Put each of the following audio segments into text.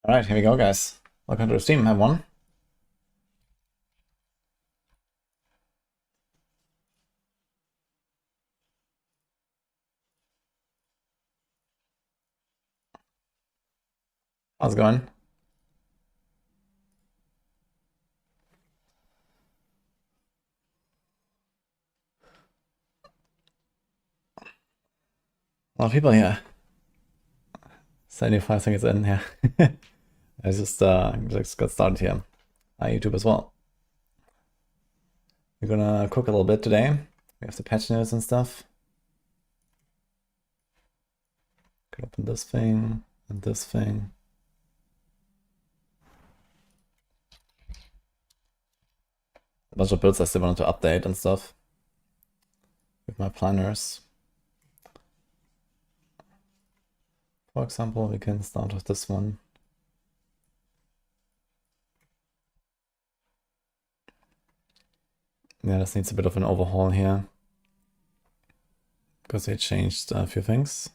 Alright, here we go, guys. Welcome to the stream, have one. How's it going? A lot of people here. 75 seconds in here. I just got started here. Hi, YouTube as well. We're gonna cook a little bit today. We have the patch notes and stuff. Could open this thing and this thing. A bunch of builds I still wanted to update and stuff with my planners. For example, we can start with this one. Yeah, this needs a bit of an overhaul here because they changed a few things.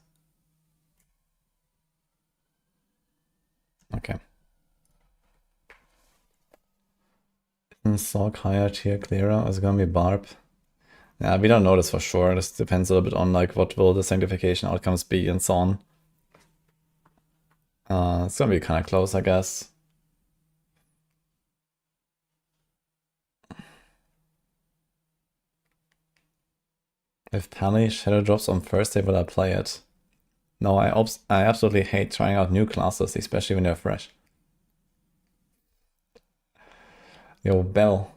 Okay. Sock higher tier clearer. Is it gonna be barb? Yeah, we don't know this for sure. This depends a little bit on like what will the sanctification outcomes be and so on. It's gonna be kind of close, I guess. If Pally Shadow drops on Thursday, will I play it? No, I absolutely hate trying out new classes, especially when they're fresh. Yo, Bell.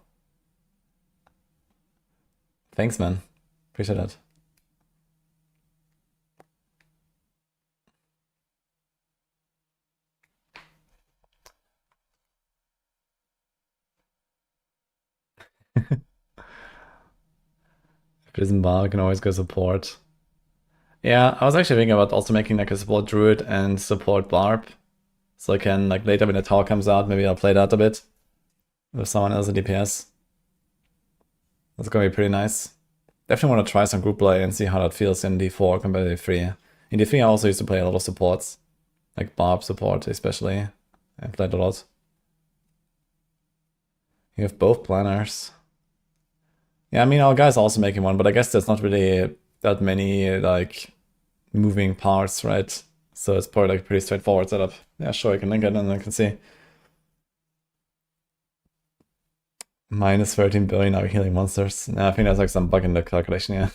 Thanks, man. Appreciate that. Prison Bar can always go support. Yeah, I was actually thinking about also making like a support druid and support barb. So I can, like, later when the tower comes out, maybe I'll play that a bit with someone else at DPS. That's gonna be pretty nice. Definitely want to try some group play and see how that feels in D4 compared to D3. In D3 I also used to play a lot of supports, like barb support especially. I played a lot. You have both planners. Yeah, I mean, our guy's also making one, but I guess there's not really that many, like, moving parts, right? So it's probably like a pretty straightforward setup. Yeah, sure, I can link it and I can see. Minus 13 billion are healing monsters. Nah, I think there's like some bug in the calculation, yeah.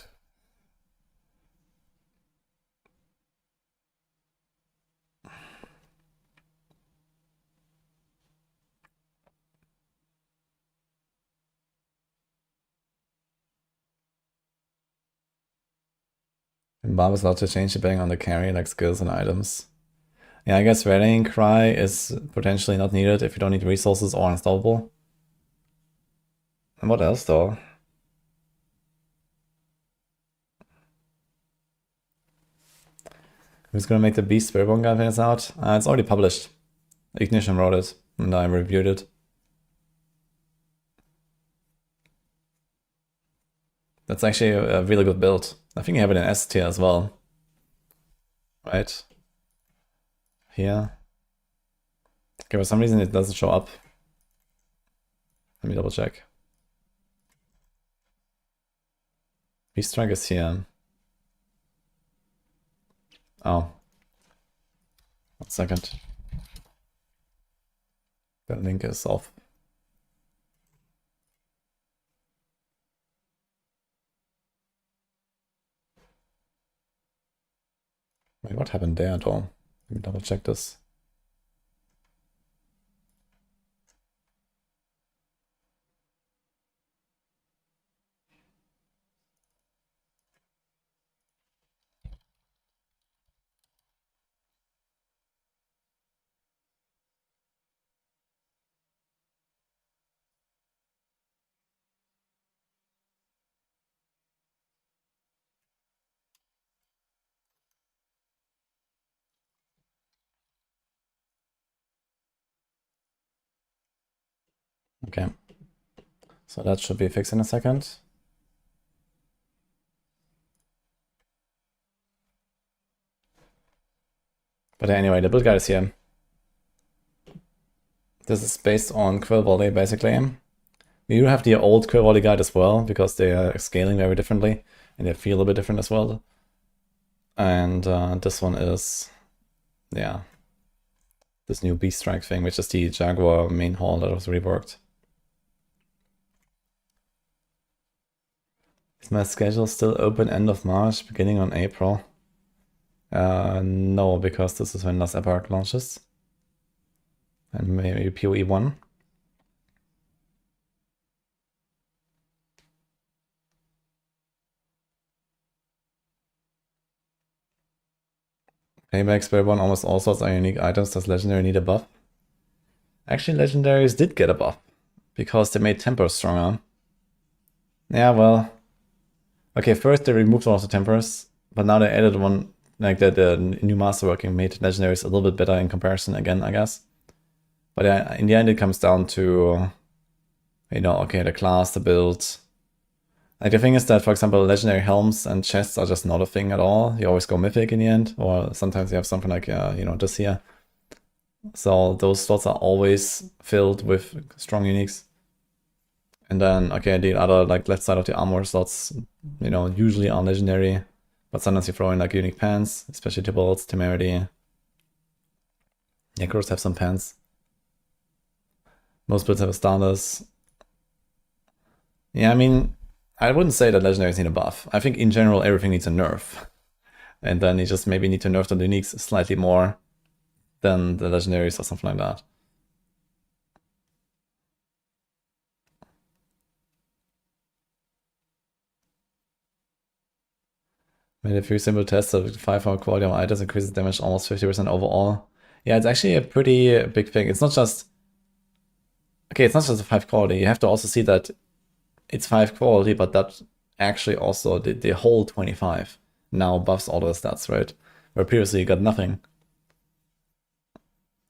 And Barb is allowed to change depending on the carry, like skills and items. Yeah, I guess Rallying Cry is potentially not needed if you don't need resources or Unstoppable. And what else though? Who's gonna make the Beast Spiritborn guy things out? It's already published. Ignition wrote it, and I reviewed it. That's actually a really good build. I think you have it in S tier as well. Right? Here. Okay, for some reason it doesn't show up. Let me double check. Beast Strike is here. Oh. 1 second. The link is off. Wait, what happened there at all? Let me double check this. Okay. So that should be fixed in a second. But anyway, the build guide is here. This is based on Quill Volley, basically. We do have the old Quill Volley guide as well, because they are scaling very differently, and they feel a bit different as well. And this one is, yeah, this new Beast Strike thing, which is the Jaguar main hall that was reworked. Is my schedule still open end of March, beginning on April? No, because this is when Last Epoch launches. And maybe PoE 1. Payback, Spell 1, almost all sorts are unique items. Does Legendary need a buff? Actually, Legendaries did get a buff, because they made Tempers stronger. Yeah, well... Okay, first they removed one of the Tempers, but now they added one, like the new Masterworking made Legendaries a little bit better in comparison again, I guess. But yeah, in the end it comes down to, you know, okay, the class, the build. Like the thing is that, for example, Legendary Helms and Chests are just not a thing at all. You always go Mythic in the end, or sometimes you have something like, you know, this here. So those slots are always filled with strong uniques. And then, okay, the other, like, left side of the armor slots, you know, usually are legendary, but sometimes you throw in, like, unique pants, especially Tibalt's, Temerity. Necros have some pants. Most builds have a starters. Yeah, I mean, I wouldn't say that legendaries need a buff. I think in general everything needs a nerf. And then you just maybe need to nerf the uniques slightly more than the legendaries or something like that. Made a few simple tests of 5-hour quality of items increases damage almost 50% overall. Yeah, it's actually a pretty big thing. It's not just... Okay, it's not just a 5 quality. You have to also see that it's 5 quality, but that actually also, the whole 25 now buffs all those stats, right? Where previously you got nothing.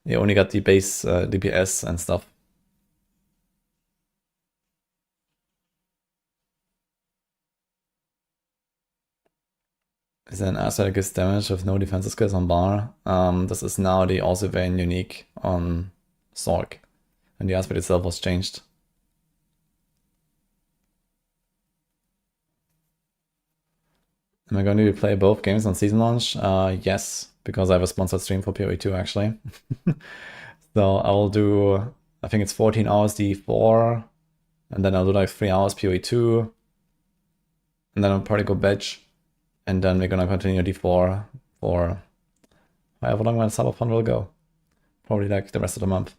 You only got the base DPS and stuff. Is an asset that gives damage with no defensive skills on bar. This is now the also very unique on Sork. And the aspect itself was changed. Am I going to play both games on season launch? Yes, because I have a sponsored stream for PoE 2 actually. So I will do, I think it's 14 hours D4, and then I'll do like 3 hours PoE 2, and then I'll probably go bench, and then we're gonna continue D4 for however long my summer fun will go. Probably like the rest of the month.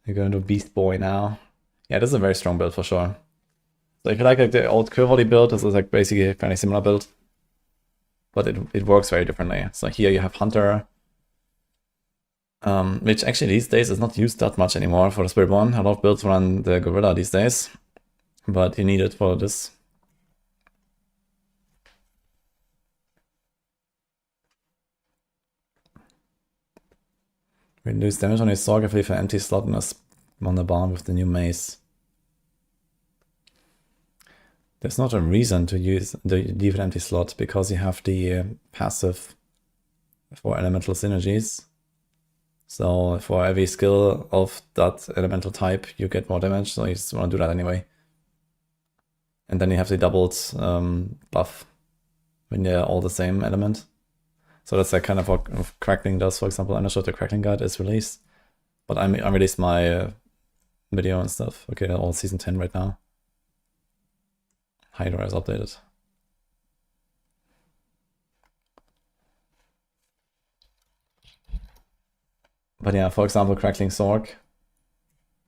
You're gonna do Beast Boy now. Yeah, this is a very strong build for sure. So if you like the old Curvoli build, this is like basically a fairly similar build. But it works very differently. So here you have Hunter, which actually these days is not used that much anymore for the Spirit 1. A lot of builds run the Gorilla these days, but you need it for this. Reduce damage on his sword if you leave an empty slot on the barn with the new mace. There's not a reason to leave an empty slot, because you have the passive for elemental synergies. So for every skill of that elemental type, you get more damage, so you just want to do that anyway. And then you have the doubled buff when they're all the same element. So that's like kind of what Crackling does, for example. I'm not sure if the Crackling guide is released, but I released my video and stuff. Okay, they're all season 10 right now. Hydra is updated. But yeah, for example, Crackling Sork,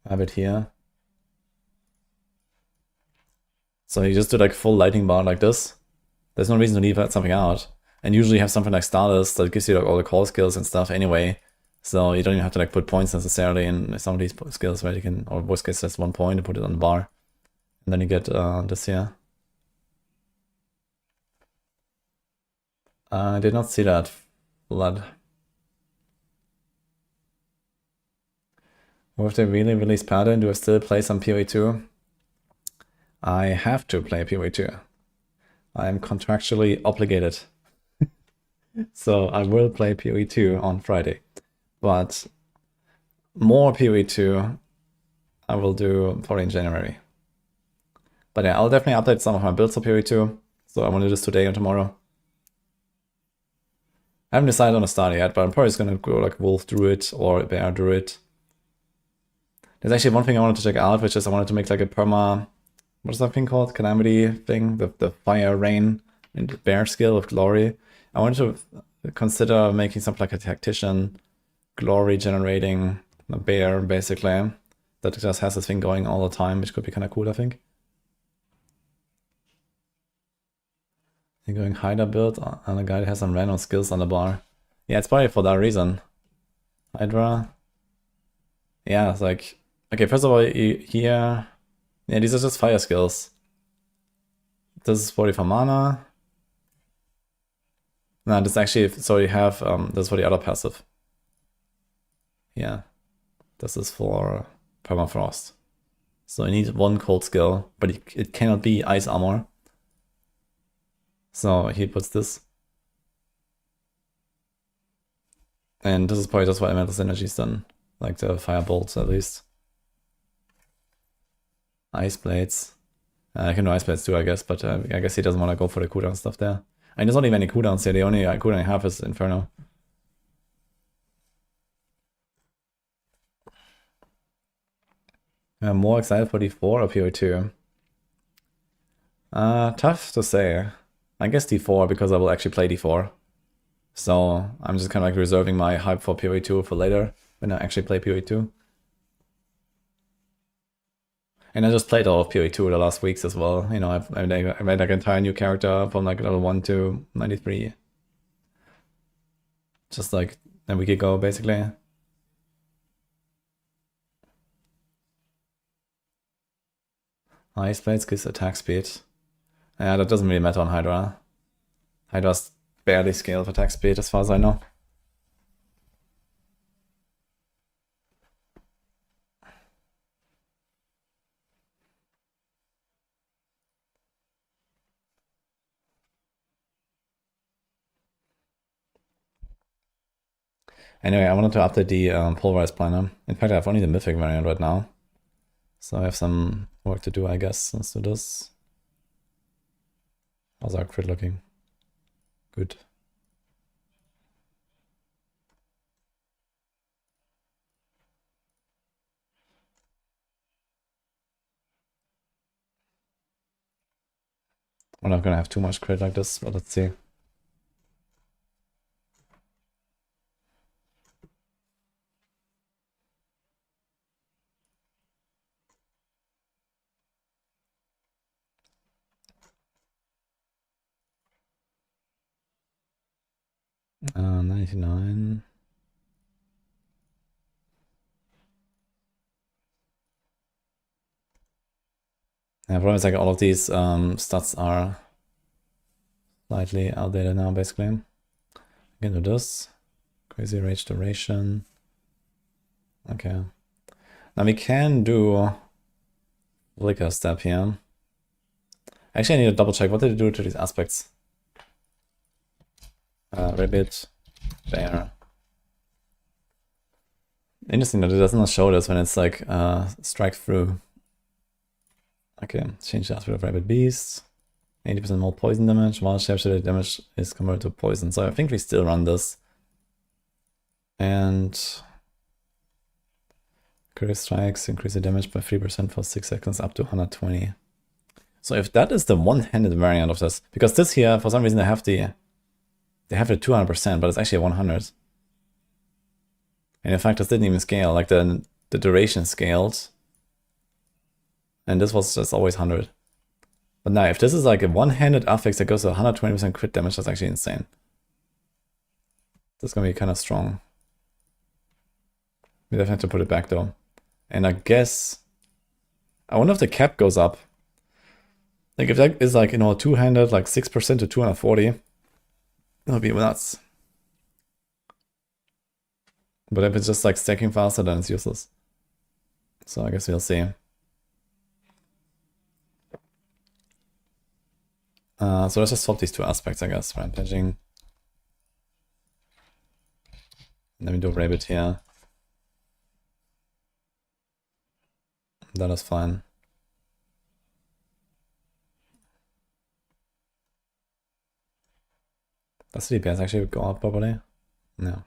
I have it here. So you just do like full lightning bar like this. There's no reason to leave something out. And usually you have something like Stardust that gives you like all the call skills and stuff anyway. So you don't even have to like put points necessarily in some of these skills, right? You can, or worst case, just 1 point and put it on the bar. And then you get this here. I did not see that. Blood. What if they really release Paladin? Do I still play some PoE 2? I have to play PoE 2. I am contractually obligated. So I will play PoE 2 on Friday. But more PoE 2 I will do probably in January. But yeah, I'll definitely update some of my builds for PoE 2. So I want to do this today and tomorrow. I haven't decided on a starter yet, but I'm probably just gonna go like Wolf Druid or Bear Druid. There's actually one thing I wanted to check out, which is I wanted to make like a perma, what is that thing called? Calamity thing? The Fire Rain and Bear skill with Glory. I wanted to consider making something like a Tactician Glory generating a bear, basically. That just has this thing going all the time, which could be kind of cool, I think. You're going Hydra build on a guy that has some random skills on the bar. Yeah, it's probably for that reason. Hydra. Yeah, it's like, okay, first of all, here, yeah, these are just fire skills. This is 45 mana. No, this actually, so you have, this is for the other passive. Yeah, this is for permafrost. So you need one cold skill, but it cannot be ice armor. So he puts this. And this is probably just what Elemental Synergy's done. Like the fire bolts at least. Ice blades. I can do ice blades too, I guess, but I guess he doesn't want to go for the cooldown stuff there. And there's not even any cooldowns here. The only cooldown I have is Inferno. More Exile for D4 or PO2? Tough to say. I guess D4 because I will actually play D4. So I'm just kind of like reserving my hype for PoE2 for later when I actually play PoE2. And I just played all of PoE2 the last weeks as well. You know, I made like an entire new character from like level 1 to 93. Just like a week ago, basically. Ice Blades gives attack speed. Yeah, that doesn't really matter on Hydra. Hydra's barely scaled for attack speed as far as I know. Anyway, I wanted to update the Pulverized Planner. In fact, I have only the Mythic variant right now. So I have some work to do, I guess. Let's do this. How's our crit looking? Good. We're not gonna have too much crit like this, but let's see. Uh, 99. Yeah, problem is like all of these stats are slightly outdated now, basically. I can do this. Crazy Rage Duration. Okay. Now we can do Flicker Step here. Actually, I need to double check. What did it do to these aspects? Rabbit, Bear. Interesting that it does not show this when it's like strike through. Okay, change the aspect of Rabbit Beast. 80% more poison damage, while sharpshooter damage is converted to poison. So I think we still run this. And crit strikes increase the damage by 3% for 6 seconds up to 120. So if that is the one-handed variant of this, because this here, for some reason they have the 200%, but it's actually 100. And in fact, this didn't even scale, like the duration scaled. And this was just always 100. But now, if this is like a one-handed affix that goes to 120% crit damage, that's actually insane. That's gonna be kind of strong. We definitely have to put it back though. And I guess, I wonder if the cap goes up. Like if that is like, you know, two-handed, like 6% to 240, that would be nuts. But if it's just like stacking faster, then it's useless. So I guess we'll see. So let's just swap these two aspects, I guess. Rampaging. Let me do Rabbit here. That is fine. Does the DPS actually go up properly? No.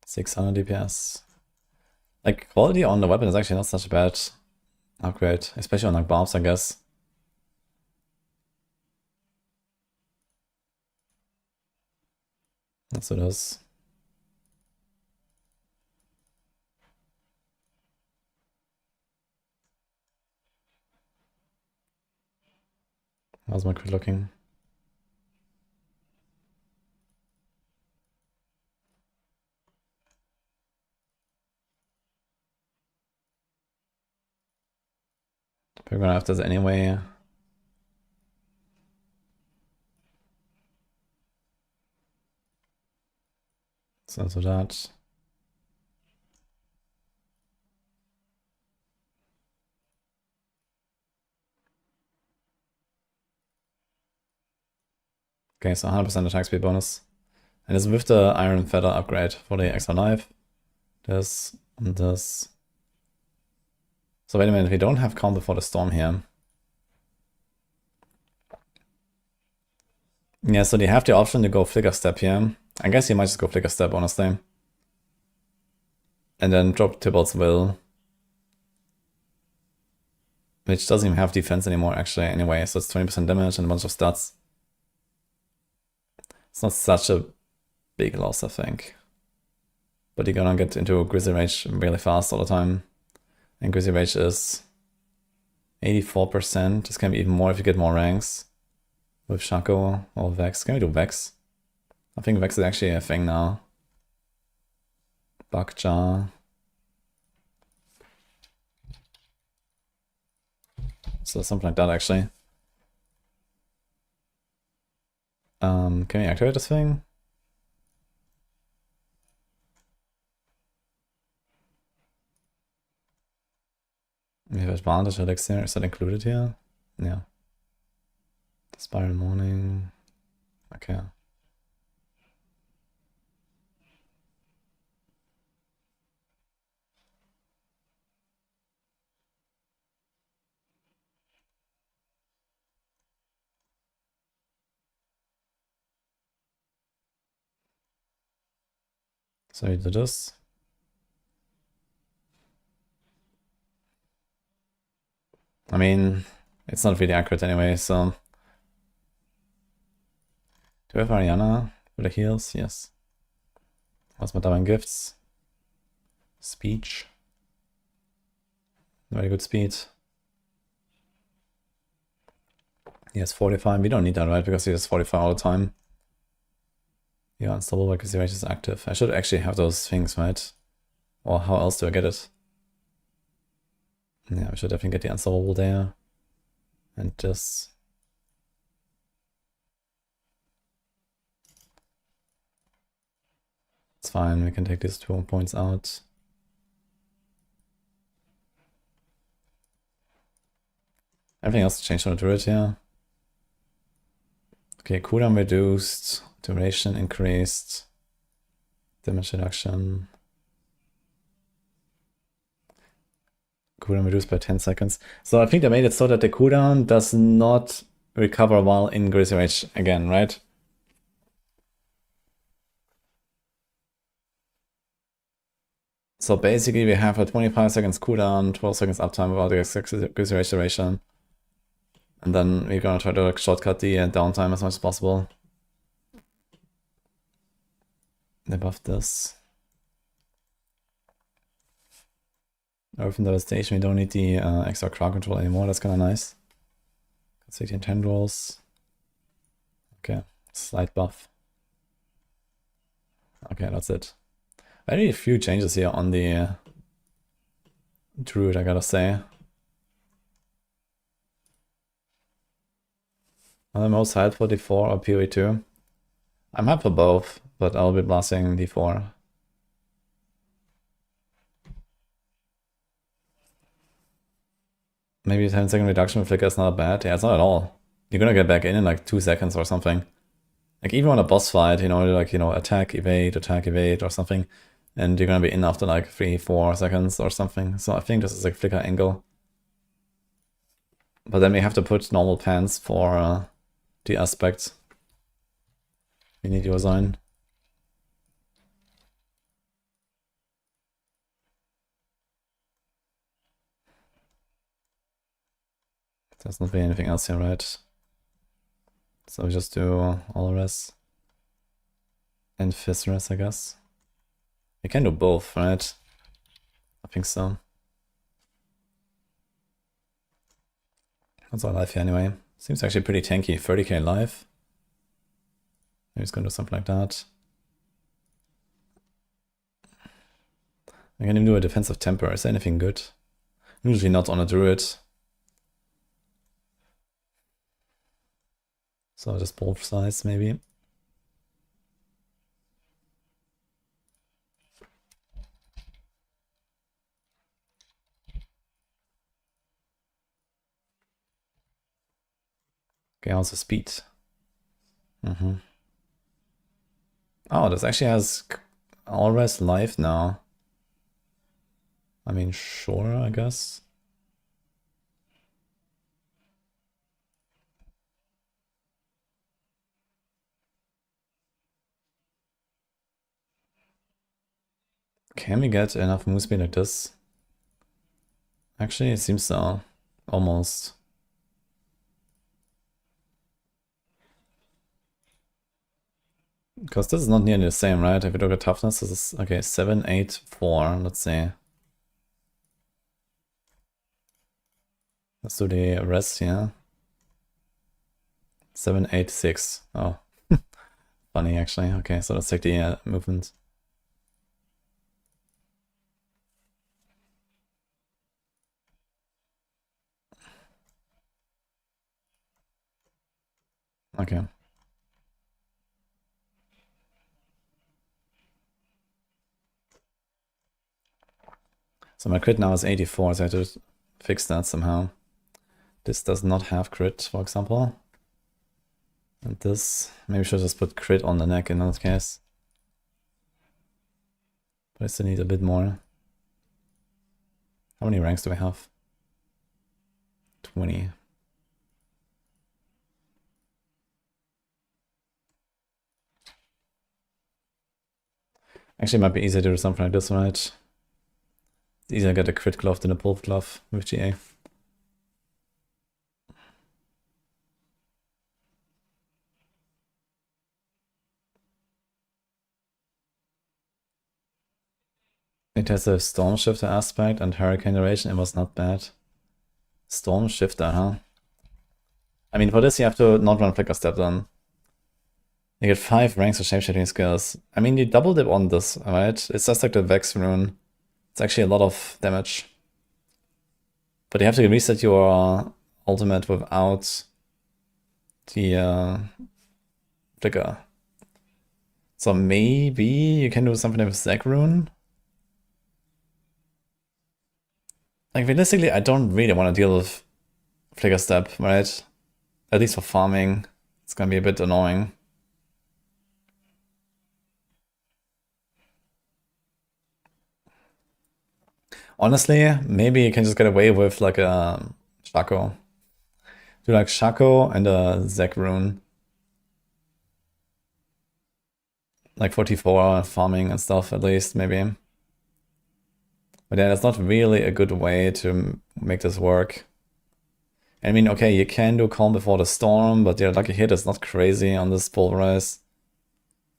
600 DPS. Like, quality on the weapon is actually not such a bad upgrade, especially on like bombs, I guess. That's what it is. How's my crit looking? We're gonna have this anyway. So that. Okay, so 100% attack speed bonus. And it's with the Iron Feather upgrade for the extra life. This and this. So wait a minute, we don't have calm before the storm here. Yeah, so they have the option to go Flicker Step here. I guess you might just go Flicker Step, honestly. And then drop Tybalt's Will. Which doesn't even have defense anymore, actually, anyway. So it's 20% damage and a bunch of stats. It's not such a big loss, I think. But you're gonna get into Grizzly Rage really fast all the time. And Grizzly Rage is 84%. This can be even more if you get more ranks. With Shaco or Vex. Can we do Vex? I think Vex is actually a thing now. Bakja. So something like that, actually. Can we activate this thing? We have advantage elixir. Is that included here? Yeah. Spiral Morning. Okay. So you do this. I mean, it's not really accurate anyway, so... Do we have Ariana for the heals? Yes. What's my Divine Gifts? Speech. Very good speed. He has 45. We don't need that, right? Because he has 45 all the time. Yeah, unstoppable because the rage is active. I should actually have those things, right? Or how else do I get it? Yeah, we should definitely get the unstoppable there. And this. It's fine, we can take these 2 points out. Everything else changed on the turret here. Okay, cooldown reduced, duration increased, damage reduction. Cooldown reduced by 10 seconds. So I think they made it so that the cooldown does not recover while in Grizzly Rage again, right? So basically we have a 25 seconds cooldown, 12 seconds uptime without the Grizzly Rage duration. And then we're gonna try to like shortcut the downtime as much as possible. They buffed this. Orphan Devastation, we don't need the extra crowd control anymore, that's kinda nice. City and Tendrils. Okay, slight buff. Okay, that's it. Very few changes here on the Druid, I gotta say. Are the most helpful D4 or PoE2? I'm hyped for both, but I'll be blasting D4. Maybe 10-second reduction with Flicker is not bad. Yeah, it's not at all. You're gonna get back in like 2 seconds or something. Like even on a boss fight, like, attack, evade, or something, and you're gonna be in after like 3-4 seconds or something. So I think this is like flicker angle. But then we have to put normal pants for the aspects. We need your zone. There's not really anything else here, right? So we just do all res and fizz res, I guess. We can do both, right? I think so. What's our life here anyway? Seems actually pretty tanky. 30k life. Maybe it's gonna do something like that. I can even do a defensive temper. Is there anything good? Usually not on a druid. So just both sides maybe. Okay, also speed. Oh, this actually has always life now. I mean, sure, I guess. Can we get enough move speed like this? Actually, it seems so. Almost. Because this is not nearly the same, right? If you look at toughness, this is, okay, 7, 8, 4. Let's see. Let's do the rest here. 7, 8, 6. Oh. Funny, actually. Okay, so let's take the movement. Okay. So my crit now is 84, so I have to fix that somehow. This does not have crit, for example. And this, maybe we should just put crit on the neck in that case. But I still need a bit more. How many ranks do we have? 20. Actually, it might be easier to do something like this, right? It's easier to get a crit glove than a pulp glove with GA. It has a Storm Shifter aspect and Hurricane duration. It was not bad. Storm Shifter, huh? I mean, for this you have to not run Flicker Step then. You get 5 ranks of shapeshifting skills. I mean, you double dip on this, right? It's just like the Vex rune. It's actually a lot of damage. But you have to reset your ultimate without the Flicker. So maybe you can do something with Zag rune. Like, realistically, I don't really want to deal with Flicker Step, right? At least for farming. It's gonna be a bit annoying. Honestly, maybe you can just get away with like a Shaco. Do like Shaco and a Zag rune. Like 44 farming and stuff at least, maybe. But yeah, that's not really a good way to make this work. I mean, okay, you can do Calm Before the Storm, but your lucky hit is not crazy on this Pulverize.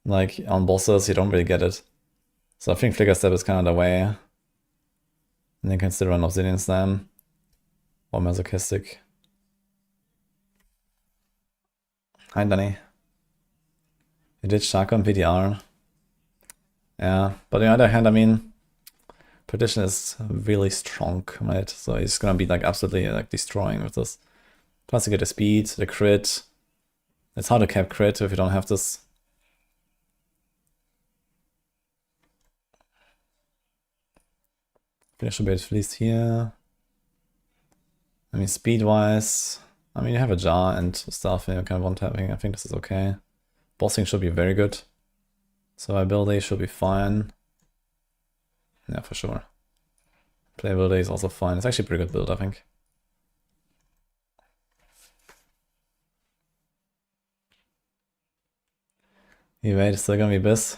Like, on bosses, you don't really get it. So I think Flicker Step is kind of the way. And you can still run Obsidian Slam. Or Masochistic. Hi, Danny. You did Shaco and PDR. Yeah, but on the other hand, I mean, Perdition is really strong, right? So he's gonna be like absolutely like destroying with this. Plus you get the speed, the crit. It's hard to cap crit if you don't have this. Finish a bit at least here. I mean, speed-wise, I mean, you have a jar and stuff, and you're kind of one-tapping. I think this is okay. Bossing should be very good. Survivability should be fine. Yeah, for sure. Playability is also fine. It's actually a pretty good build, I think. Evade is still gonna be Biss.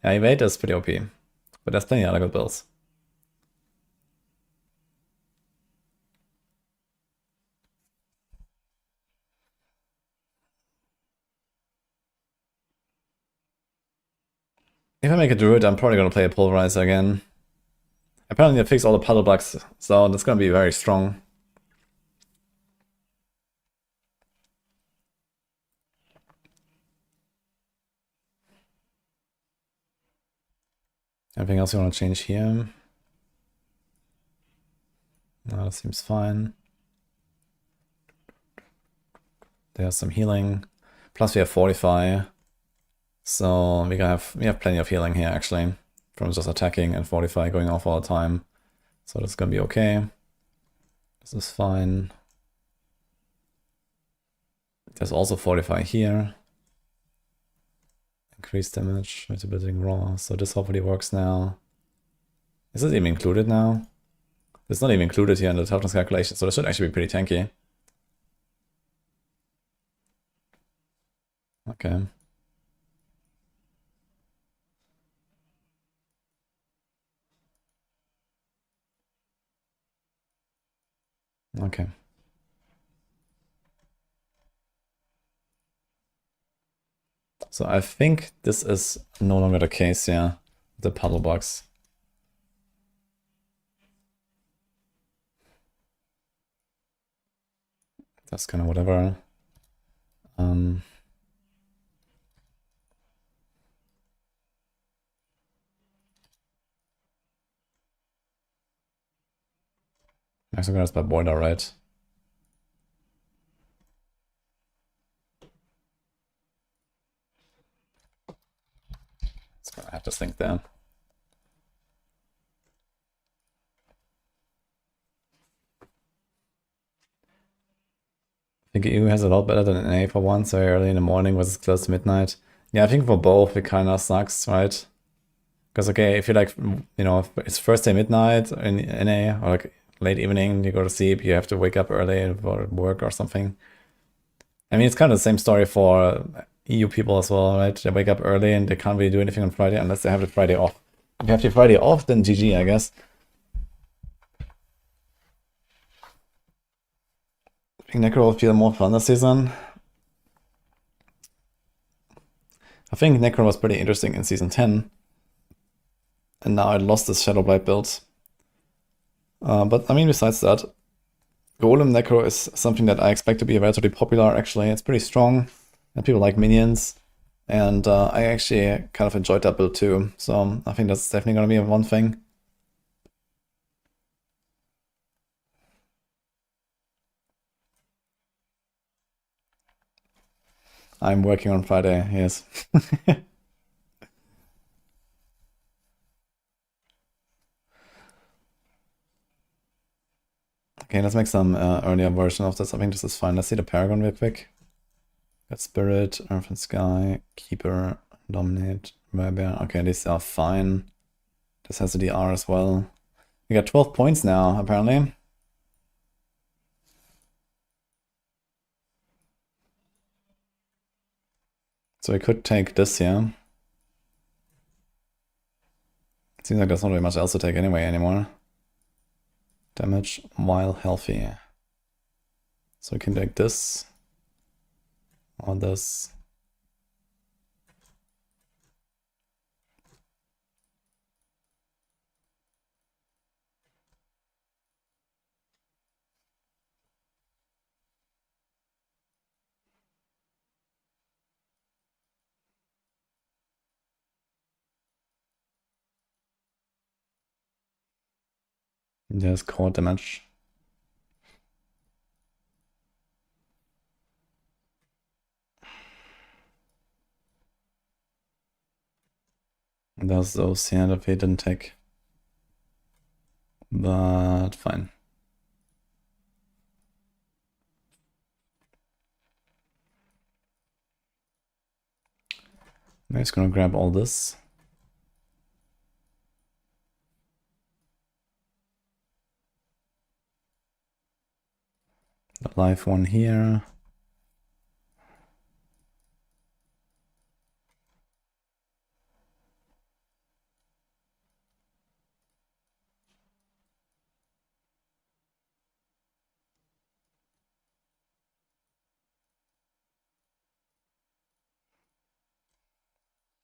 Yeah, Evade is pretty OP. But there's plenty of other good builds. If I make a Druid, I'm probably gonna play a Pulverizer again. Apparently they fixed all the puddle bugs, so that's gonna be very strong. Anything else you want to change here? No, that seems fine. There's some healing. Plus we have Fortify. So we have plenty of healing here actually. From just attacking and Fortify going off all the time. So that's gonna be okay. This is fine. There's also Fortify here. Increased damage, building raw. So this hopefully works now. Is this even included now? It's not even included here in the toughness calculation, so this should actually be pretty tanky. Okay. Okay. So I think this is no longer the case, yeah. The puddle box. That's kind of whatever. Actually, that's by border, right? I have to think there. I think EU has a lot better than NA for once, very early in the morning versus close to midnight. Yeah, I think for both it kind of sucks, right? Because, okay, if you like, you know, if it's first day midnight in NA or like late evening, you go to sleep, you have to wake up early for work or something. I mean, it's kind of the same story for EU people as well, right? They wake up early and they can't really do anything on Friday unless they have the Friday off. If you have the Friday off, then GG, I guess. I think Necro will feel more fun this season. I think Necro was pretty interesting in Season 10. And now I lost this Shadow Blight build. But I mean, besides that, Golem Necro is something that I expect to be relatively popular, actually. It's pretty strong, and people like minions. And I actually kind of enjoyed that build too. So I think that's definitely going to be one thing. I'm working on Friday, yes. Okay, let's make some earlier version of this. I think this is fine. Let's see the Paragon real quick. Got Spirit, Earth and Sky, Keeper, Dominate, Bear. Okay, these are fine. This has a DR as well. We got 12 points now, apparently. So we could take this here. It seems like there's not really much else to take anyway anymore. Damage while healthy. So we can take this. Or this. There's core damage. There's those here that we didn't take. But fine. I'm just gonna grab all this. The live one here.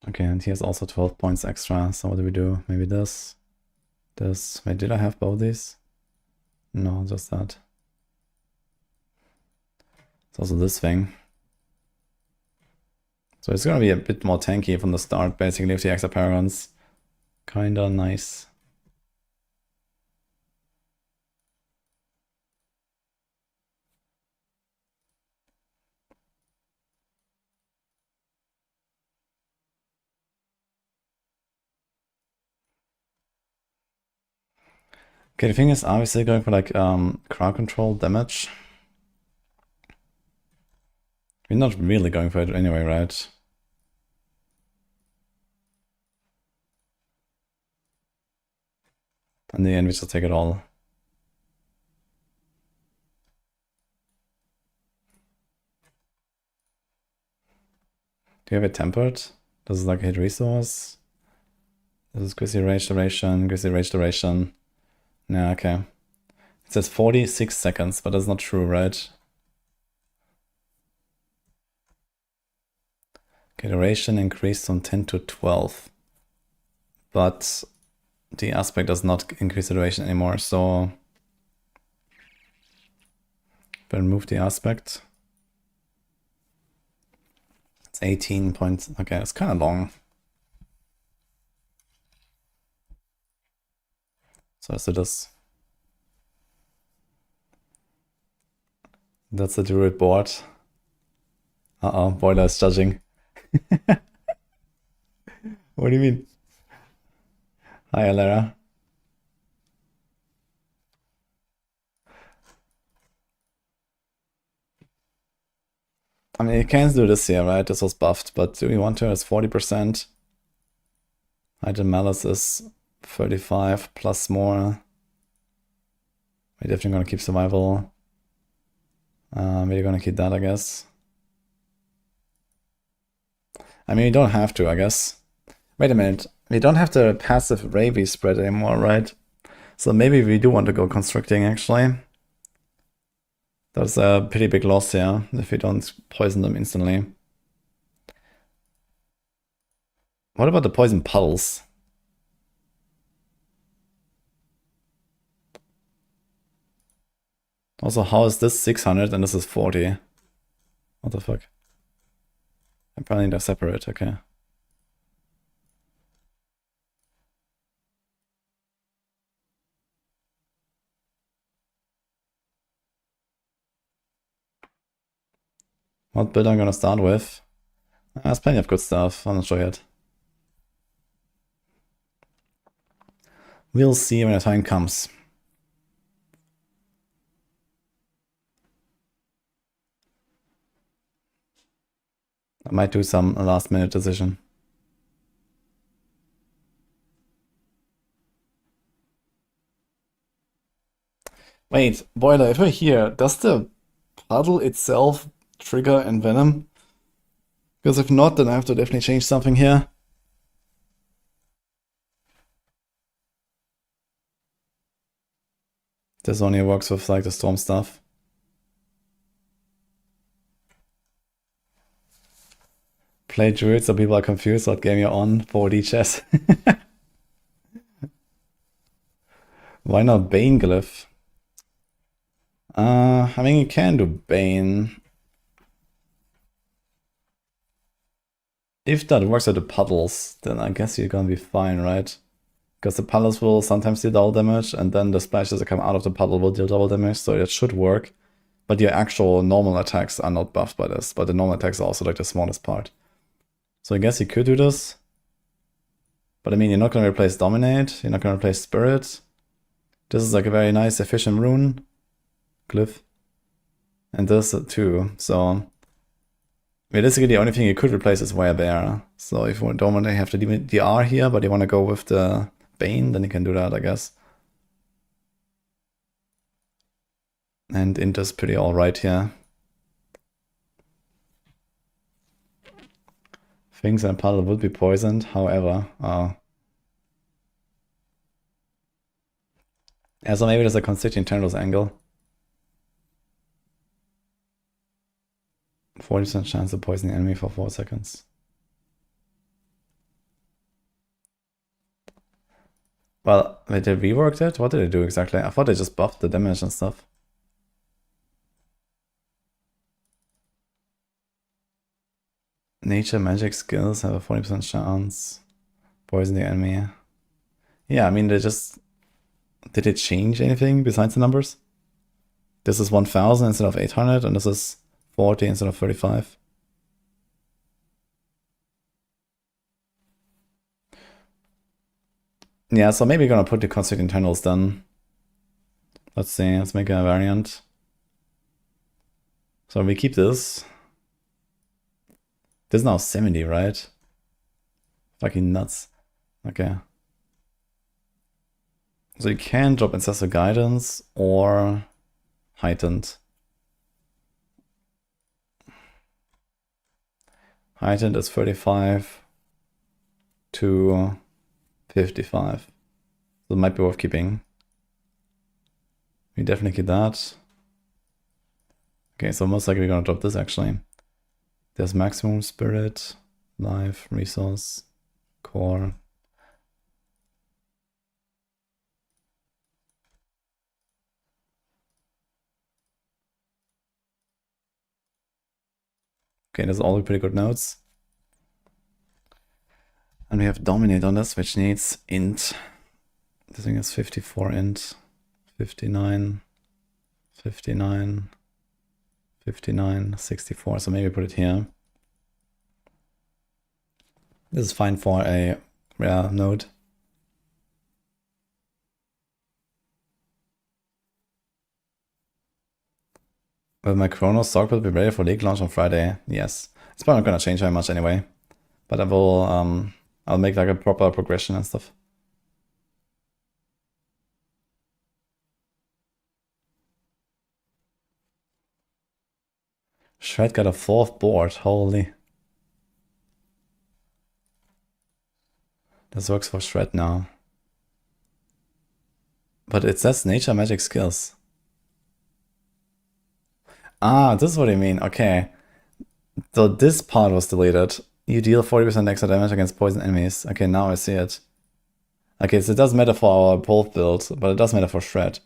Okay, and here's also 12 points extra. So what do we do? Maybe this. This. Wait, did I have both these? No, just that. It's also this thing. So it's gonna be a bit more tanky from the start, basically, with the extra paragons. Kinda nice. Okay, the thing is, obviously going for like crowd control damage. We're not really going for it anyway, right? In the end, we just take it all. Do you have it tempered? Does it like hit resource? This is Grizzly Rage duration, Grizzly Rage duration. Yeah, okay. It says 46 seconds, but that's not true, right? Okay, duration increased from 10 to 12. But the aspect does not increase the duration anymore, so if I remove the aspect, it's 18 points. Okay, it's kind of long. So let's do this. That's the druid board. Uh-oh, Boiler is judging. What do you mean? Hi, Alara. I mean, you can do this here, right? This was buffed, but do we want to? It's 40%. Item Malice is 35 plus more. We're definitely gonna keep survival. We're gonna keep that, I guess. I mean, you don't have to, I guess. Wait a minute. We don't have the passive Ravy spread anymore, right? So maybe we do want to go constricting, actually. That's a pretty big loss here, if we don't poison them instantly. What about the poison puddles? Also, how is this 600 and this is 40? What the fuck? Apparently they're separate, okay. What build I'm gonna start with? There's plenty of good stuff, I'm not sure yet. We'll see when the time comes. I might do some last minute decision. Wait, Boiler, if we're here, does the puddle itself trigger Envenom? Because if not, then I have to definitely change something here. This only works with like the storm stuff. Play druid so people are confused what game you're on. 4D chess. Why not Bane Glyph? I mean, you can do Bane. If that works with the puddles, then I guess you're gonna be fine, right? Because the puddles will sometimes deal double damage, and then the splashes that come out of the puddle will deal double damage, so it should work. But your actual normal attacks are not buffed by this, but the normal attacks are also like the smallest part. So I guess you could do this. But I mean, you're not gonna replace Dominate, you're not gonna replace Spirit. This is like a very nice, efficient rune. Glyph. And this too, so Realistically, the only thing you could replace is Werebear. So if you don't want to have the DR here, but you want to go with the Bane, then you can do that, I guess. And Inter's pretty alright here. Things in a puddle would be poisoned, however. Yeah, so maybe there's a Constituent Tendrils angle. 40% chance to poison the enemy for 4 seconds. Well, wait, they reworked it? What did they do exactly? I thought they just buffed the damage and stuff. Nature magic skills have a 40% chance. Poison the enemy. Yeah, I mean, they just... Did it change anything besides the numbers? This is 1000 instead of 800, and this is 40 instead of 35. Yeah, so maybe we're gonna put the Constituent Tendrils then. Let's see, let's make a variant. So we keep this. This is now 70, right? Fucking nuts. Okay. So you can drop Ancestral Guidance or Heightened. Heightened is 35 to 55. So it might be worth keeping. We definitely keep that. Okay, so most likely we're gonna drop this actually. There's Maximum Spirit, Life, Resource, Core. Okay, that's all pretty good notes. And we have Dominate on this, which needs int. This thing is 54 int, 59, 59, 59, 64. So maybe put it here. This is fine for a rare node. Will my Chronos Stockpile be ready for league launch on Friday? Yes. It's probably not gonna change very much anyway. But I will, I'll make like a proper progression and stuff. Shred got a 4th board, holy. This works for Shred now. But it says Nature Magic Skills. Ah, this is what I mean, okay. So this part was deleted. You deal 40% extra damage against poison enemies. Okay, now I see it. Okay, so it does matter for our both build, but it does matter for Shred.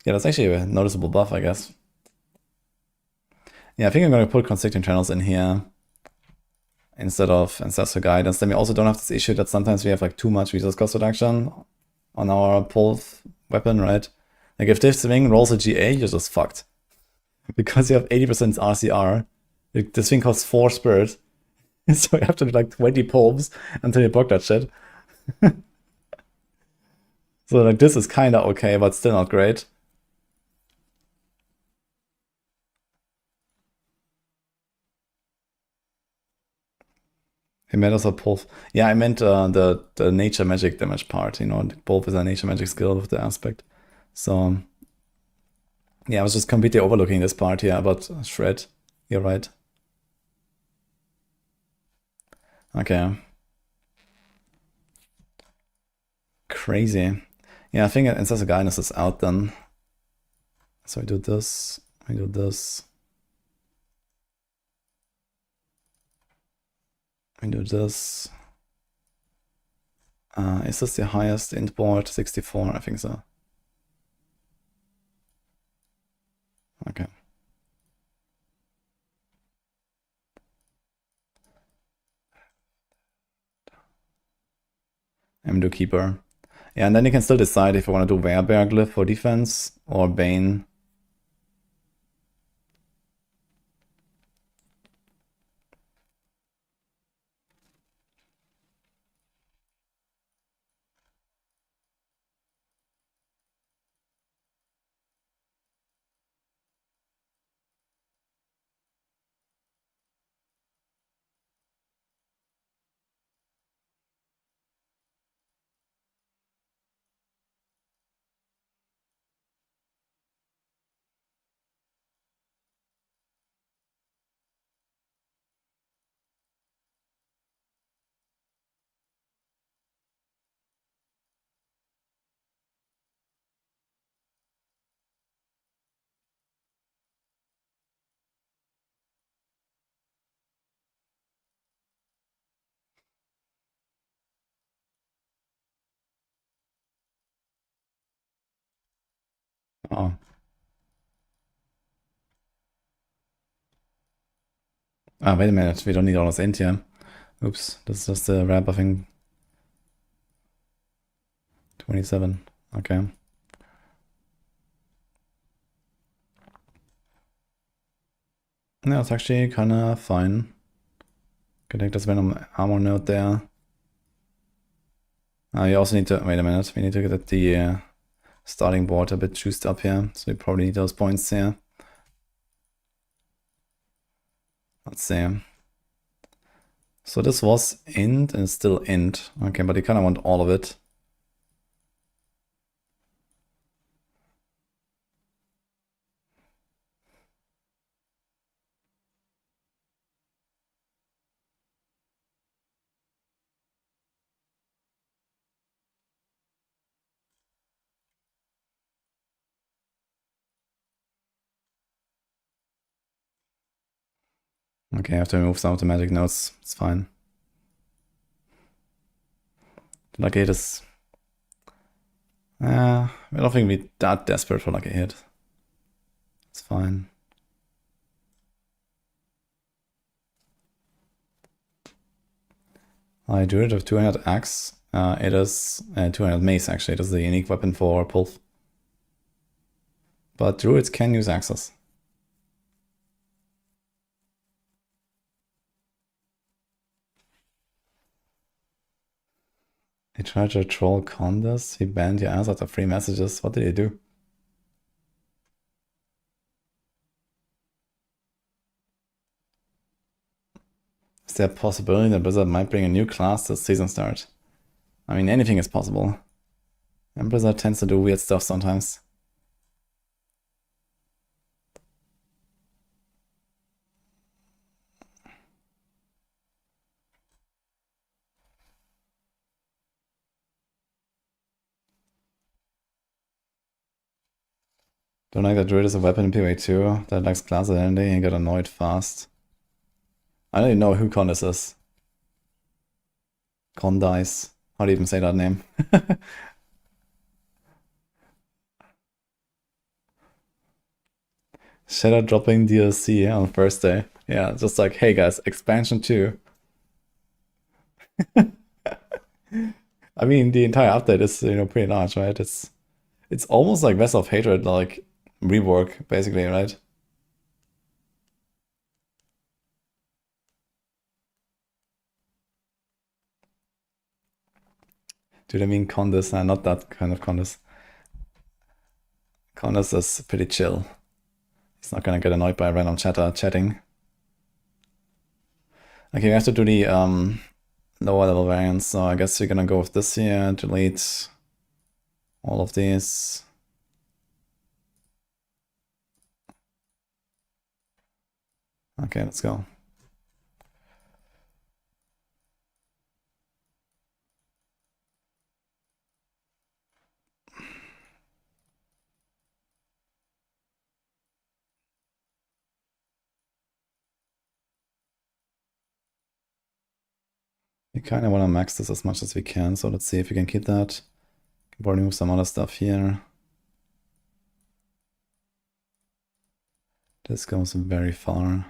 Yeah, that's actually a noticeable buff, I guess. Yeah, I think I'm gonna put Constricting Channels in here instead of Ancestral Guidance. Then we also don't have this issue that sometimes we have like too much resource cost reduction on our pulse weapon, right? Like if this thing rolls a GA, you're just fucked. Because you have 80% RCR. Like, this thing costs 4 spirit. So you have to do like 20 pulps until you block that shit. So like this is kinda okay, but still not great. It matters a pulp. Yeah, I meant the nature magic damage part, you know, the pulp is a nature magic skill with the aspect. So yeah, I was just completely overlooking this part here about Shred. You're right. Okay. Crazy. Yeah, I think Ancestral Guidance is out then. So I do this, I do this. I do this. Is this the highest int board? 64, I think so. Okay. I'm do Keeper. Yeah, and then you can still decide if you want to do Werebear Glyph for defense or Bane. Ah, wait a minute. We don't need all this int here. Oops. This is just the rare buffing. 27. Okay. Yeah, it's actually kind of fine. Can take this Venom armor node there. You also need to, wait a minute, we need to get the starting board a bit juiced up here. So we probably need those points here. Let's see. So this was int and it's still int. Okay, but you kind of want all of it. Okay, I have to remove some of the magic nodes. It's fine. Lucky hit is... I don't think we're that desperate for lucky hit. It's fine. I do it with 200 axe. It is 200 mace actually. It is the unique weapon for Pulf. But druids can use axes. He tried to troll Condas. He banned your ass out of free messages. What did he do? Is there a possibility that Blizzard might bring a new class this season start? I mean, anything is possible. And Blizzard tends to do weird stuff sometimes. Don't like that druid is a weapon in PvE too. That likes class identity and get annoyed fast. I don't even know who Condas is. Condice. How do you even say that name? Shadow dropping DLC on Thursday. Yeah, just like, hey guys, expansion 2. I mean, the entire update is, pretty large, right? It's almost like Vessel of Hatred, like rework, basically, right? Dude, I mean Condis, not that kind of Condis. Condis is pretty chill. He's not gonna get annoyed by a random chatter chatting. Okay, we have to do the lower level variants, so I guess we're gonna go with this here, delete all of these. Okay, let's go. We kind of want to max this as much as we can, so let's see if we can keep that. Probably move some other stuff here. This goes very far.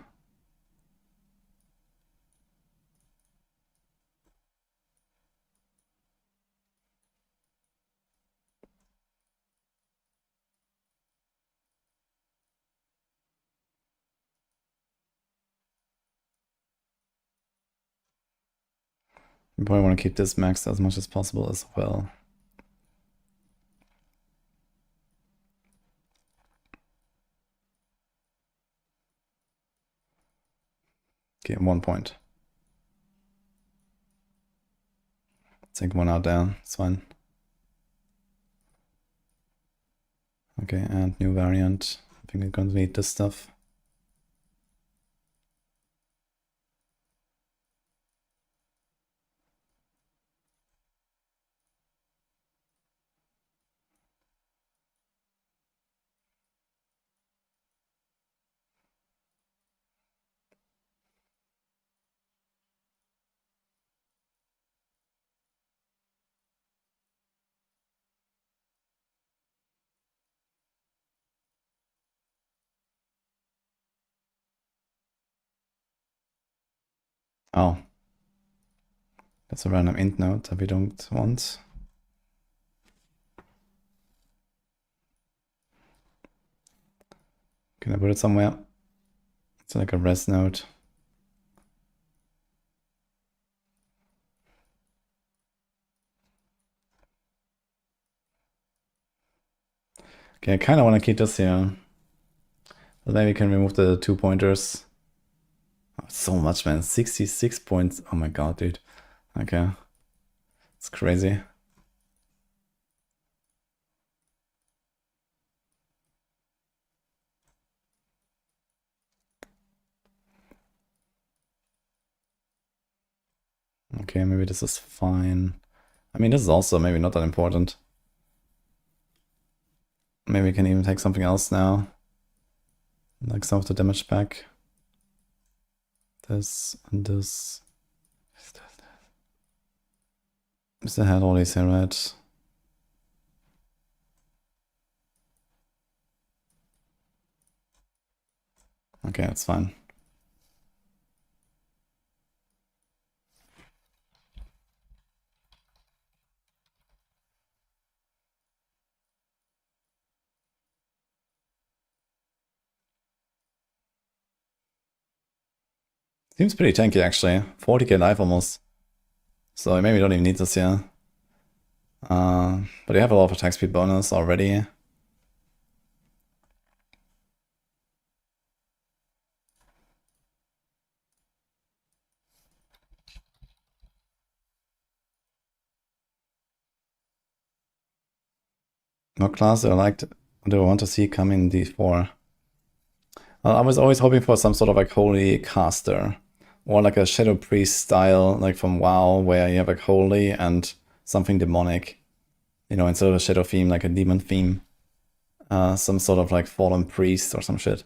We probably want to keep this maxed as much as possible as well. Okay, 1 point. Take one out there, it's fine. Okay, and new variant. I think we're going to need this stuff. Oh. That's a random int node that we don't want. Can I put it somewhere? It's like a res node. Okay, I kind of want to keep this here. But then we can remove the 2 pointers. Oh, so much, man. 66 points. Oh my god, dude. Okay. It's crazy. Okay, maybe this is fine. I mean, this is also maybe not that important. Maybe we can even take something else now. Like some of the damage back. This and this. Is the head always here, right? Okay, that's fine. Seems pretty tanky actually. 40k life almost. So maybe we don't even need this here. But you have a lot of attack speed bonus already. What class do I want to see come in D4? I was always hoping for some sort of like holy caster. Or like a Shadow Priest style, like from WoW, where you have like holy and something demonic. You know, instead of a shadow theme, like a demon theme. Some sort of like fallen priest or some shit.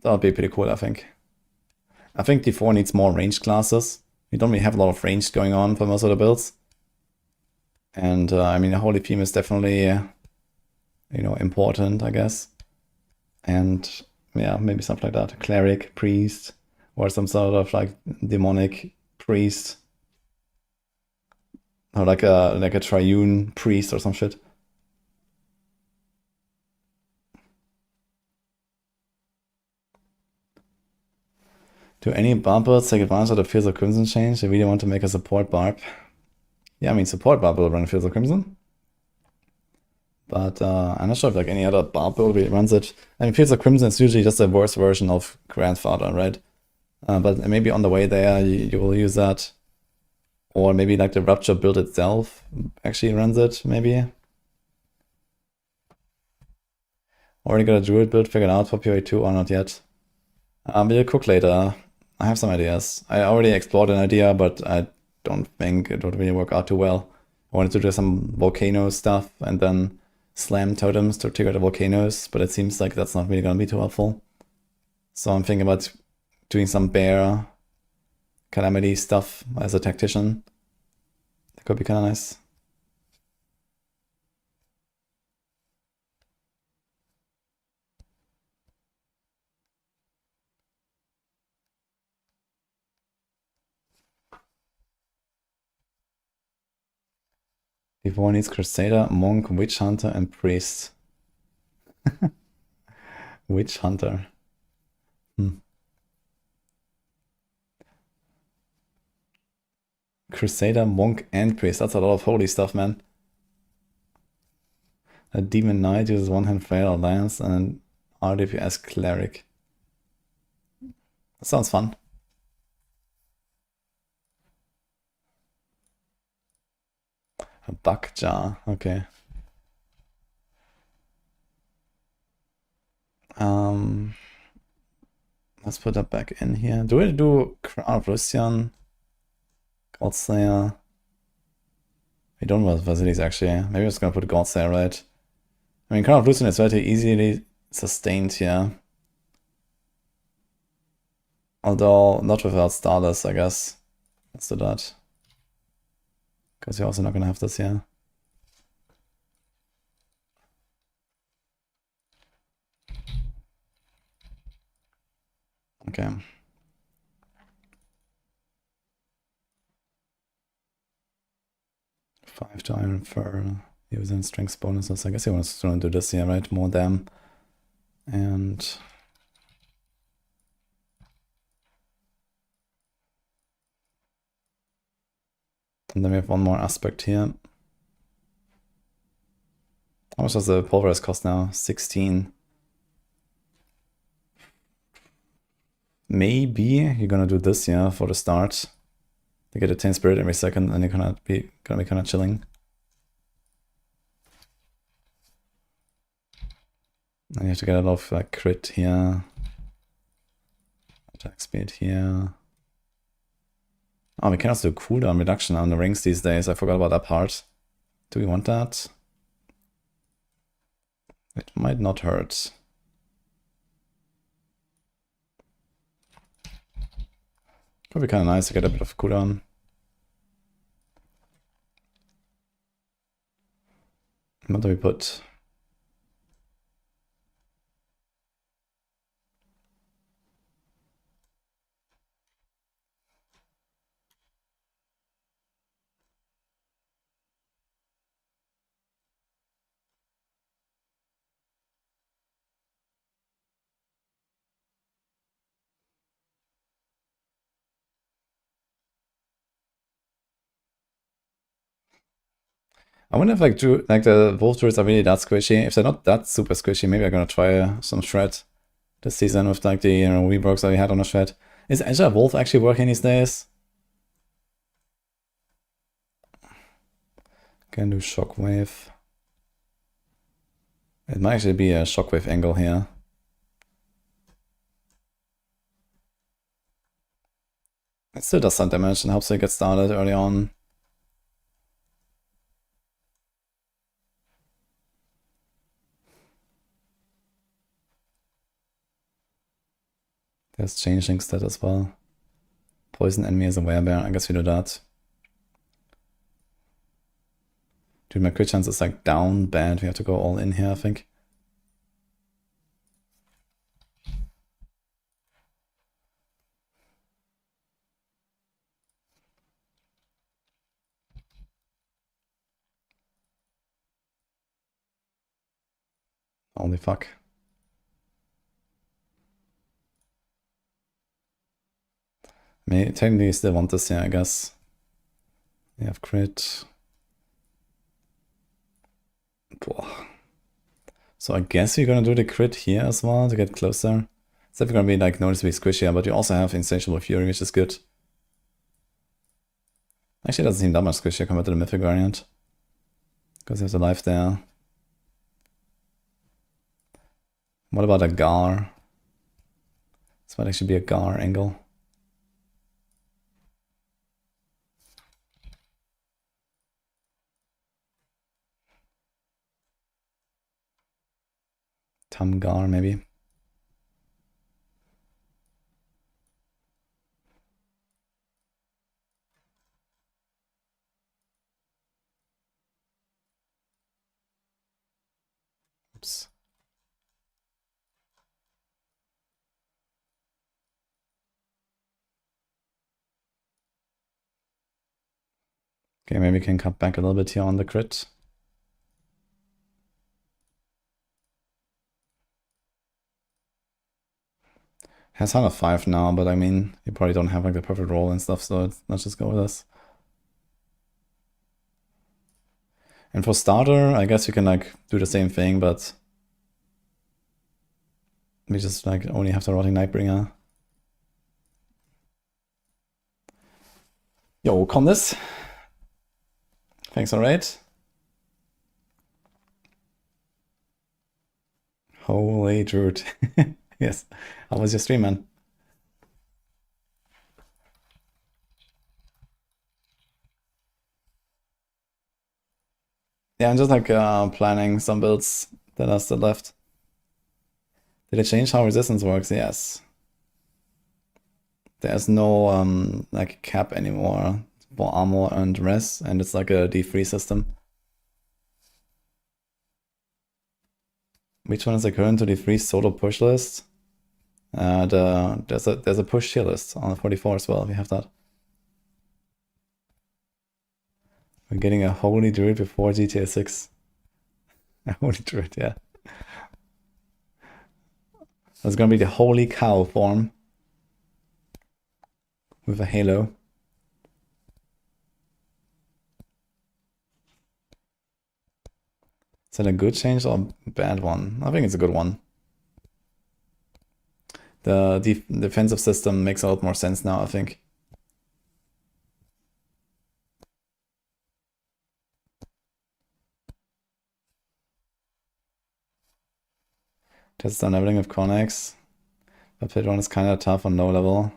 That would be pretty cool, I think. I think D4 needs more ranged classes. We don't really have a lot of range going on for most of the builds. And I mean, a holy theme is definitely, you know, important, I guess. And yeah, maybe something like that. Cleric, priest, or some sort of like demonic priest. Or like a triune priest or some shit. Do any barb builds take advantage of the Fields of Crimson change? They really want to make a support barb. Yeah, I mean, support barb will run Fields of Crimson. But I'm not sure if like any other barb build really runs it. I mean, Fields of Crimson is usually just a worse version of Grandfather, right? But maybe on the way there, you will use that. Or maybe like the Rupture build itself actually runs it, maybe. Already got a Druid build figured out for PoE2 or not yet? We'll cook later. I have some ideas. I already explored an idea, but I don't think it would really work out too well. I wanted to do some volcano stuff and then slam totems to trigger the volcanoes, but it seems like that's not really gonna be too helpful. So I'm thinking about doing some bear calamity stuff as a tactician. That could be kind of nice. D4 needs Crusader, Monk, Witch Hunter, and Priest. Witch Hunter. Crusader, Monk, and Priest. That's a lot of holy stuff, man. A Demon Knight uses one-hand flail or lance, and an RDPS Cleric. That sounds fun. A Buck Jar, okay. Let's put that back in here. Do we do Crown of Lucian? Godslayer? We don't want Vasilis actually. Maybe I'm just gonna put Godslayer, right? I mean, Crown of Lucian is very easily sustained here. Although, not without Starless, I guess. Let's do that. Because you're also not gonna have this here. Okay. 5 to Iron Fur. Using strength bonuses. I guess he wants to do this here, right? More dam. And then we have one more aspect here. How much does the pulverize cost now? 16. Maybe you're gonna do this, yeah, for the start. To get a 10 spirit every second, and you're gonna be kind of chilling. And you have to get a lot of like crit here. Attack speed here. Oh, we can also do cooldown reduction on the rings these days. I forgot about that part. Do we want that? It might not hurt. Could be kind of nice to get a bit of cooldown. What do we put? I wonder if like the wolf druids are really that squishy. If they're not that super squishy, maybe I'm gonna try some shred this season with like the reworks that we had on the shred. Is Exile Wolf actually working these days? Can do shockwave. It might actually be a shockwave angle here. It still does some damage and helps it get started early on. There's changing stat as well. Poison enemy as a werebear. I guess we do that. Dude, my crit chance is like down bad. We have to go all in here, I think. Holy fuck. Technically you still want this here, I guess. We have crit. So I guess you're gonna do the crit here as well to get closer. It's definitely gonna be like noticeably squishier, but you also have Insatiable Fury, which is good. Actually, it doesn't seem that much squishier compared to the Mythic variant. Because there's a life there. What about a Gar? This might actually be a Gar angle. Tamgar, maybe. Oops. Okay, maybe we can cut back a little bit here on the crit. Has 105 now, but I mean, you probably don't have like the perfect roll and stuff, so let's just go with this. And for starter, I guess you can like do the same thing, but we just like only have the Rotting Nightbringer. Yo, Condis. Thanks, alright. Holy Druid. Yes. How was your stream, man? Yeah, I'm just like planning some builds that are still left. Did it change how resistance works? Yes. There's no like cap anymore for armor and res, and it's like a D3 system. Which one is the current to D3 solo push list? There's a push tier list on the 44 as well. We have that. We're getting a holy druid before GTA 6. A holy druid, yeah. That's gonna be the holy cow form. With a halo. Is that a good change or a bad one? I think it's a good one. The defensive system makes a lot more sense now, I think. Test on leveling with Cornex. But pit one is kinda tough on low level.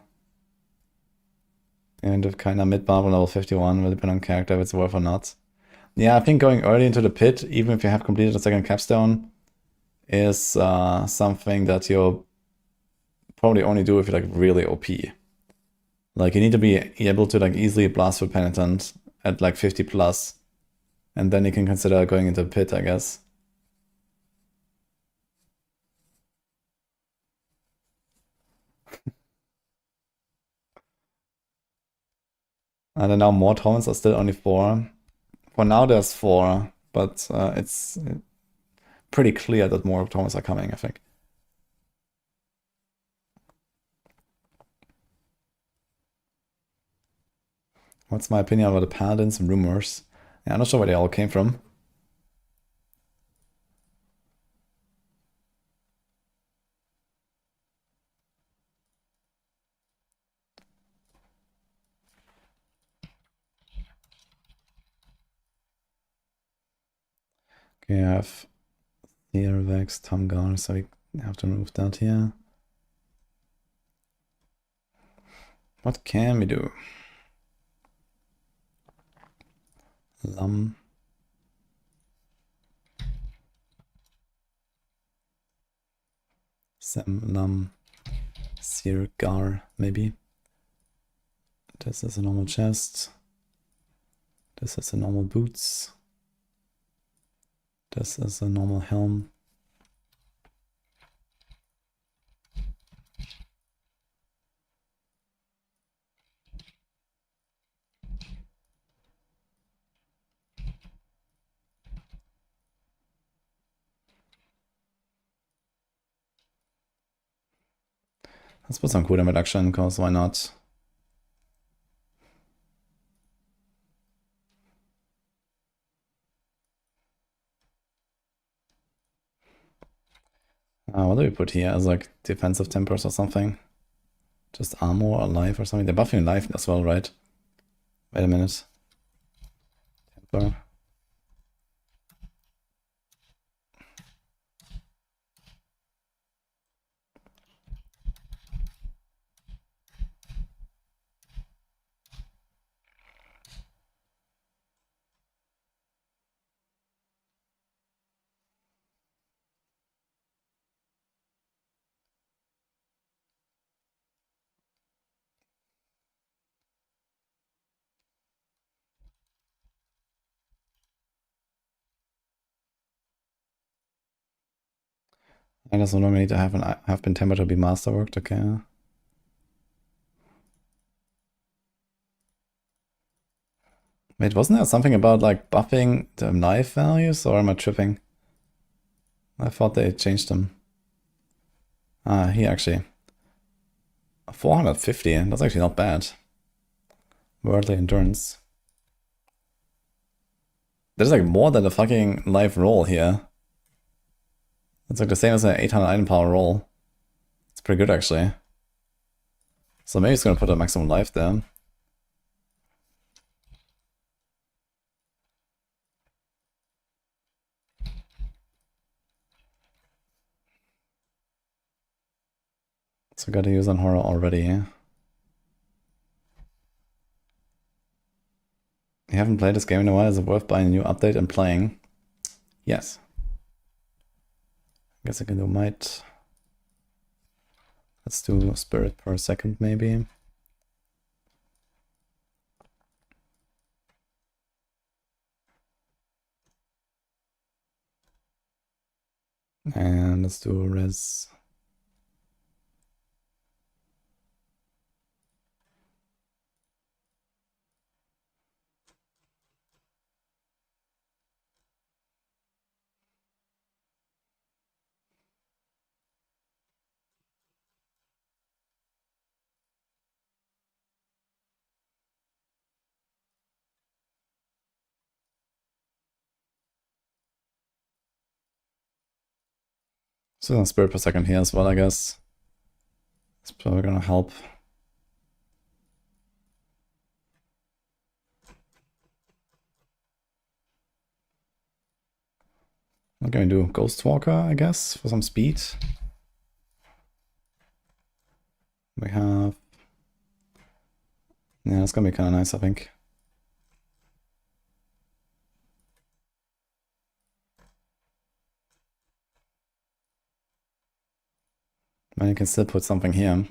And with kinda mid-bar on level 51 will depend on character if it's worth or not. Yeah, I think going early into the pit, even if you have completed the second capstone, is something that you'll probably only do if you're like really OP. Like you need to be able to like easily blast with Penitent at like 50 plus. And then you can consider going into the pit, I guess. And then now more torments are still only 4. For now there's 4, but it's pretty clear that more torments are coming, I think. What's my opinion about the Paladins and rumors? Yeah, I'm not sure where they all came from. Okay, I have Theorvex, Tomgar, so we have to remove that here. What can we do? Lum. Sem, Lum, Sirgar, maybe. This is a normal chest. This is a normal boots. This is a normal helm. Let's put some cooldown reduction, because why not? What do we put here as like defensive tempers or something? Just armor or life or something? They're buffing life as well, right? Wait a minute. Temper. I just normally need to have been tempered to be masterworked, okay. Wait, wasn't there something about like buffing the knife values, or am I tripping? I thought they changed them. Ah, here actually. 450, that's actually not bad. Worldly endurance. There's like more than a fucking life roll here. It's like the same as an 800 item power roll. It's pretty good actually. So maybe it's gonna put a maximum life there. So gotta use on horror already. You haven't played this game in a while, is it worth buying a new update and playing? Yes. I guess I can do might. Let's do spirit per second maybe. And let's do res. So spirit per second here as well, I guess. It's probably gonna help. I'm gonna do Ghost Walker, I guess, for some speed. We have... Yeah, that's gonna be kind of nice, I think. Then you can still put something here.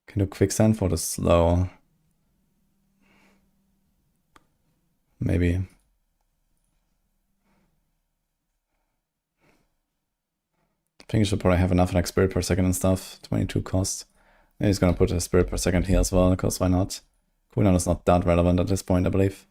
Can do Quicksand for the slow. Maybe. I think you should probably have enough like spirit per second and stuff. 22 cost. And he's gonna put a spirit per second here as well, because why not? Cooldown is not that relevant at this point, I believe.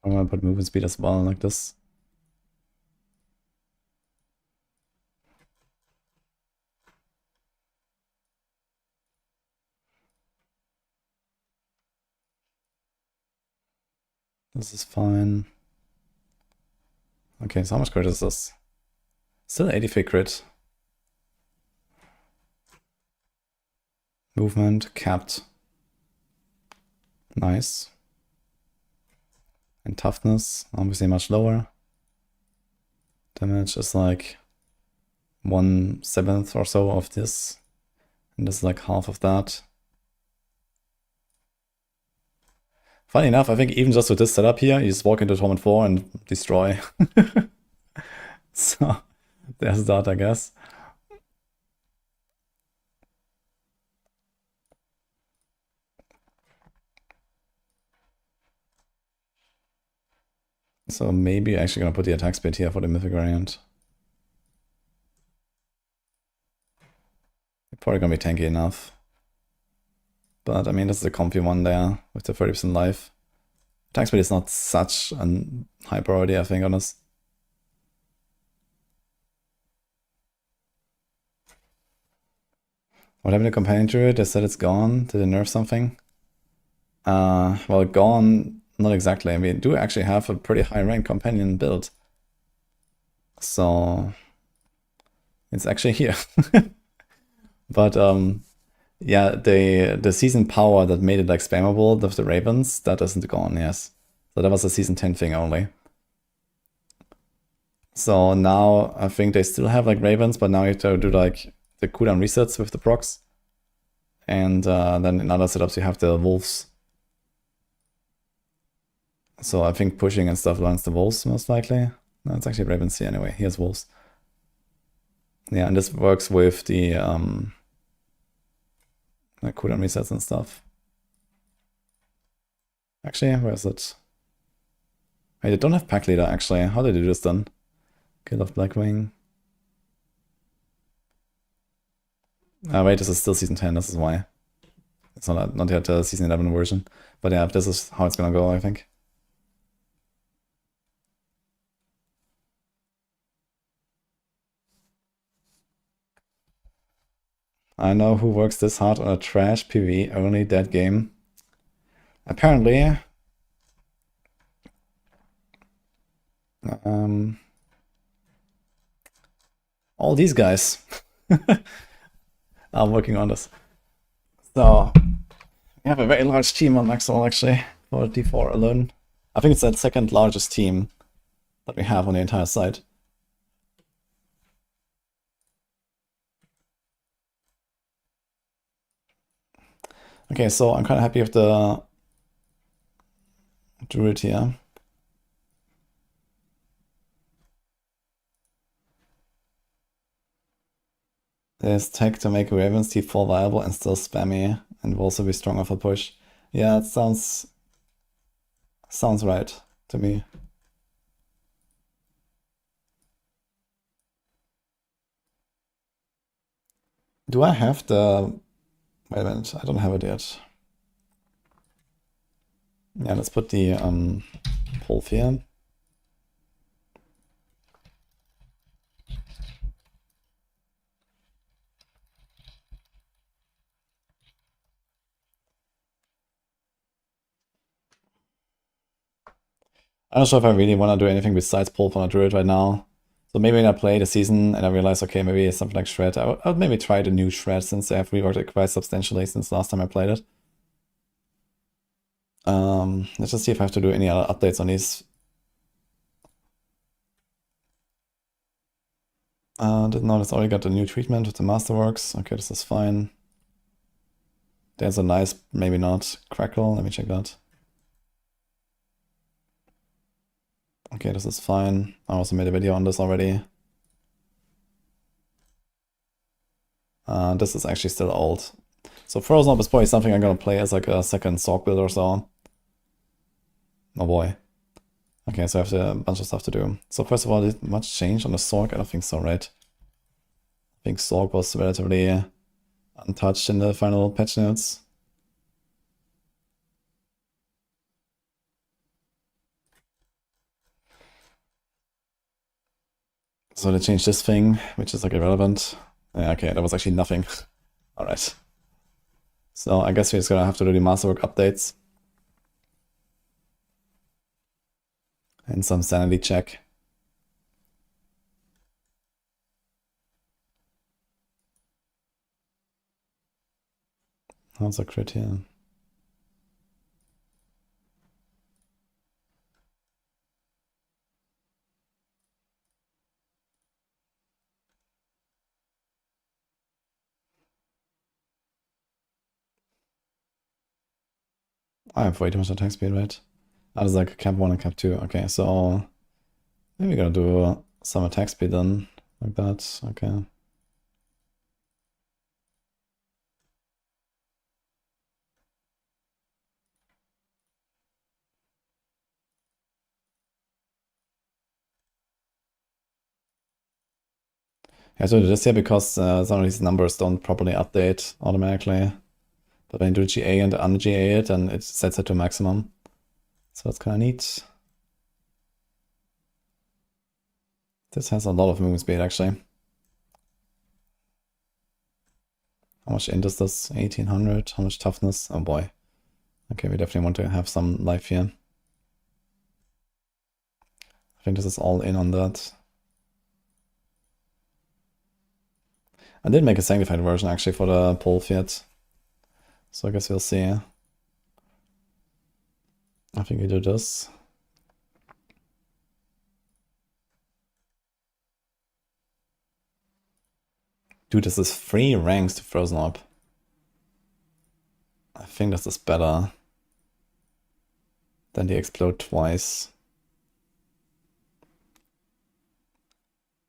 I'm gonna put movement speed as well, like this. This is fine. Okay, so how much crit is this? Still 83 crit. Movement capped. Nice. And toughness, obviously much lower. Damage is like 1/7 or so of this. And this is like half of that. Funny enough, I think even just with this setup here, you just walk into Torment 4 and destroy. So, there's that, I guess. So maybe actually gonna put the attack speed here for the mythic variant. Probably gonna be tanky enough. But I mean, this is a comfy one there with the 30% life. Attack speed is not such a high priority, I think, on this. What happened to Companion Druid? They said it's gone. Did they nerf something? Well, gone, not exactly. We do actually have a pretty high rank Companion build. So it's actually here. But yeah, the season power that made it like spammable with the Ravens, that isn't gone, yes. So that was a season 10 thing only. So now I think they still have like Ravens, but now you have to do like the cooldown resets with the procs. And then in other setups you have the wolves. So I think pushing and stuff learns the wolves most likely. No, it's actually Ravens here anyway. Here's wolves. Yeah, and this works with the like cooldown resets and stuff. Actually, where is it? Hey, they don't have pack leader actually. How did they do this then? Kill of Blackwing. Wait, this is still season 10, this is why. It's not yet the season 11 version. But yeah, this is how it's gonna go, I think. I know who works this hard on a trash PvE only dead game. Apparently, all these guys are working on this. So we have a very large team on Maxwell actually for D4 alone. I think it's the second largest team that we have on the entire site. Okay, so I'm kind of happy with the Druid here. There's tech to make Raven's T4 viable and still spammy, and will also be stronger for push. Yeah, it sounds right to me. Do I have the Wait a minute, I don't have it yet. Yeah, let's put the pulp here. I'm not sure if I really want to do anything besides pulp on a druid right now. So maybe when I play the season and I realize, okay, maybe it's something like Shred, I would maybe try the new Shred since they have reworked it quite substantially since last time I played it. Let's just see if I have to do any other updates on these. Didn't notice already got the new treatment with the Masterworks. Okay, this is fine. There's a nice, maybe not, crackle. Let me check that. Okay, this is fine. I also made a video on this already. This is actually still old. So Frozen Up is probably something I'm gonna play as like a second Sork build or so. Oh boy. Okay, so I have a bunch of stuff to do. So first of all, did much change on the Sork? I don't think so, right? I think Sork was relatively untouched in the final patch notes. So they changed this thing, which is like irrelevant. Yeah, okay, that was actually nothing. Alright. So I guess we're just gonna have to do the Masterwork updates. And some sanity check. How's a crit here? I have way too much attack speed, right? That is like cap 1 and cap 2. Okay, so maybe we're gonna do some attack speed then, like that. Okay. Yeah, so this here because some of these numbers don't properly update automatically. But when you do GA and un-GA it, and it sets it to maximum. So that's kind of neat. This has a lot of movement speed, actually. How much int is this? 1800. How much toughness? Oh boy. Okay, we definitely want to have some life here. I think this is all in on that. I did make a sanctified version, actually, for the pole fit. So I guess we'll see. I think we do this. Dude, this is 3 ranks to Frozen Up. I think this is better than the explode twice.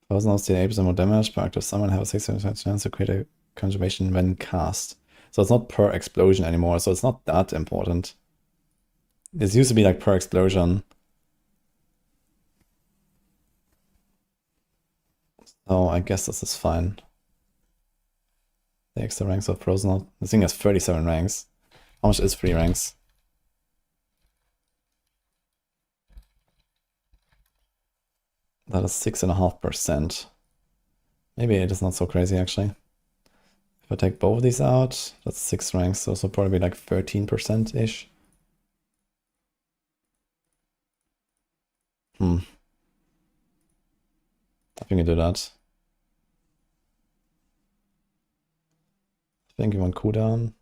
Frozen Up deal 8% more damage, but active summon have a 60% chance to create a conjuration when cast. So it's not per explosion anymore, so it's not that important. This used to be like per explosion. So I guess this is fine. The extra ranks of Frozen Up. This thing has 37 ranks. How much is 3 ranks? That is 6.5%. Maybe it is not so crazy, actually. If I take both of these out, that's 6 ranks, so probably like 13%-ish. I think you do that. I think you want cooldown.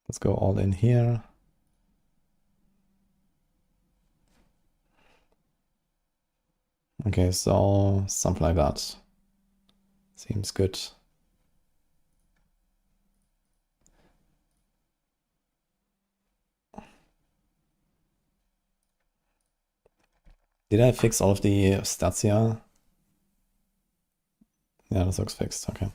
Let's go all in here. Okay, so something like that. Seems good. Did I fix all of the stats here? Yeah, this looks fixed, okay.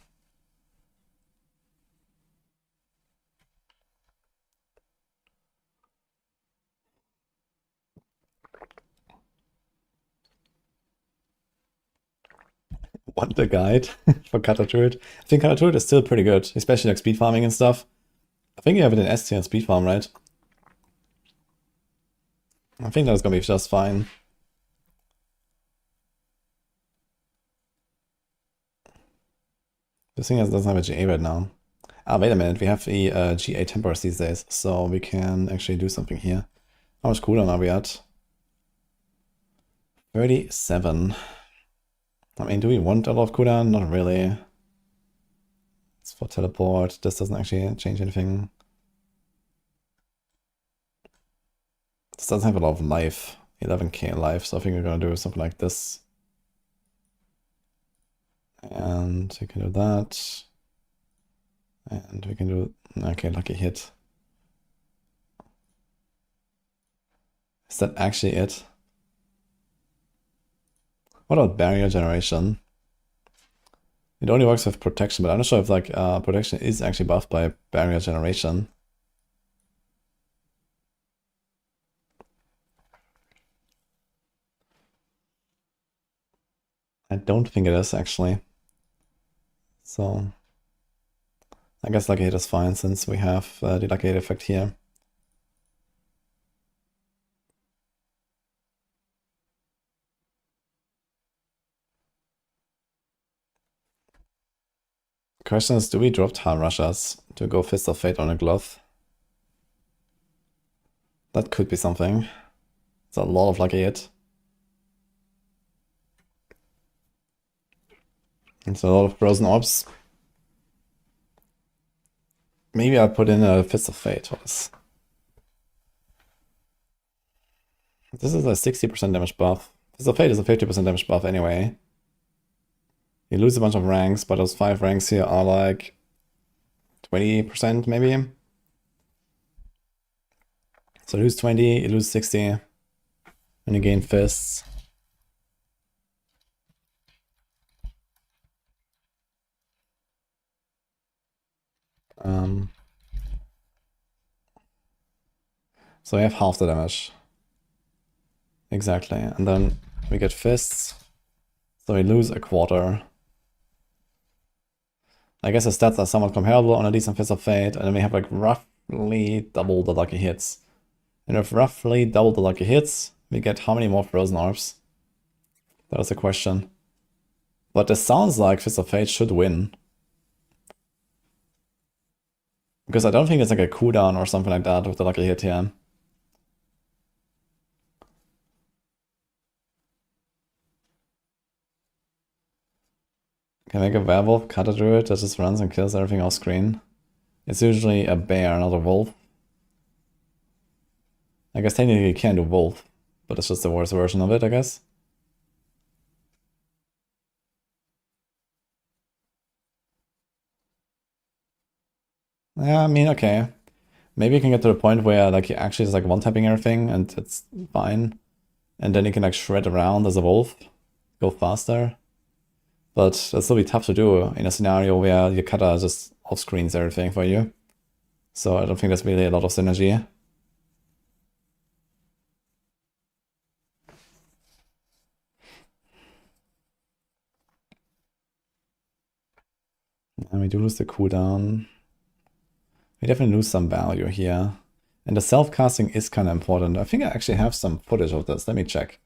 want the guide for Kata Druid. I think Kata Druid is still pretty good, especially like speed farming and stuff. I think you have it in S tier and speed farm, right? I think that's gonna be just fine. This thing doesn't have a GA right now. Ah, wait a minute, we have the GA tempers these days, so we can actually do something here. How much cooldown are we at? 37. I mean, do we want a lot of cooldown? Not really. It's for teleport. This doesn't actually change anything. This doesn't have a lot of life. 11k life, so I think we're gonna do something like this. And we can do that. And we can do... Okay, lucky hit. Is that actually it? What about barrier generation? It only works with protection, but I'm not sure if like protection is actually buffed by barrier generation. I don't think it is actually. So I guess lucky hit is fine since we have the lucky hit effect here. Question is, do we drop time rushers to go Fist of Fate on a glove? That could be something. It's a lot of lucky hit. It's a lot of frozen orbs. Maybe I'll put in a Fist of Fate. This is a 60% damage buff. Fist of Fate is a 50% damage buff anyway. You lose a bunch of ranks, but those 5 ranks here are like 20% maybe. So you lose 20, you lose 60, and you gain fists. So we have half the damage. Exactly. And then we get fists. So we lose a quarter. I guess the stats are somewhat comparable on a decent Fist of Fate, and then we have like roughly double the lucky hits. And with roughly double the lucky hits, we get how many more frozen orbs? That was the question. But this sounds like Fist of Fate should win. Because I don't think it's like a cooldown or something like that with the lucky hit here. Can I make a werewolf Kata Druid that just runs and kills everything off screen? It's usually a bear, not a wolf. I guess technically you can do wolf, but it's just the worst version of it, I guess. Yeah, I mean, okay. Maybe you can get to the point where like you actually just like one-tapping everything and it's fine. And then you can like shred around as a wolf, go faster. But that'll still be tough to do in a scenario where your cutter just off-screens everything for you. So I don't think there's really a lot of synergy. And we do lose the cooldown. We definitely lose some value here. And the self-casting is kind of important. I think I actually have some footage of this. Let me check.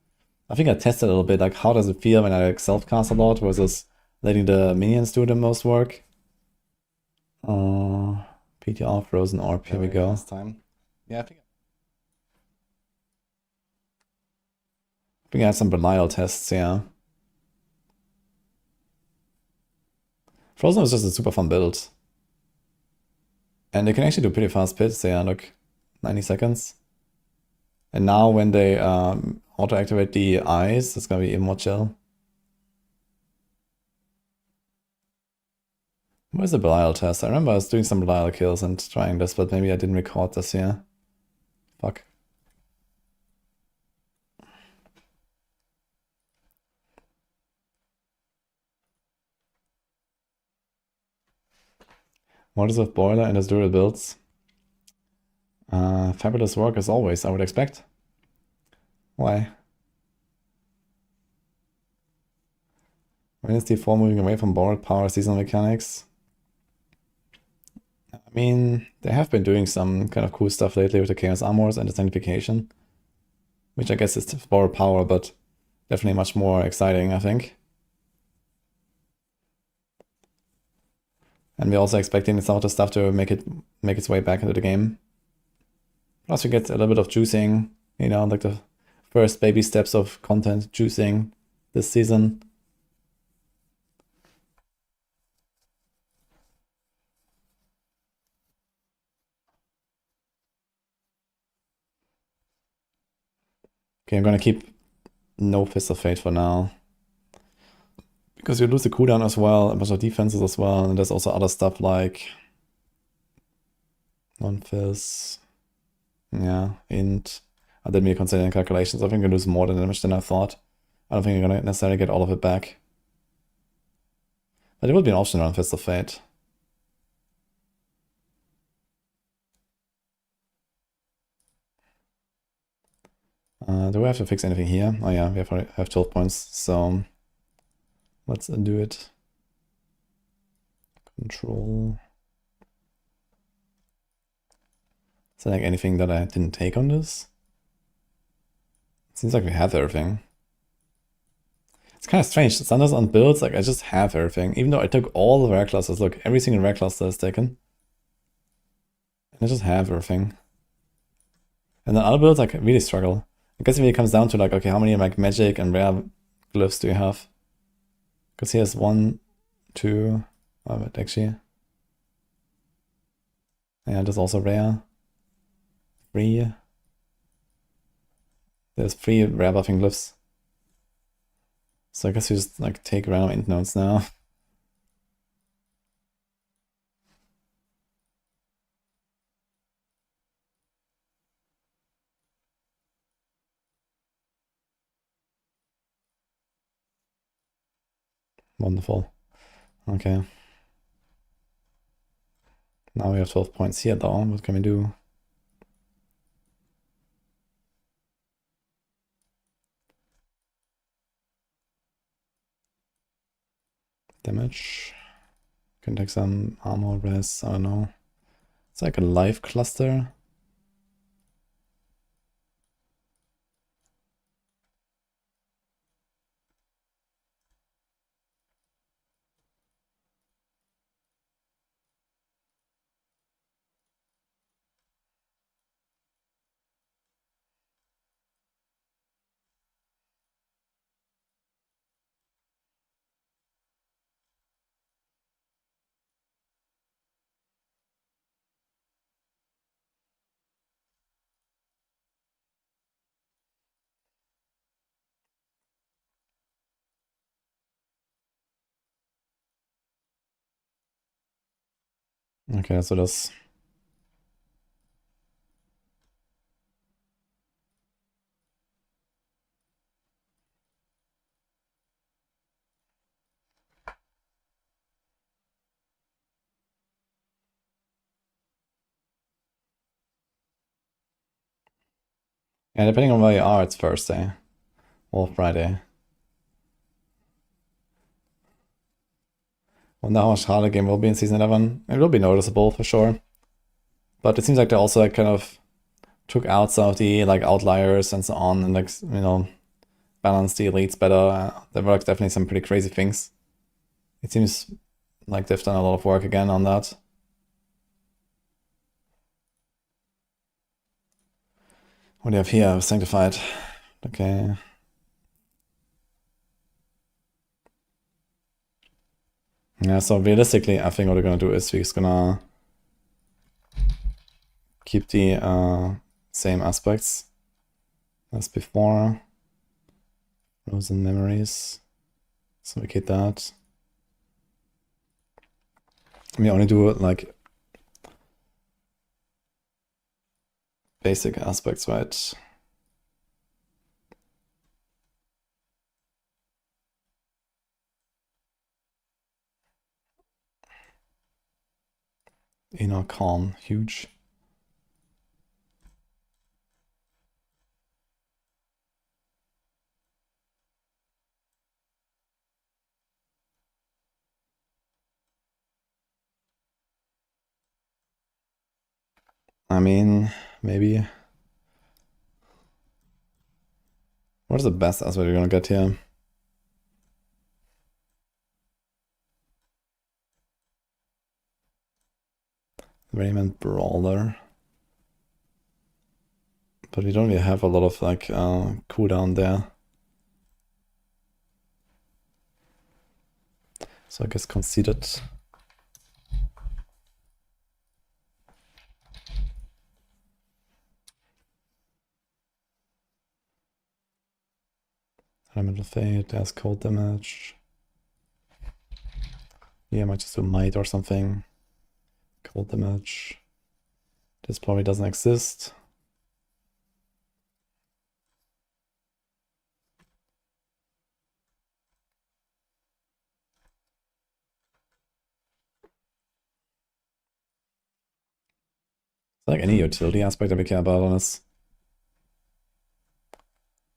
I think I tested a little bit, like how does it feel when I like self-cast a lot versus letting the minions do the most work. PTR Frozen Orb, here we go. Last time. Yeah, I think I had some Belial tests, yeah. Frozen was just a super fun build. And they can actually do pretty fast pits, yeah, look, 90 seconds. And now when they auto-activate the eyes, it's gonna be even more chill. Where's the Belial test? I remember I was doing some Belial kills and trying this, but maybe I didn't record this here. Fuck. What is with Boiler and his dual builds? Fabulous work as always, I would expect. Why? Dynasty 4 moving away from borrowed power seasonal mechanics. I mean, they have been doing some kind of cool stuff lately with the Chaos Armors and the Sanctification, which I guess is borrowed power, but definitely much more exciting, I think. And we're also expecting some of the stuff to make its way back into the game. Plus we get a little bit of juicing, you know, like the first baby steps of content juicing this season. Okay, I'm gonna keep no Fist of Fate for now. Because you lose the cooldown as well, a bunch of defenses as well, and there's also other stuff like non-fizz. Yeah, int. I didn't really consider any calculations. I think I lose more damage than I thought. I don't think I'm gonna necessarily get all of it back. But it would be an option around Fist of Fate. Do we have to fix anything here? Oh yeah, we have 12 points, so let's undo it. Control. Is there like anything that I didn't take on this? It seems like we have everything. It's kind of strange. Sometimes on builds, like I just have everything. Even though I took all the rare classes. Look, every single rare class that is taken. And I just have everything. And then other builds, like, really struggle. I guess it really comes down to like, okay, how many like magic and rare glyphs do you have? Because here's 1, 2, oh, but actually. Yeah, there's also rare. 3. There's 3 rare buffing glyphs. So I guess you just like take random int nodes now. Wonderful. Okay. Now we have 12 points here though. What can we do? Damage. Can take some armor res, I don't know. It's like a life cluster. Okay, so das. Yeah, depending on where you are, it's Thursday or Friday. Wonder how much harder the game will be in Season 11. It will be noticeable for sure. But it seems like they also like kind of took out some of the like outliers and so on and like, you know, balanced the elites better. There were like, definitely some pretty crazy things. It seems like they've done a lot of work again on that. What do you have here? Sanctified. Okay. Yeah, so realistically, I think what we're gonna do is we're just gonna keep the same aspects as before. Frozen memories. So we get that. We only do like basic aspects, right? Inner calm, huge. I mean, maybe. What is the best aspect you're gonna get here? Raymond Brawler. But we don't really have a lot of like cooldown there. So I guess conceded. Elemental Fate, there's cold damage. Yeah, I might just do Might or something. Cold damage. This probably doesn't exist. Like any utility aspect that we care about on this.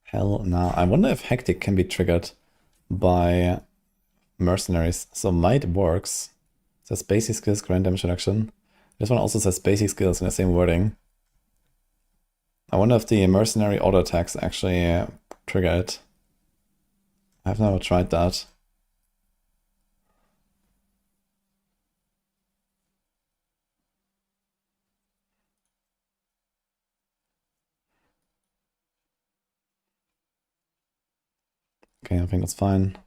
Hell no. I wonder if Hectic can be triggered by mercenaries. So Might works. It says basic skills, grand damage reduction. This one also says basic skills in the same wording. I wonder if the mercenary auto attacks actually trigger it. I've never tried that. Okay, I think that's fine.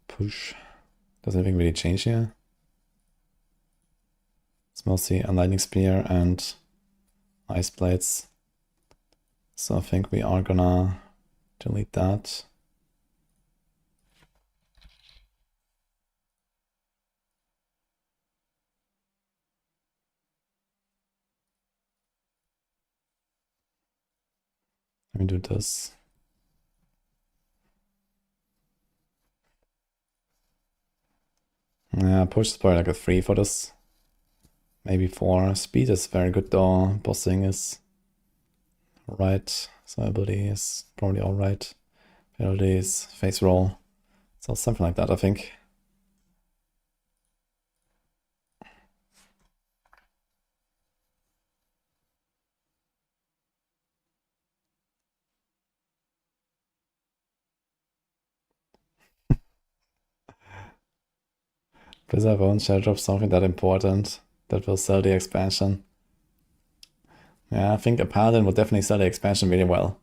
Push. Does anything really change here? It's mostly a lightning spear and ice blades. So I think we are gonna delete that. Let me do this. Yeah, push is probably like a 3 for this. Maybe 4. Speed is very good though. Bossing is right. So ability is probably alright. Penalties, face roll. So something like that, I think. Blizzard won't shall drop something that important that will sell the expansion. Yeah, I think a paladin will definitely sell the expansion really well.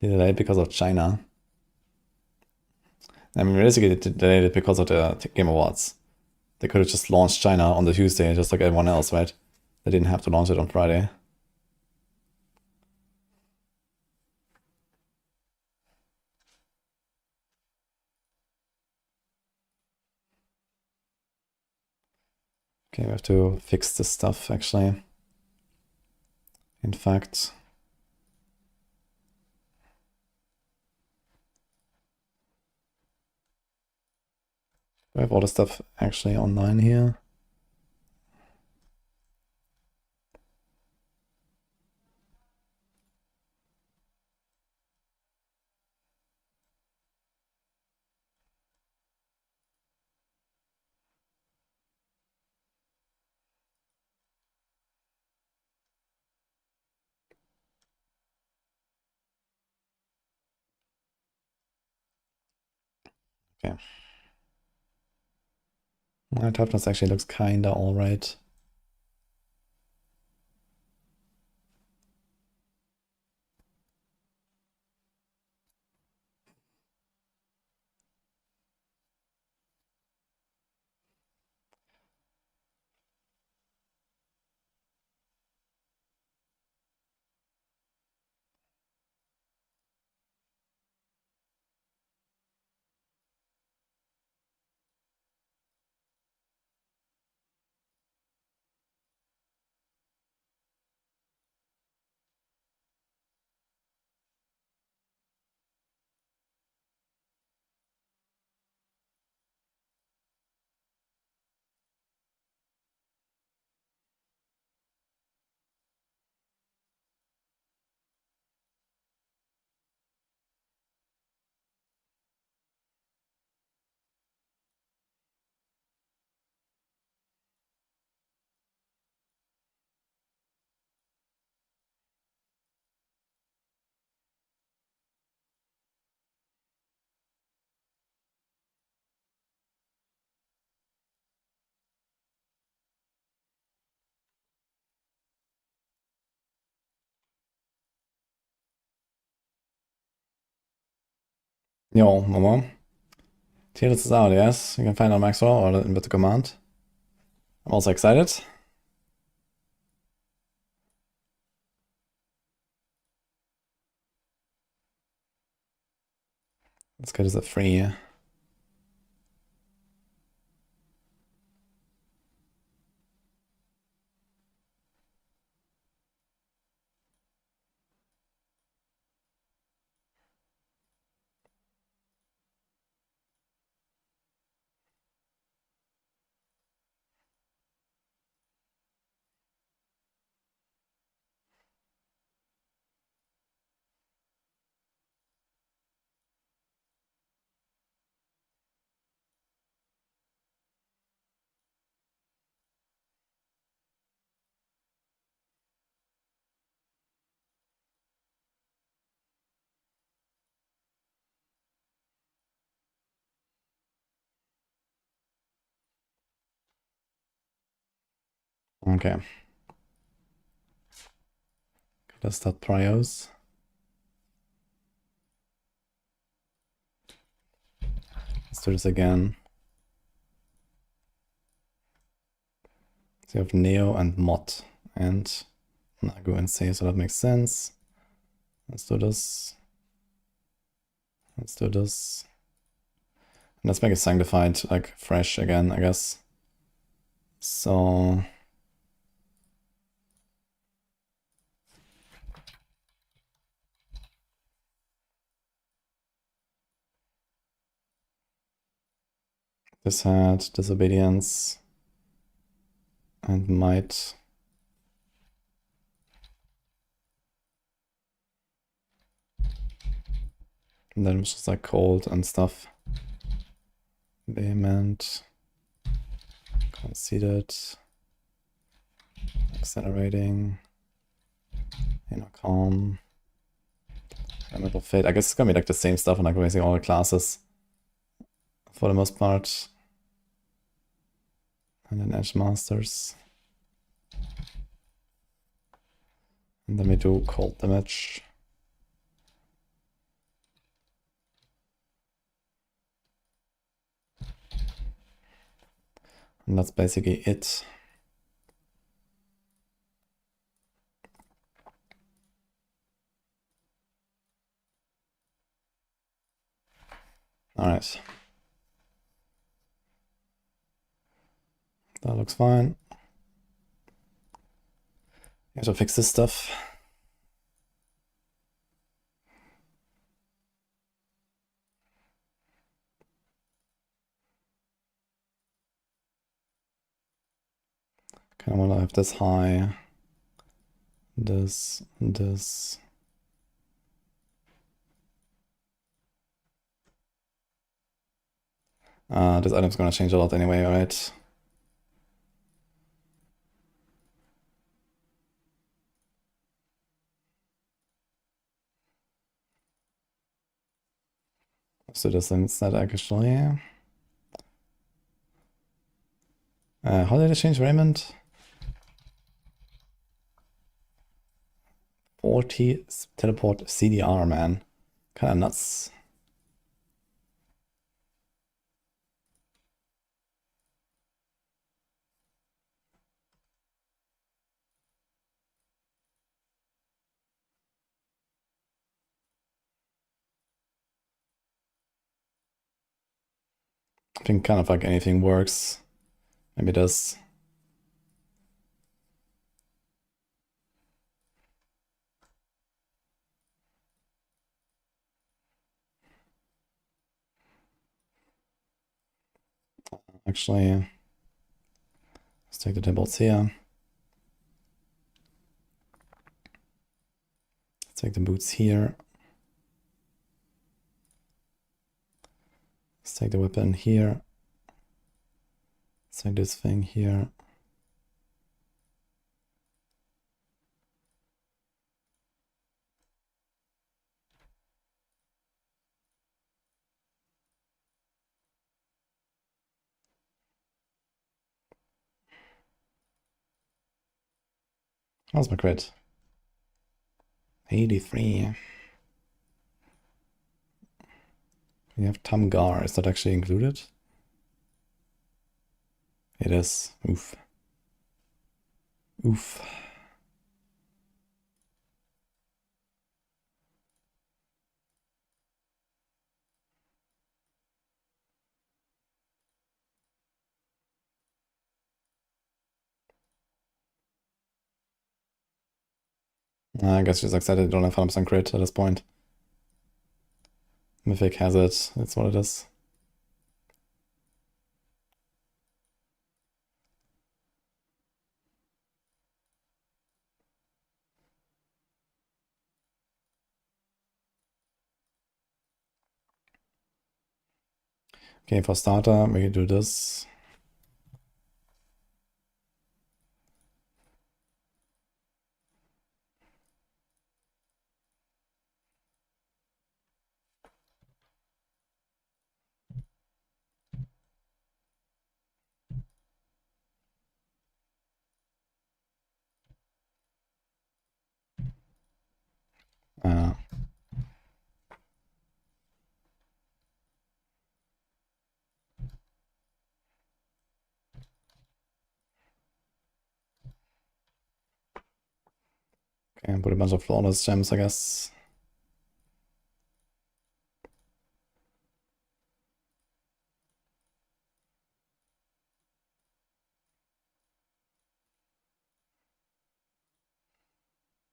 Delayed because of China. I mean, realistically, delayed it because of the Game Awards. They could have just launched China on the Tuesday, just like everyone else, right? They didn't have to launch it on Friday. Okay, we have to fix this stuff, actually. In fact, we have all the stuff actually online here. Okay. My toughness actually looks kinda alright. Yo, Mama. Tielis is out, yes? You can find out Maxwell or with the command. I'm also excited. Let's get us a free. Okay. Let's start prios. Let's do this again. So you have Neo and Mod and Nagu and C, so that makes sense. Let's do this. Let's do this. And let's make it sanctified, like fresh again, I guess. So this had disobedience and might. And then it was just like cold and stuff. Vehement. Conceited. Accelerating. Calm. Elemental Fate. I guess it's gonna be like the same stuff in like basically all the classes. For the most part. And then Edge Masters. And then we do cold damage. And that's basically it. Alright. That looks fine. I have to fix this stuff. Kind of want to have this high. This. This item's gonna change a lot anyway, right? Let's do this instead, actually. How did I change Raymond? 40 teleport CDR, man. Kinda nuts. I think kind of like anything works. Maybe this. Actually, let's take the tables here. Let's take the boots here. Let's take the weapon here. Let's take this thing here. How's my crit? 83. We have Tamgar. Is that actually included? It is. Oof. Oof. I guess she's excited they don't have 100% crit at this point. Mythic has it. That's what it is. Okay, for starter, we can do this. Uh, okay, put a bunch of flawless gems, I guess.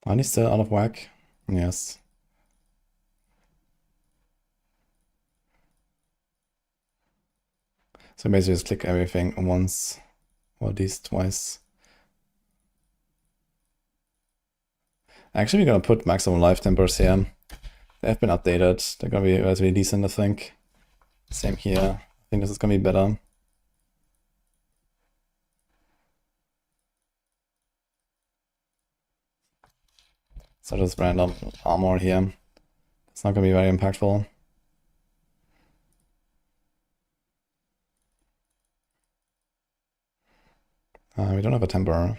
Are they still out of whack? Yes. So basically just click everything once, or at least twice. Actually, we're gonna put maximum life tempers here. They have been updated. They're gonna be relatively decent, I think. Same here. I think this is gonna be better. So just random armor here. It's not gonna be very impactful. We don't have a temper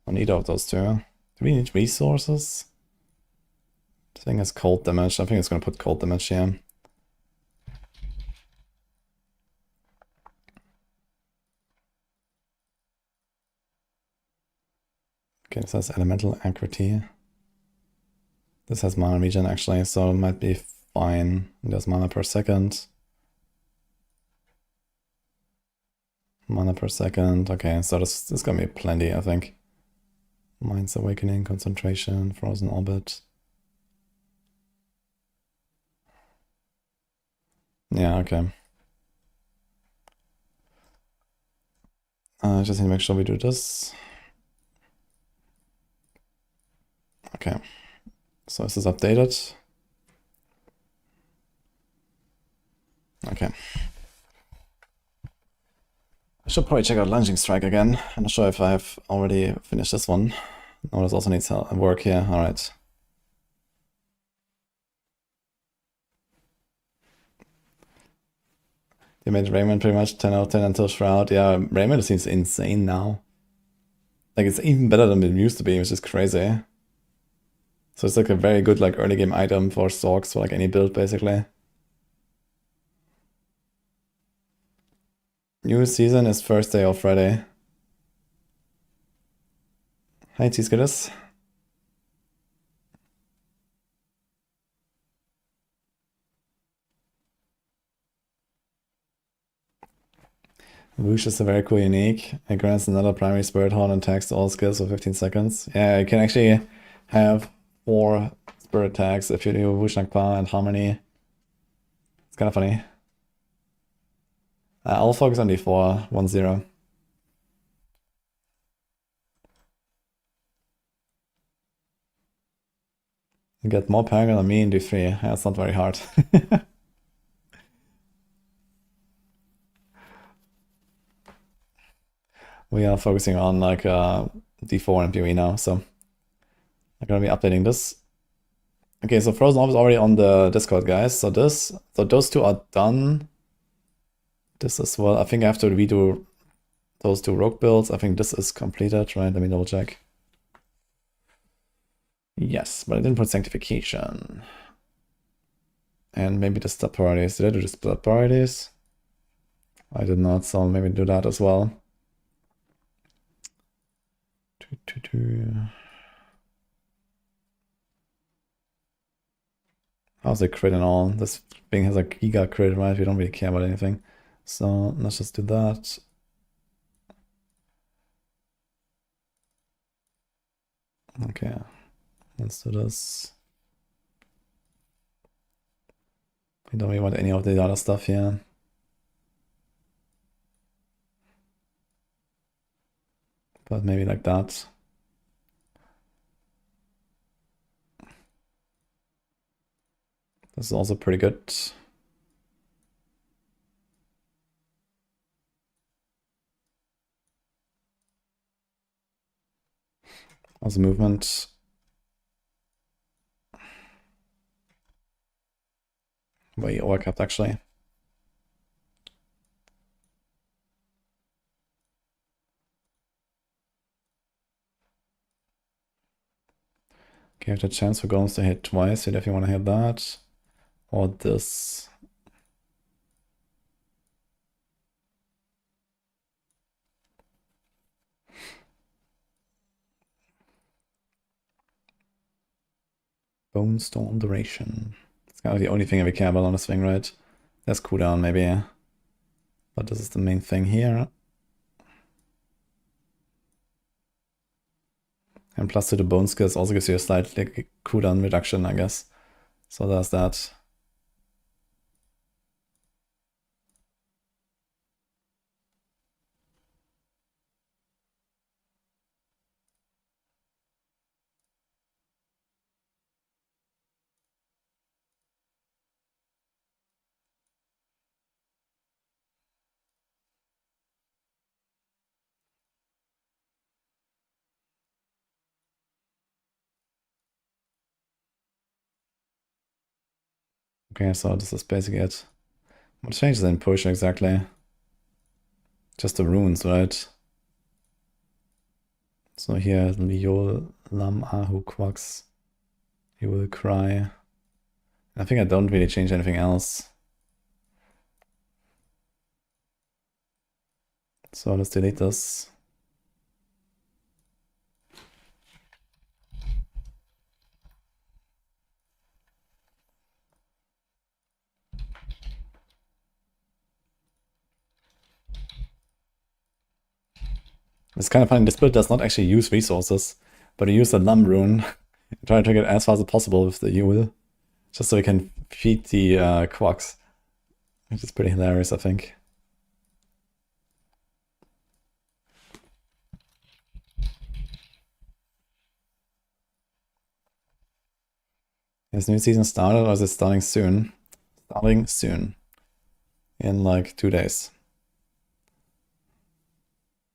on either of those two. Do we need resources? This thing has cold damage. I think it's gonna put cold damage here. Okay, this has elemental accuracy. This has mana regen actually, so it might be fine. There's mana per second. Mana per second. Okay, so this is gonna be plenty, I think. Mind's Awakening, Concentration, Frozen Orbit. Yeah, okay. I just need to make sure we do this. Okay. So is this updated? Okay. I should probably check out Lunging Strike again. I'm not sure if I've already finished this one. No, this also needs work here. Alright. They made Raymond pretty much 10 out of 10 until Shroud. Yeah, Raymond seems insane now. Like, it's even better than it used to be, which is crazy. So it's like a very good like early game item for Storks for like any build, basically. New season is Thursday or Friday. Hi, T-Skitters. Whoosh is a very cool unique. It grants another primary Spirit Horn and attacks all skills for 15 seconds. Yeah, you can actually have 4 Spirit tags if you do Whoosh Nakpa and Harmony. It's kind of funny. I'll focus on D4, 1-0. You get more Paragon than me in D3. Yeah, it's not very hard. We are focusing on like D4 and PoE now, so I'm gonna be updating this. Okay, so Frozen Orb is already on the Discord, guys. So those two are done. This as well. I think I have to redo those 2 rogue builds. I think this is completed, right? Let me double check. Yes, but I didn't put Sanctification. And maybe the stat priorities. Did I do the stat priorities? I did not, so maybe do that as well. How's the crit and all? This thing has a giga crit, right? We don't really care about anything. So let's just do that. Okay, let's do this. We don't really want any of the other stuff here. But maybe like that. This is also pretty good. Also movement. Way overcapped actually. Okay, have the chance for golems to hit twice. You definitely want to hit that. Or this. Bone Storm duration. It's kind of the only thing we care about on this thing, right? There's cooldown maybe. But this is the main thing here. And plus to the bone skills also gives you a slight cooldown reduction, I guess. So there's that. Okay, so this is basically it. What changes in potion exactly? Just the runes, right? So here, Liol, Lam, Ahu, Quax. You will cry. I think I don't really change anything else. So let's delete this. It's kind of funny, this build does not actually use resources, but it used a Lam rune. Try to get as fast as possible with the Yule, just so we can feed the Quax, which is pretty hilarious, I think. Is new season started or is it starting soon? Starting soon. In like 2 days.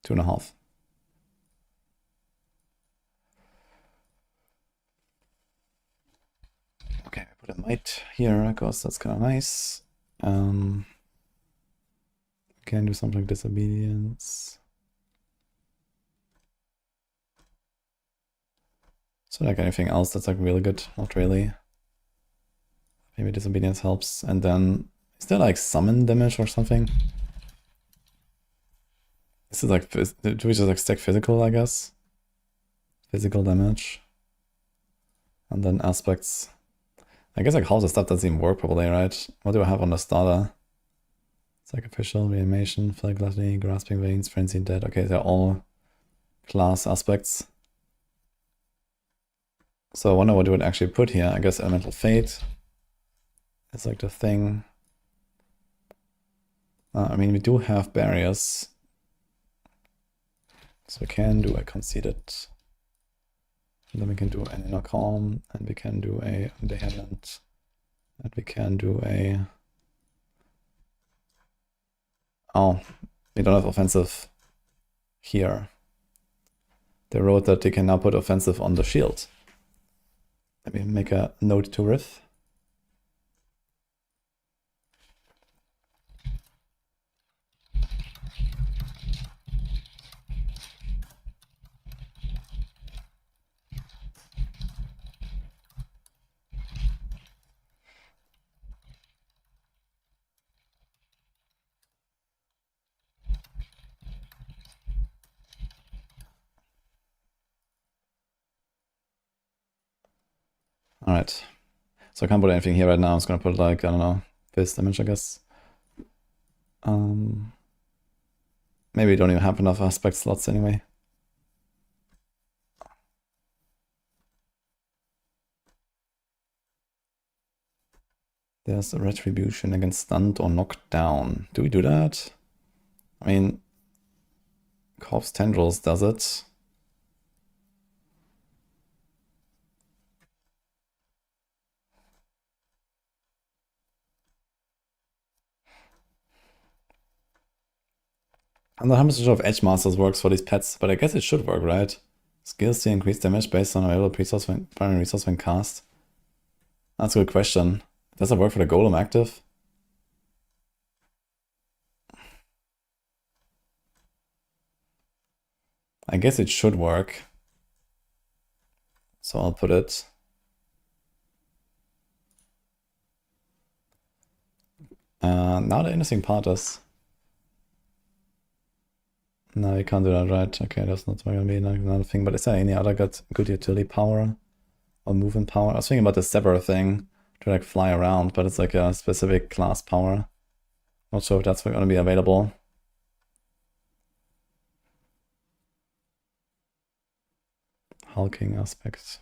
2.5. Okay, I put a might here because that's kind of nice. Can do something like disobedience. So like anything else that's like really good? Not really. Maybe disobedience helps. And then is there like summon damage or something? This is like, do we just like stack physical, I guess? Physical damage. And then aspects. I guess like half the stuff doesn't even work probably, right? What do I have on the starter? Sacrificial, reanimation, flag gluttony, grasping veins, frenzy, dead. Okay, they're all class aspects. So I wonder what you would actually put here. I guess elemental fate is like the thing. I mean, we do have barriers. So we can do a conceded. And then we can do an inner calm, and we can do a vehement, and we can do a... Oh, we don't have offensive here. They wrote that they can now put offensive on the shield. Let me make a note to Riff. Alright. So I can't put anything here right now. I'm just gonna put like, I don't know, this damage, I guess. Maybe we don't even have enough aspect slots anyway. There's a retribution against stunned or knocked down. Do we do that? I mean, Corpse Tendrils does it. I'm not 100% sure if Edge Masters works for these pets, but I guess it should work, right? Skills to increase damage based on available primary resource when cast. That's a good question. Does it work for the Golem active? I guess it should work. So I'll put it. Now the interesting part is... No, you can't do that, right? Okay, that's not going to be another thing. But is there any other good utility power? Or movement power? I was thinking about the Sever thing to like fly around, but it's like a specific class power. Not sure if that's going to be available. Hulking aspect.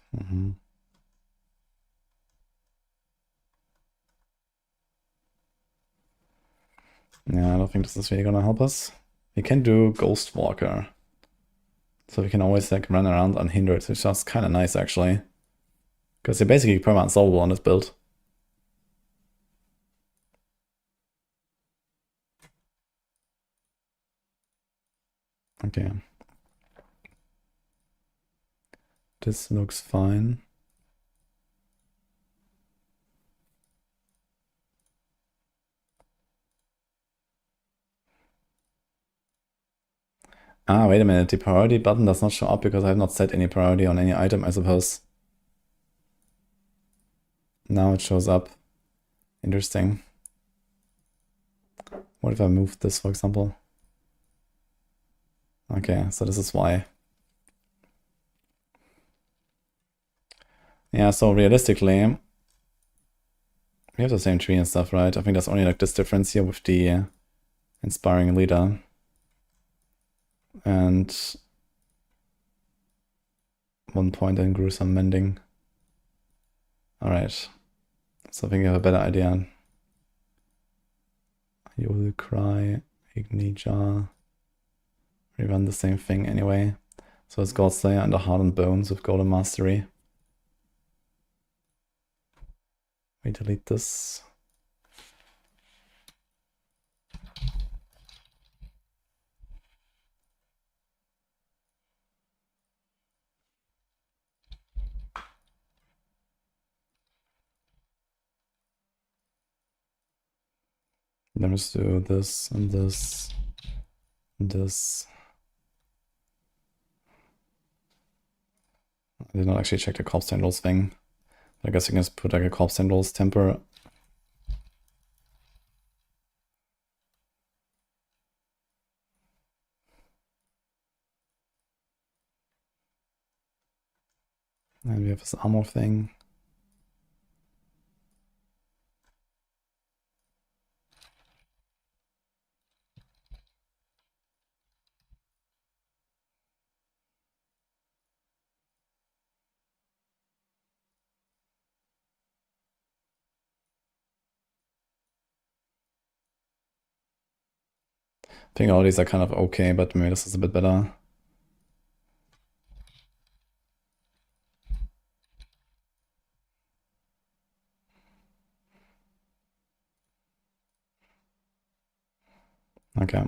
Yeah, I don't think this is really gonna help us. We can do Ghost Walker. So we can always like run around unhindered, which is kind of nice actually. Because you're basically permanent solvable on this build. Okay. This looks fine. Ah, wait a minute. The priority button does not show up because I have not set any priority on any item, I suppose. Now it shows up. Interesting. What if I move this, for example? Okay, so this is why. Yeah, so realistically, we have the same tree and stuff, right? I think there's only like this difference here with the Inspiring Leader. And 1 point in Gruesome Mending. Alright. So I think I have a better idea. You will cry, Ignija. We run the same thing anyway. So it's Godslayer and the Hardened Bones with Golden Mastery. We delete this. Then let's do this and this and this. I did not actually check the Corpse Tendrils thing. I guess I can just put like a Corpse Tendrils temper. And we have this armor thing. I think all these are kind of okay, but maybe this is a bit better. Okay.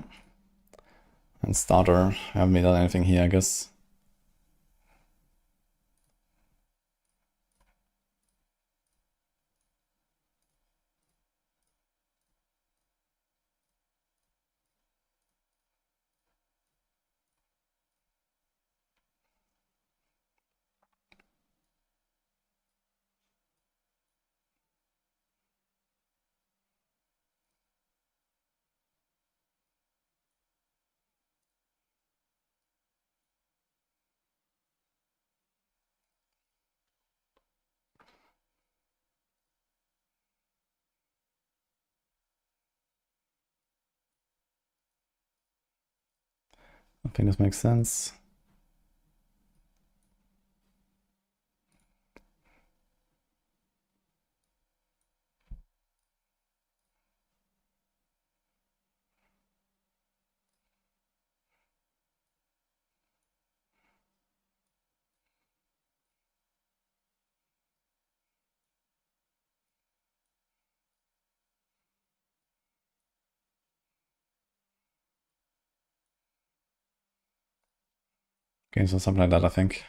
And starter, I haven't done anything here, I guess. I think this makes sense. Okay, so something like that, I think.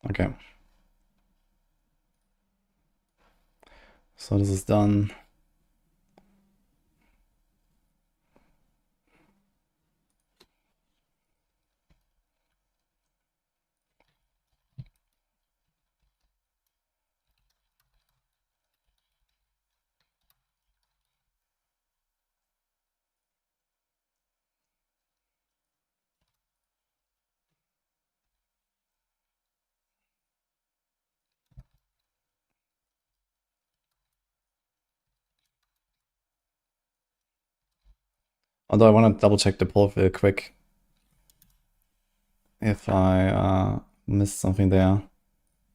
Okay. So this is done. Although I want to double check the poll real quick. If I missed something there.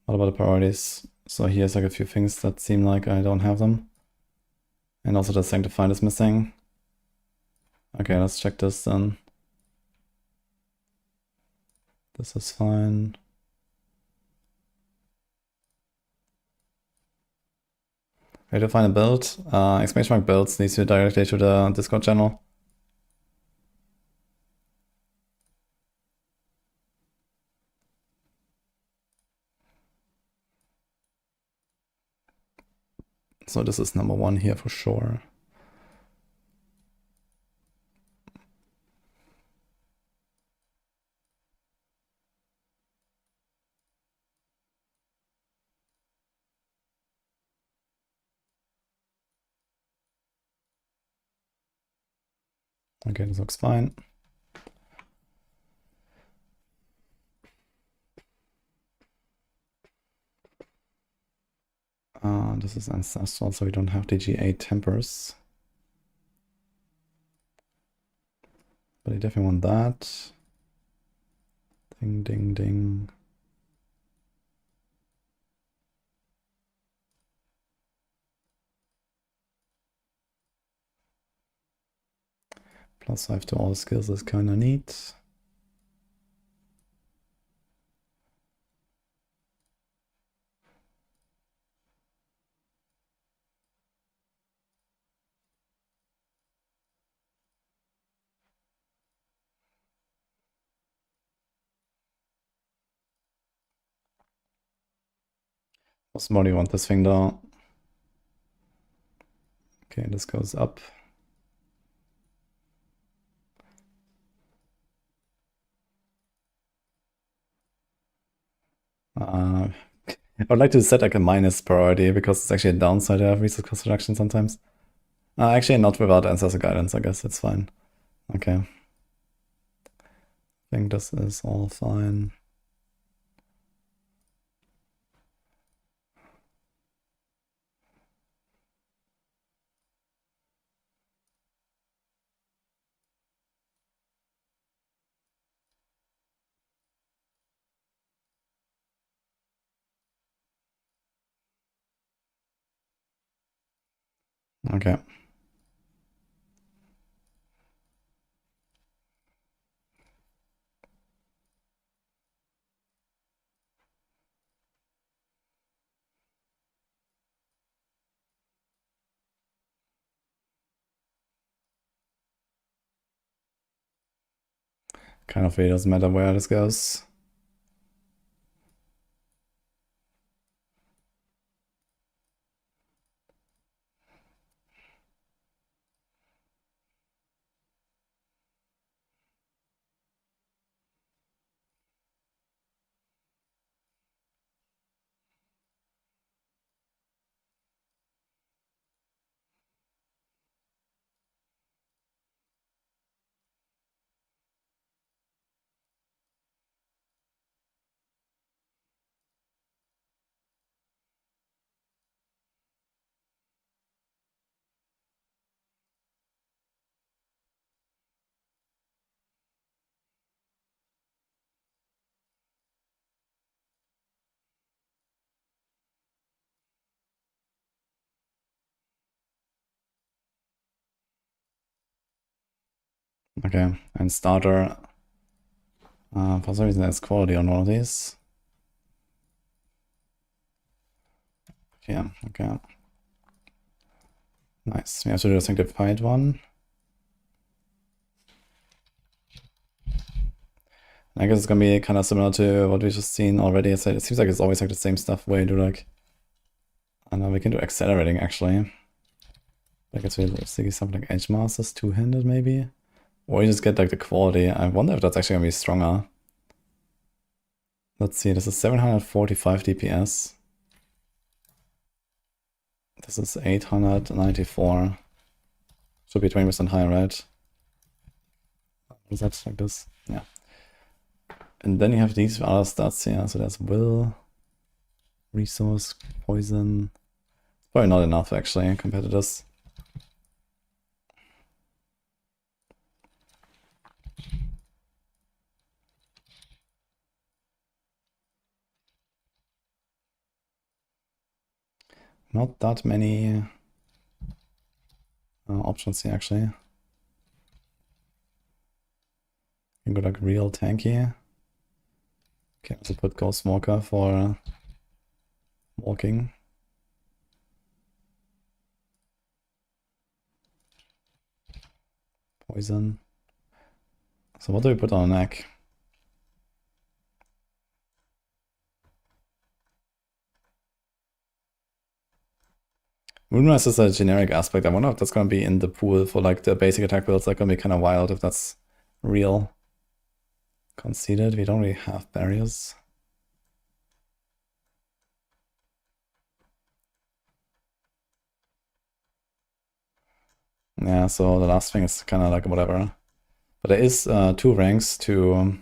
What about the priorities? So here's like a few things that seem like I don't have them. And also the sanctified is missing. Okay, let's check this then. This is fine. Way to find a build. Exclamation mark builds leads you directly to the Discord channel. So this is number one here for sure. Okay, this looks fine. This is ancestral, so we don't have the G8 tempers. But I definitely want that. Ding, ding, ding. +5 to all skills is kinda neat. What's more do you want this thing though? Okay, this goes up. I would like to set like a minus priority because it's actually a downside to have resource cost reduction sometimes. Actually, not without ancestor guidance, I guess it's fine. Okay. I think this is all fine. Okay. Kind of really doesn't matter where this goes. Okay, and starter. For some reason there's quality on one of these. Yeah, okay. Nice. We have to do a sanctified one. I guess it's gonna be kind of similar to what we've just seen already. It seems like it's always like the same stuff where you do like... And we can do accelerating actually. I guess we see something like Edge Masters two-handed maybe? Or you just get like the quality. I wonder if that's actually gonna be stronger. Let's see, this is 745 DPS. This is 894. Should be 20% higher, right? Is that like this? Yeah. And then you have these other stats here. So there's will, resource, poison. Probably not enough actually compared to this. Not that many options here actually. You can go like real tanky. Okay, also put Ghost Walker for walking. Poison. So what do we put on a neck? Moonrise is a generic aspect. I wonder if that's gonna be in the pool for like the basic attack builds. That's gonna be kind of wild if that's real. Conceded, we don't really have barriers. Yeah, so the last thing is kind of like whatever. But there is 2 ranks to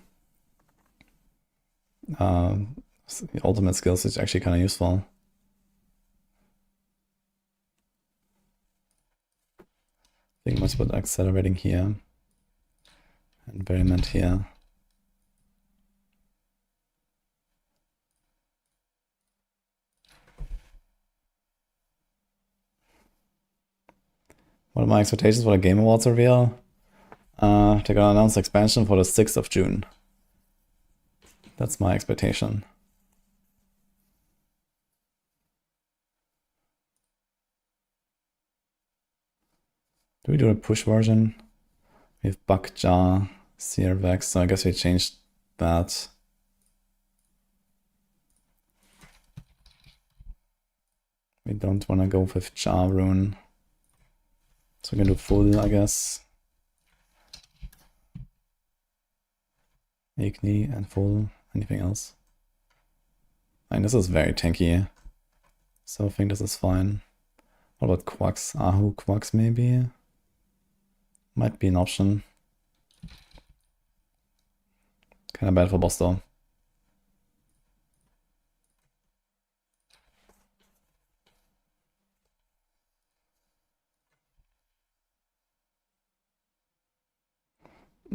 the ultimate skills, which is actually kind of useful. I think must put accelerating here and Berryment here. What are my expectations for the Game Awards reveal? They're gonna announce expansion for the 6th of June. That's my expectation. Do we do a push version? We have Buckjaw, Searvex, so I guess we changed that. We don't want to go with Jar Rune. So we can do full, I guess. Igni and full. Anything else? I mean, this is very tanky. So I think this is fine. What about Quacks? Ahu Quacks maybe? Might be an option. Kind of bad for boss though.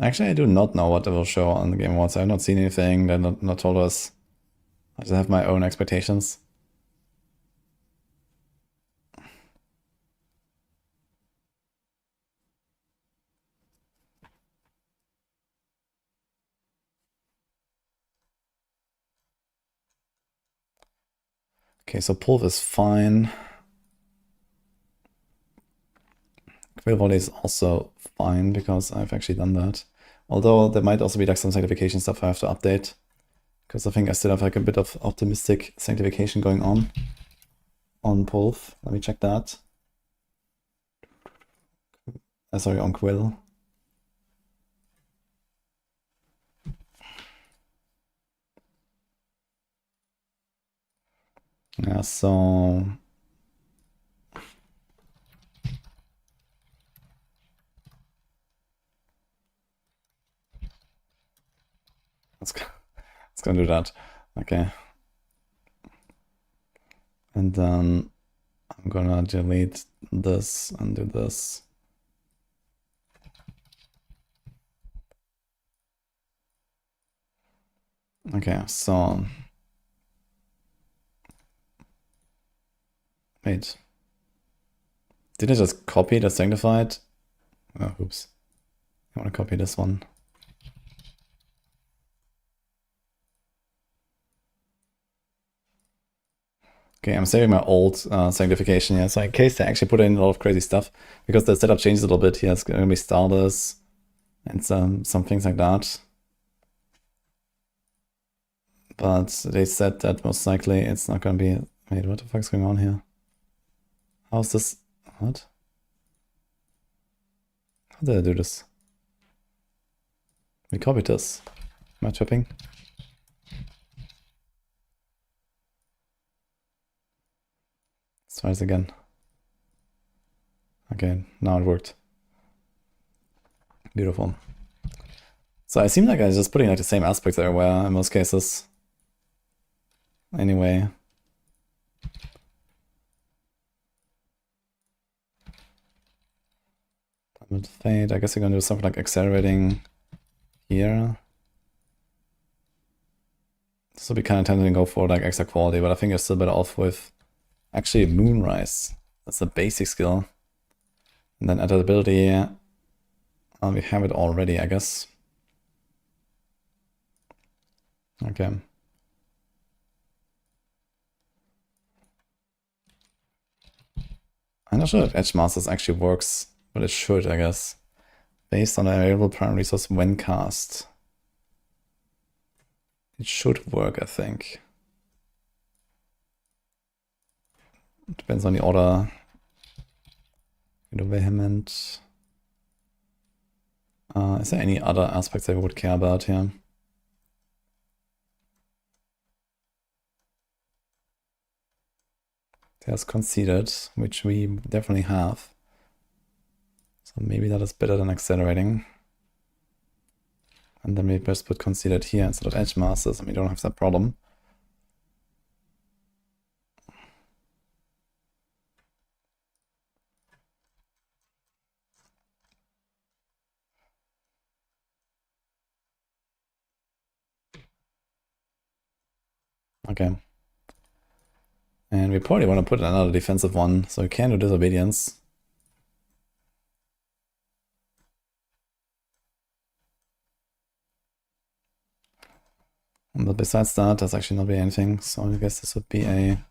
Actually, I do not know what they will show on the Game Awards. I have not seen anything. They're not told us. I just have my own expectations. Okay, so Pulve is fine. Quill Volley is also fine because I've actually done that. Although there might also be like some sanctification stuff I have to update. Because I think I still have like a bit of optimistic sanctification going on Pulve. Let me check that. Sorry, on Quill. Yeah, so... Let's go do that. Okay. And then I'm gonna delete this and do this. Okay, so... Wait. Did I just copy the sanctified? Oh, oops. I want to copy this one. Okay, I'm saving my old sanctification here, so in case they actually put in a lot of crazy stuff, because the setup changes a little bit here, it's going to be starters and some things like that. But they said that most likely it's not going to be... Wait, what the fuck's going on here? How's this... What? How did I do this? We copied this. Am I tripping? Let's try this again. Okay, now it worked. Beautiful. So I seem like I'm just putting like the same aspects everywhere in most cases. Anyway. With fade, I guess we're gonna do something like accelerating here. This will be kind of tempting to go for like extra quality, but I think you're still better off with actually Moonrise. That's a basic skill. And then adaptability, we have it already, I guess. Okay. I'm not sure if Edge Masters actually works, but it should, I guess. Based on the available primary resource when cast. It should work, I think. Depends on the order. Vehement. Is there any other aspects I would care about here? There's conceded, which we definitely have. So maybe that is better than accelerating. And then we best put conceded here instead of edge masters, and we don't have that problem. Okay. And we probably want to put another defensive one, so we can do disobedience. But besides that, there's actually not really anything, so I guess this would be a...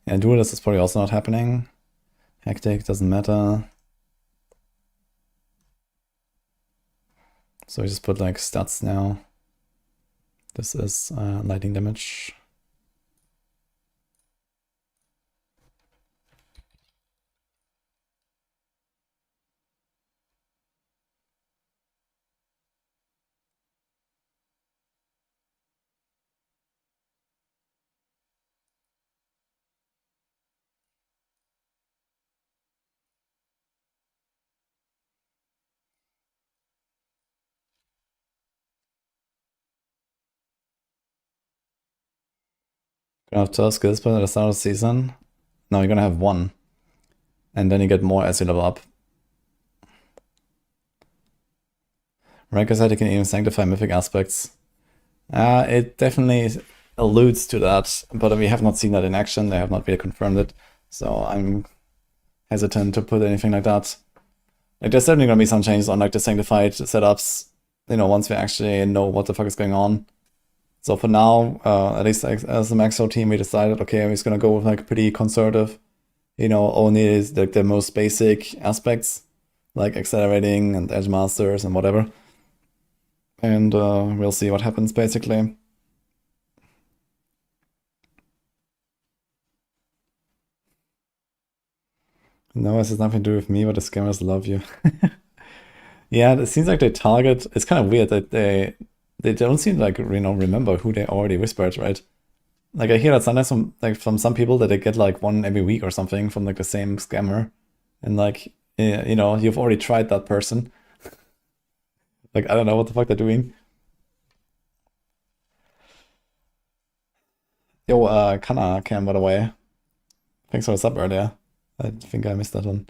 Yeah, duelist is probably also not happening. Hectic doesn't matter. So we just put like stats now. This is lightning damage. Gonna have 12 skills at the start of the season. No, you're gonna have 1. And then you get more as you level up. Ranker said you can even sanctify mythic aspects. It definitely alludes to that, but we have not seen that in action. They have not really confirmed it. So I'm hesitant to put anything like that. Like, there's certainly gonna be some changes on like the sanctified setups, you know, once we actually know what the fuck is going on. So for now, at least as the Maxwell team, we decided, okay, I'm just gonna go with like pretty conservative, you know, only like the most basic aspects, like accelerating and edge masters and whatever. And we'll see what happens basically. No, this has nothing to do with me, but the scammers love you. Yeah, it seems like they target. It's kind of weird that they don't seem like, you know, remember who they already whispered, right? Like I hear that sometimes from some people that they get like one every week or something from like the same scammer, and like you know, you've already tried that person. Like I don't know what the fuck they're doing. Yo, Kana Cam, by the way. Thanks for the sub earlier. I think I missed that one.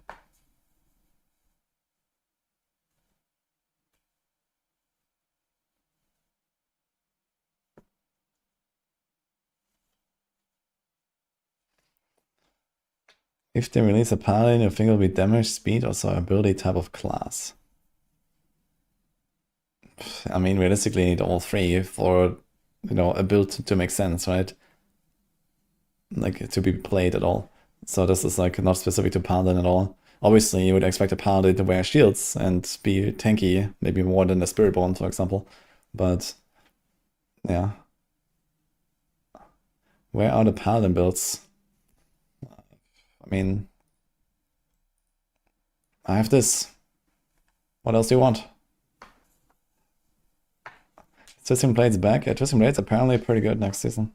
If they release a paladin, you think it'll be damage, speed, or some ability type of class? I mean, realistically, you need all three for, you know, a build to make sense, right? Like, to be played at all. So this is like not specific to Paladin at all. Obviously, you would expect a Paladin to wear shields and be tanky, maybe more than the Spirit Bone, for example. But, yeah. Where are the Paladin builds? I mean, I have this. What else do you want? Twisting Blades back. Yeah, Twisting Blades apparently pretty good next season.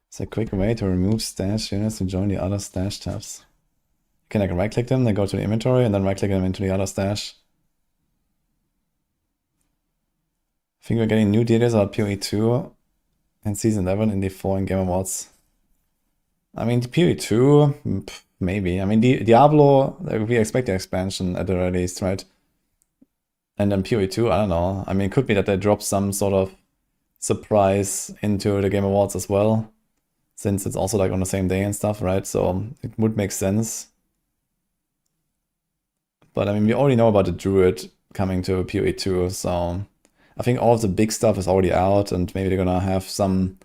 It's a quick way to remove stash units and join the other stash tabs. You can like right click them, then go to the inventory, and then right click them into the other stash. I think we're getting new details about PoE 2 and Season 11 in the 4 in Game Awards. I mean, PoE 2, maybe. I mean, Diablo, we expect the expansion at the release, right? And then PoE 2, I don't know. I mean, it could be that they drop some sort of surprise into the Game Awards as well, since it's also like on the same day and stuff, right? So it would make sense. But I mean, we already know about the Druid coming to PoE 2, so I think all of the big stuff is already out, and maybe they're gonna have some,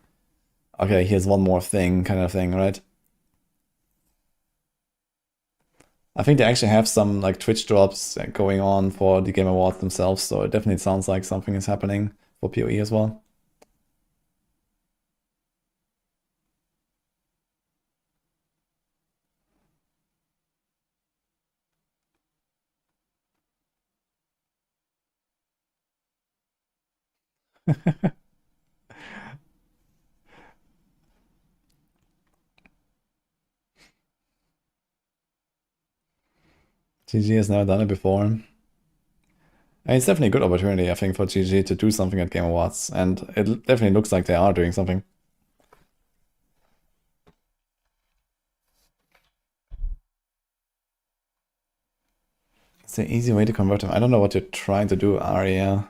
okay, here's one more thing kind of thing, right? I think they actually have some like Twitch drops going on for the Game Awards themselves, so it definitely sounds like something is happening for PoE as well. GG has never done it before. And it's definitely a good opportunity, I think, for GG to do something at Game Awards, and it definitely looks like they are doing something. It's an easy way to convert them. I don't know what you're trying to do, Arya.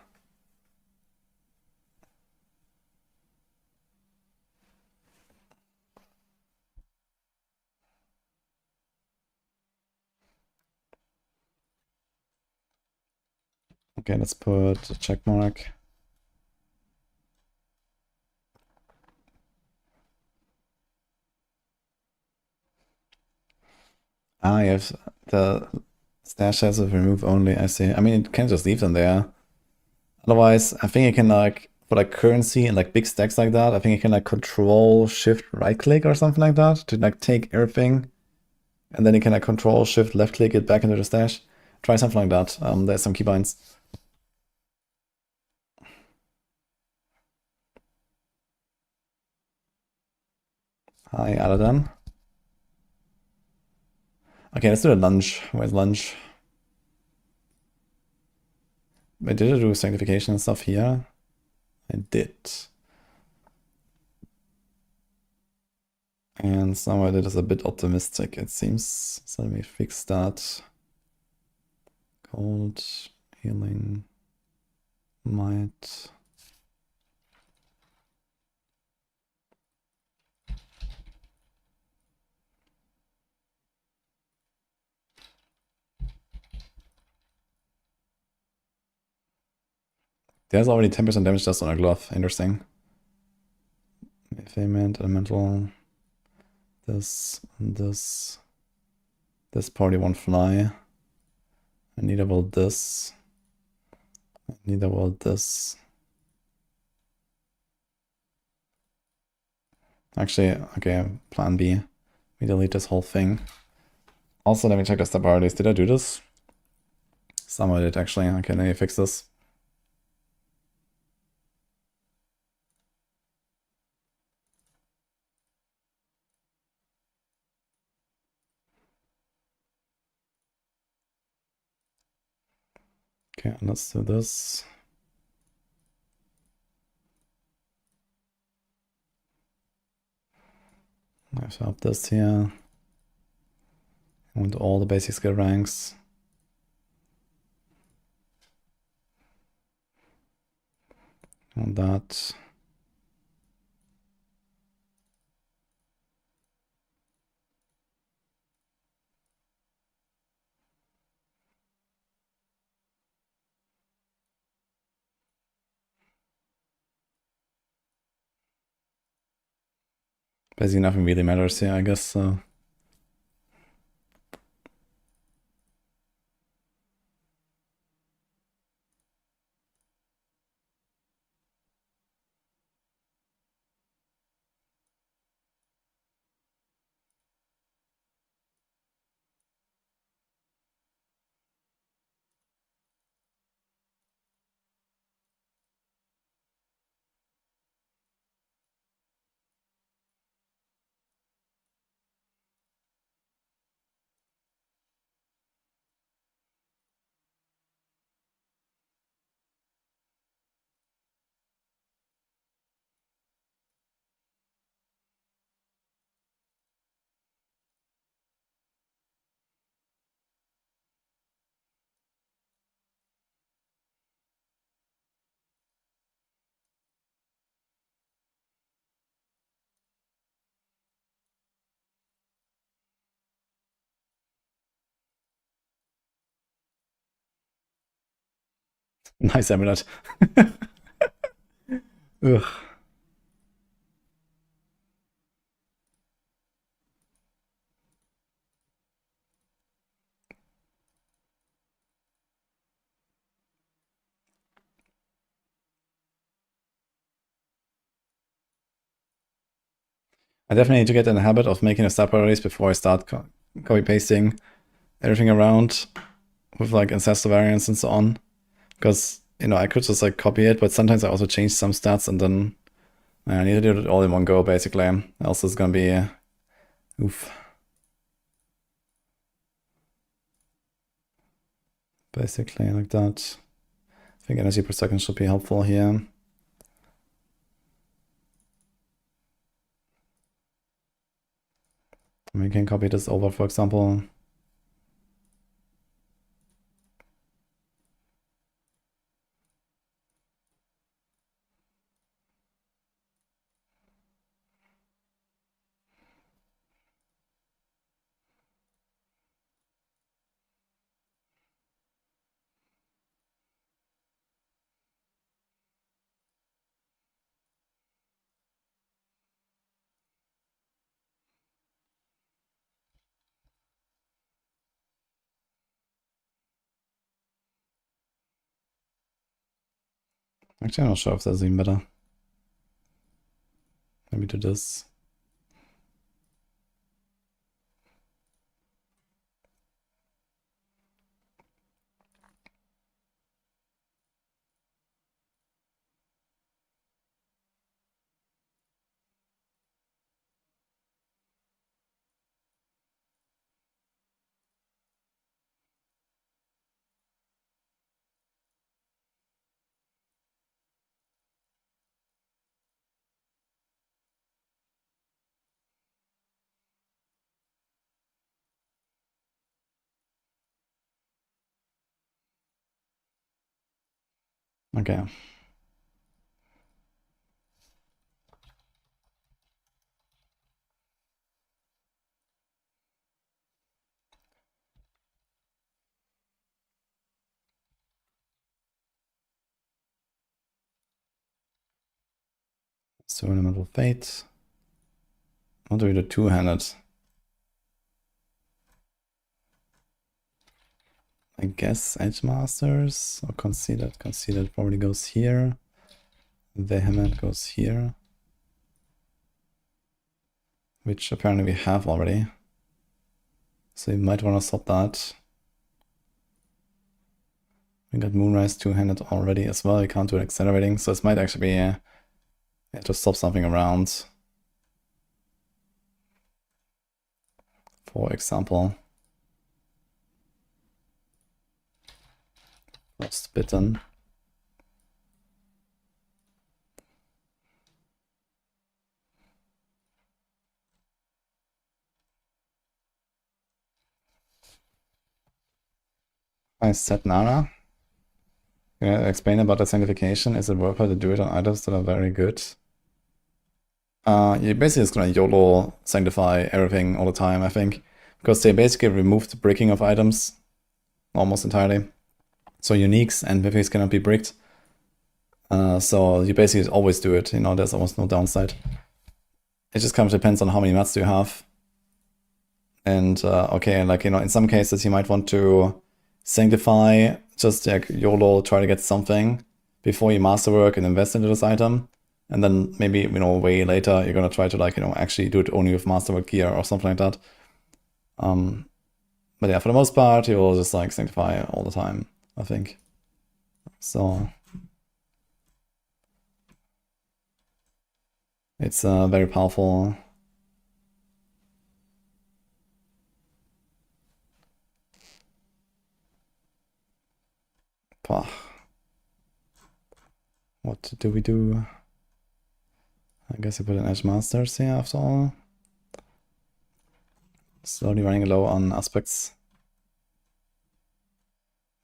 Okay, let's put a check mark. Ah, you have the stash has of remove only, I see. I mean, you can just leave them there. Otherwise, I think you can like, for like currency and like big stacks like that, I think you can like control shift right click or something like that to like take everything. And then you can like control shift left click it back into the stash. Try something like that. There's some keybinds. Hi, Aladan. Okay, let's do the lunge. Where's lunge? Wait, did I do sanctification and stuff here? I did. And somewhere that is a bit optimistic, it seems. So let me fix that. Cold, healing, might. There's already 10% damage just on a glove. Interesting. Payment, elemental. This, this. This probably won't fly. I need about this. I need about this. Actually, okay, plan B. We delete this whole thing. Also, let me check the step priorities. Did I do this? Someone did actually. Okay, let me fix this. Okay, let's do this. I have to up this here. I want all the basic skill ranks. I want that. Basically nothing really matters here, I guess, so. Nice amulet. Ugh. I definitely need to get in the habit of making a sub priorities before I start copy pasting everything around with like ancestor variants and so on. Because, you know, I could just like copy it, but sometimes I also change some stats and then I need to do it all in one go basically. Else it's gonna be oof. Basically like that. I think energy per second should be helpful here. We can copy this over, for example. Actually, I'm not sure if that's even better. Maybe do this. Okay. So Elemental Fate. What do we do two-handed? I guess Edge Masters or Conceded. Conceded probably goes here. Vehement goes here. Which apparently we have already. So you might want to swap that. We got Moonrise two-handed already as well. We can't do it accelerating, so this might actually be yeah, to swap something around. For example, Frostbitten. I set Nara. Yeah, explain about the sanctification. Is it worth it to do it on items that are very good? You basically just gonna YOLO sanctify everything all the time, I think. Because they basically removed the bricking of items almost entirely. So uniques and mythics cannot be bricked. So you basically always do it, you know, there's almost no downside. it just kind of depends on how many mats you have. And okay, like, you know, in some cases you might want to sanctify, just like YOLO, try to get something before you masterwork and invest into this item. And then maybe, you know, way later you're gonna try to, like, you know, actually do it only with masterwork gear or something like that. But yeah, for the most part, you will just like sanctify all the time, I think. So it's very powerful. Pah. What do we do? I guess I put an Edge Masters here after all. Slowly running low on aspects.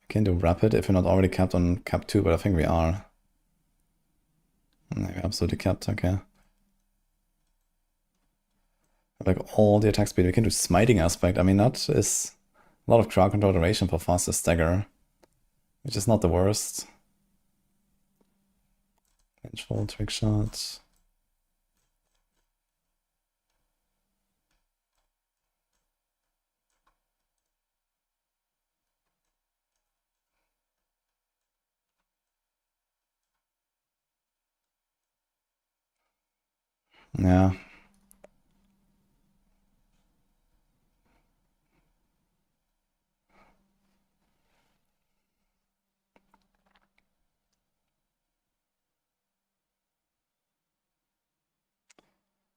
We can do Rapid if we're not already capped on cap 2, but I think we are. We're absolutely capped, okay. Like all the attack speed, we can do Smiting Aspect. I mean, that is a lot of crowd control duration for faster stagger, which is not the worst. Vengeful Trick Shot. Yeah.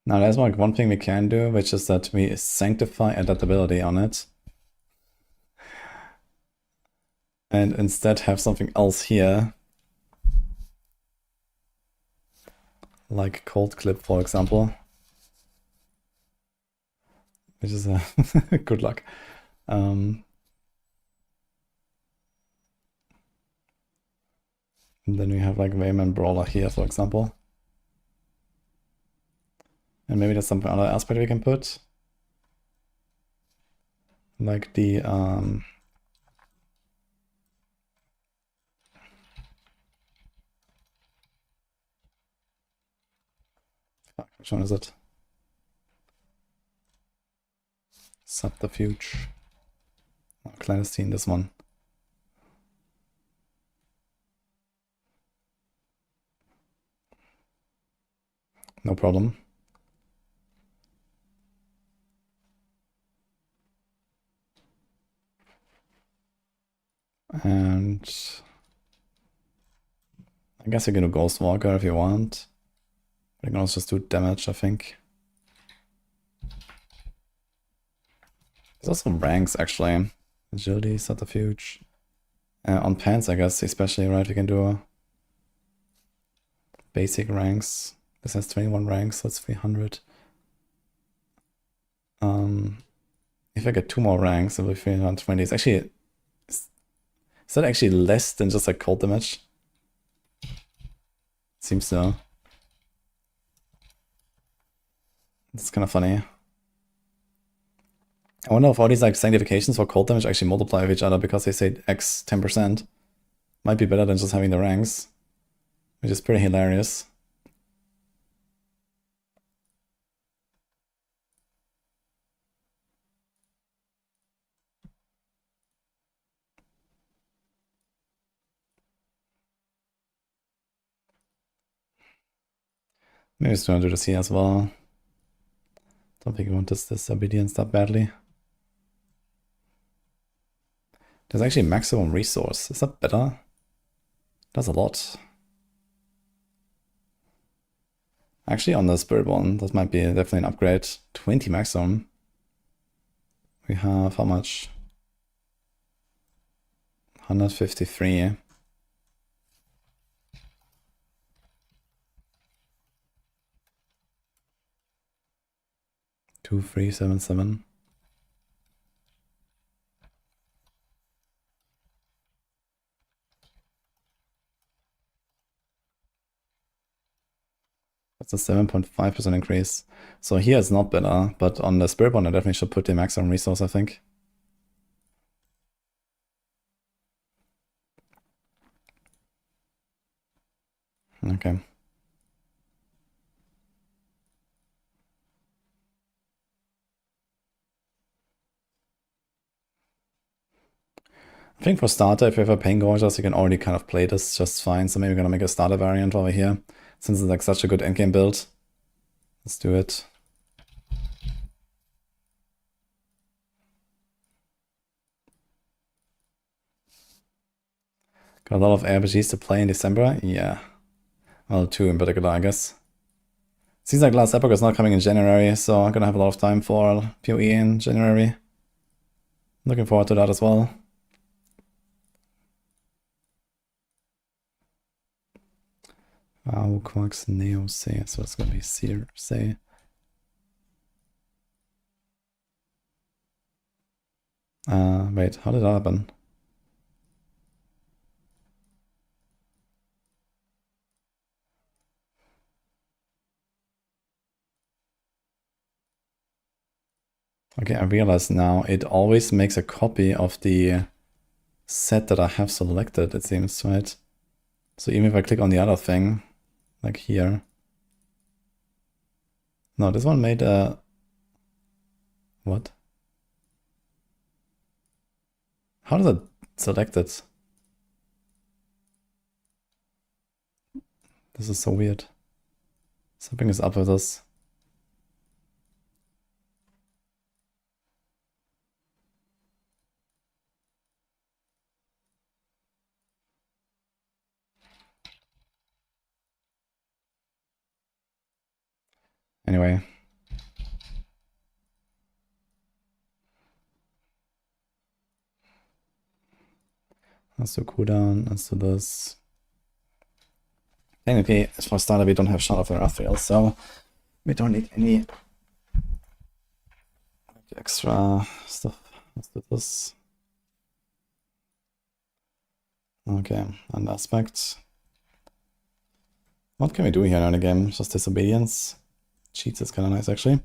Now there's like one thing we can do, which is that we sanctify adaptability on it. And instead have something else here. Like Cold Clip, for example. Which is a good luck. And then we have like Wayman Brawler here, for example. And maybe there's some other aspect we can put. Like the fuck, which one is it? Subterfuge. Oh, Clandestine, this one. No problem. And I guess you can do Ghost Walker if you want. But you can also just do damage, I think. There's also ranks, actually. Agility, Subterfuge. On pants, I guess, especially, right? We can do basic ranks. This has 21 ranks, that's 300. If I get 2 more ranks, it'll be 320. It's actually... Is that actually less than just like cold damage? Seems so. It's kind of funny. I wonder if all these like sanctifications for cold damage actually multiply with each other because they say X 10%. Might be better than just having the ranks, which is pretty hilarious. Maybe it's gonna do this here as well. Don't think we want this obedience that badly. There's actually maximum resource. Is that better? That's a lot. Actually, on the Spirit one, that might be definitely an upgrade. 20 maximum. We have how much? 153. 2377. That's a 7.5% increase. So here it's not better, but on the Spirit one I definitely should put the maximum resource, I think. Okay. think for starter, if you have a Pain Gorgeous, you can already kind of play this just fine. So maybe we're gonna make a starter variant over here, since it's like such a good endgame build. Let's do it. Got a lot of RPGs to play in December. Yeah. Well, 2 in particular, I guess. Seems like last Epoch is not coming in January, so I'm gonna have a lot of time for PoE in January. Looking forward to that as well. Quax Neo say, so it's gonna be Seer say. Wait, how did that happen? Okay, I realize now it always makes a copy of the set that I have selected, it seems, right? So even if I click on the other thing, like here. No, this one made a... What? How does it select it? This is so weird. Something is up with this. Anyway. Let's do cooldown, let's do this. Technically, as for starter, we don't have Shard of Erathiel, so we don't need any extra stuff. Let's do this. Okay, and aspect. What can we do here in the game? Just disobedience. Cheats is kind of nice, actually.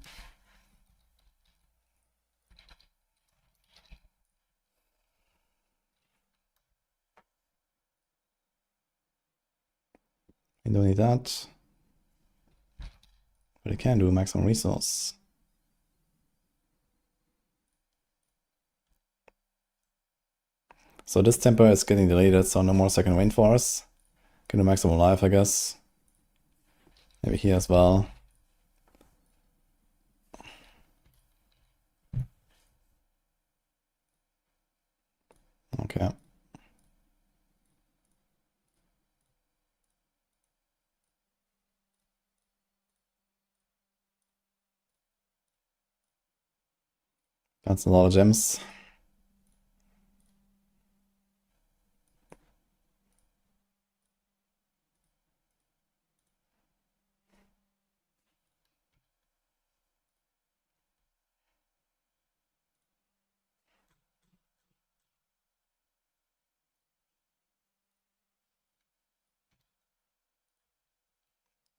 We don't need that. But we can do maximum resource. So this tempo is getting deleted, so no more second wind for us. Can do maximum life, I guess. Maybe here as well. Okay. That's a lot of gems.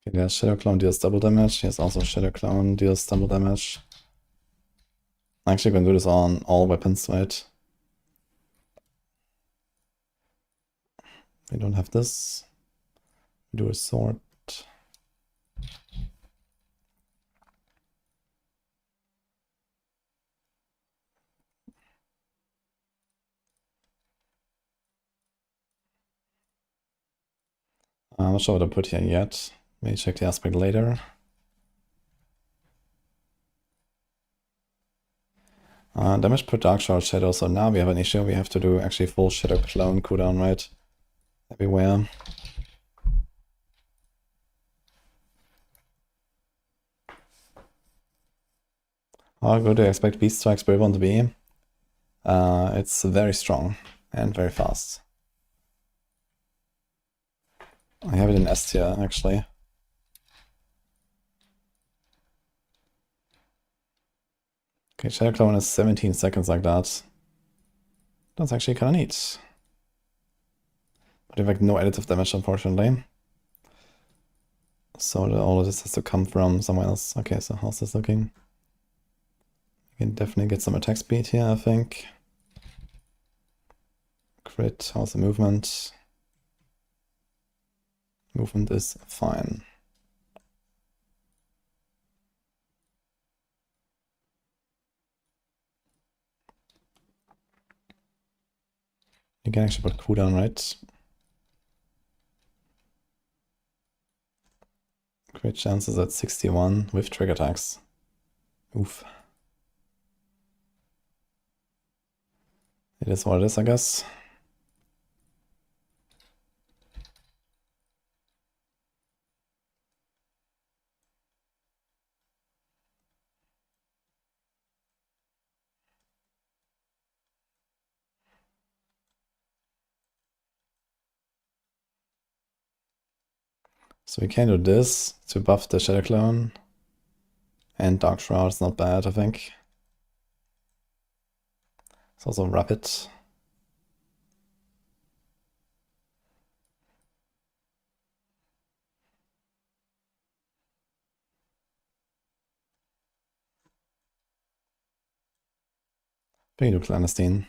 Okay, there's Shadow Clone deals double damage. Here's also Shadow Clone deals double damage. I'm actually gonna do this on all weapons, right? We don't have this. Do a sword. I'm not sure what to put here yet. Maybe check the aspect later. Damage per Dark Shard Shadow, so now we have an issue. We have to do actually full Shadow Clone cooldown, right? Everywhere. How good do you expect Beast Strike Spirit to be? It's very strong and very fast. I have it in S tier, actually. Okay, Shadow Clone is 17 seconds like that. That's actually kind of neat. But we have like no additive damage, unfortunately. So all of this has to come from somewhere else. Okay, so how's this looking? We can definitely get some attack speed here, I think. Crit, how's the movement? Movement is fine. You can actually put cooldown, right? Crit chances at 61 with trigger attacks. Oof. It is what it is, I guess. So we can do this to buff the Shadow Clone. And Dark Shroud is not bad, I think. It's also rapid. We can do Clandestine.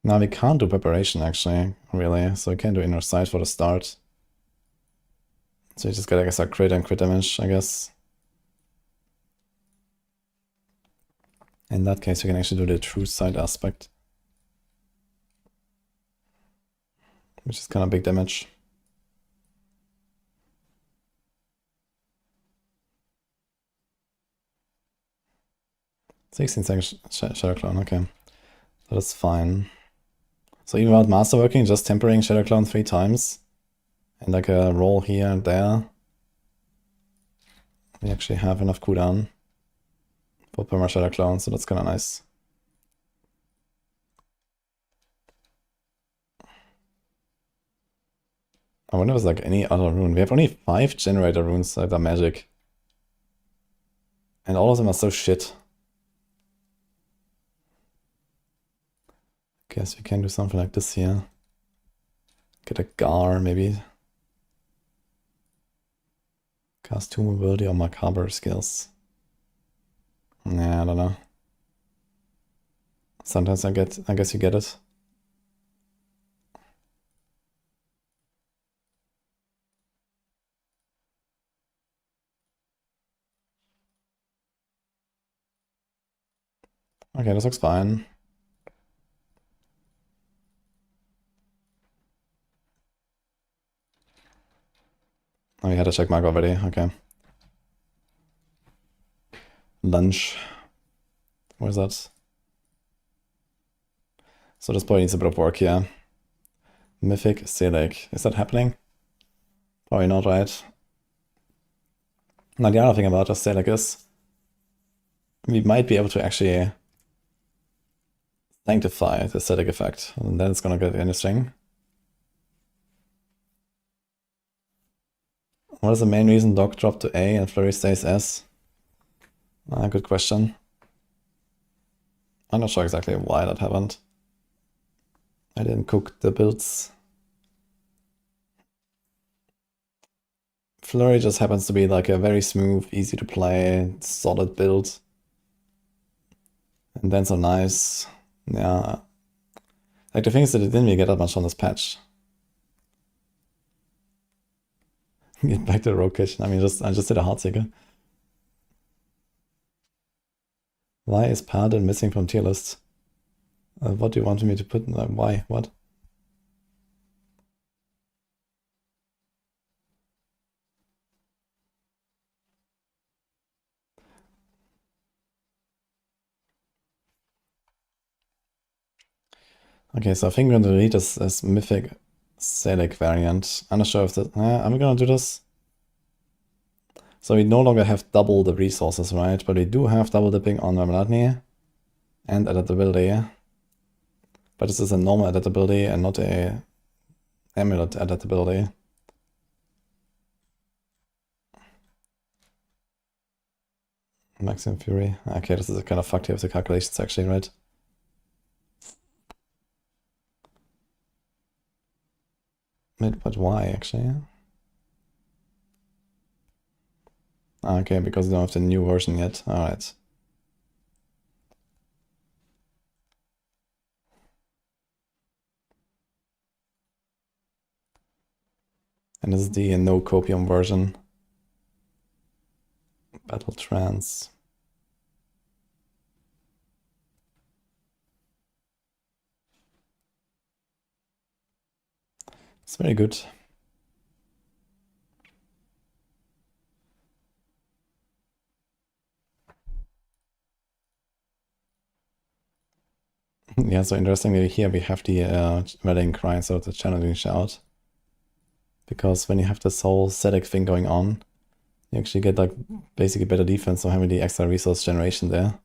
Now we can't do Preparation, actually, really. So we can do Inner Sight for the start. So you just get, I guess, a crit and crit damage, I guess. In that case, you can actually do the True Sight aspect, which is kind of big damage. 16 seconds Shadow Clone, okay. That is fine. So even without Masterworking, just tempering Shadow Clone 3 times, and like a roll here and there, we actually have enough cooldown for perma Shadow Clone, so that's kind of nice. I wonder if there's like any other rune. We have only 5 generator runes that are magic. And all of them are so shit. Guess we can do something like this here. Get a Gar, maybe. Cast 2 mobility or macabre skills. Nah, I don't know. Sometimes I guess you get it. Okay, this looks fine. Oh, we had a check mark already, okay. Lunch. Where's that? So this probably needs a bit of work here. Mythic Selig. Is that happening? Probably not, right? Now the other thing about this Selig is we might be able to actually sanctify the Selig effect, and then it's gonna get interesting. What is the main reason Doc dropped to A and Flurry stays S? Good question. I'm not sure exactly why that happened. I didn't cook the builds. Flurry just happens to be like a very smooth, easy to play, solid build. And then so nice. Yeah. Like the thing is that it didn't really get that much on this patch. Get back to the Rogue Kitchen. I mean, I just did a Heartseeker. Why is Pardon missing from tier list? What do you want me to put? Why? What? Okay, so I think we're going to read this as Mythic Selig variant. I'm not sure if that... I'm gonna do this. So we no longer have double the resources, right? But we do have double dipping on Monotony and adaptability. But this is a normal adaptability and not a amulet adaptability. Maximum Fury. Okay, this is kind of fucked here with the calculations actually, right? But why actually? Okay, because we don't have the new version yet. Alright. And this is the no copium version. Battle trance. It's very good. Yeah, so interestingly here we have the rallying cry, so the challenging shout. Because when you have this whole static thing going on, you actually get like basically better defense, so having the extra resource generation there.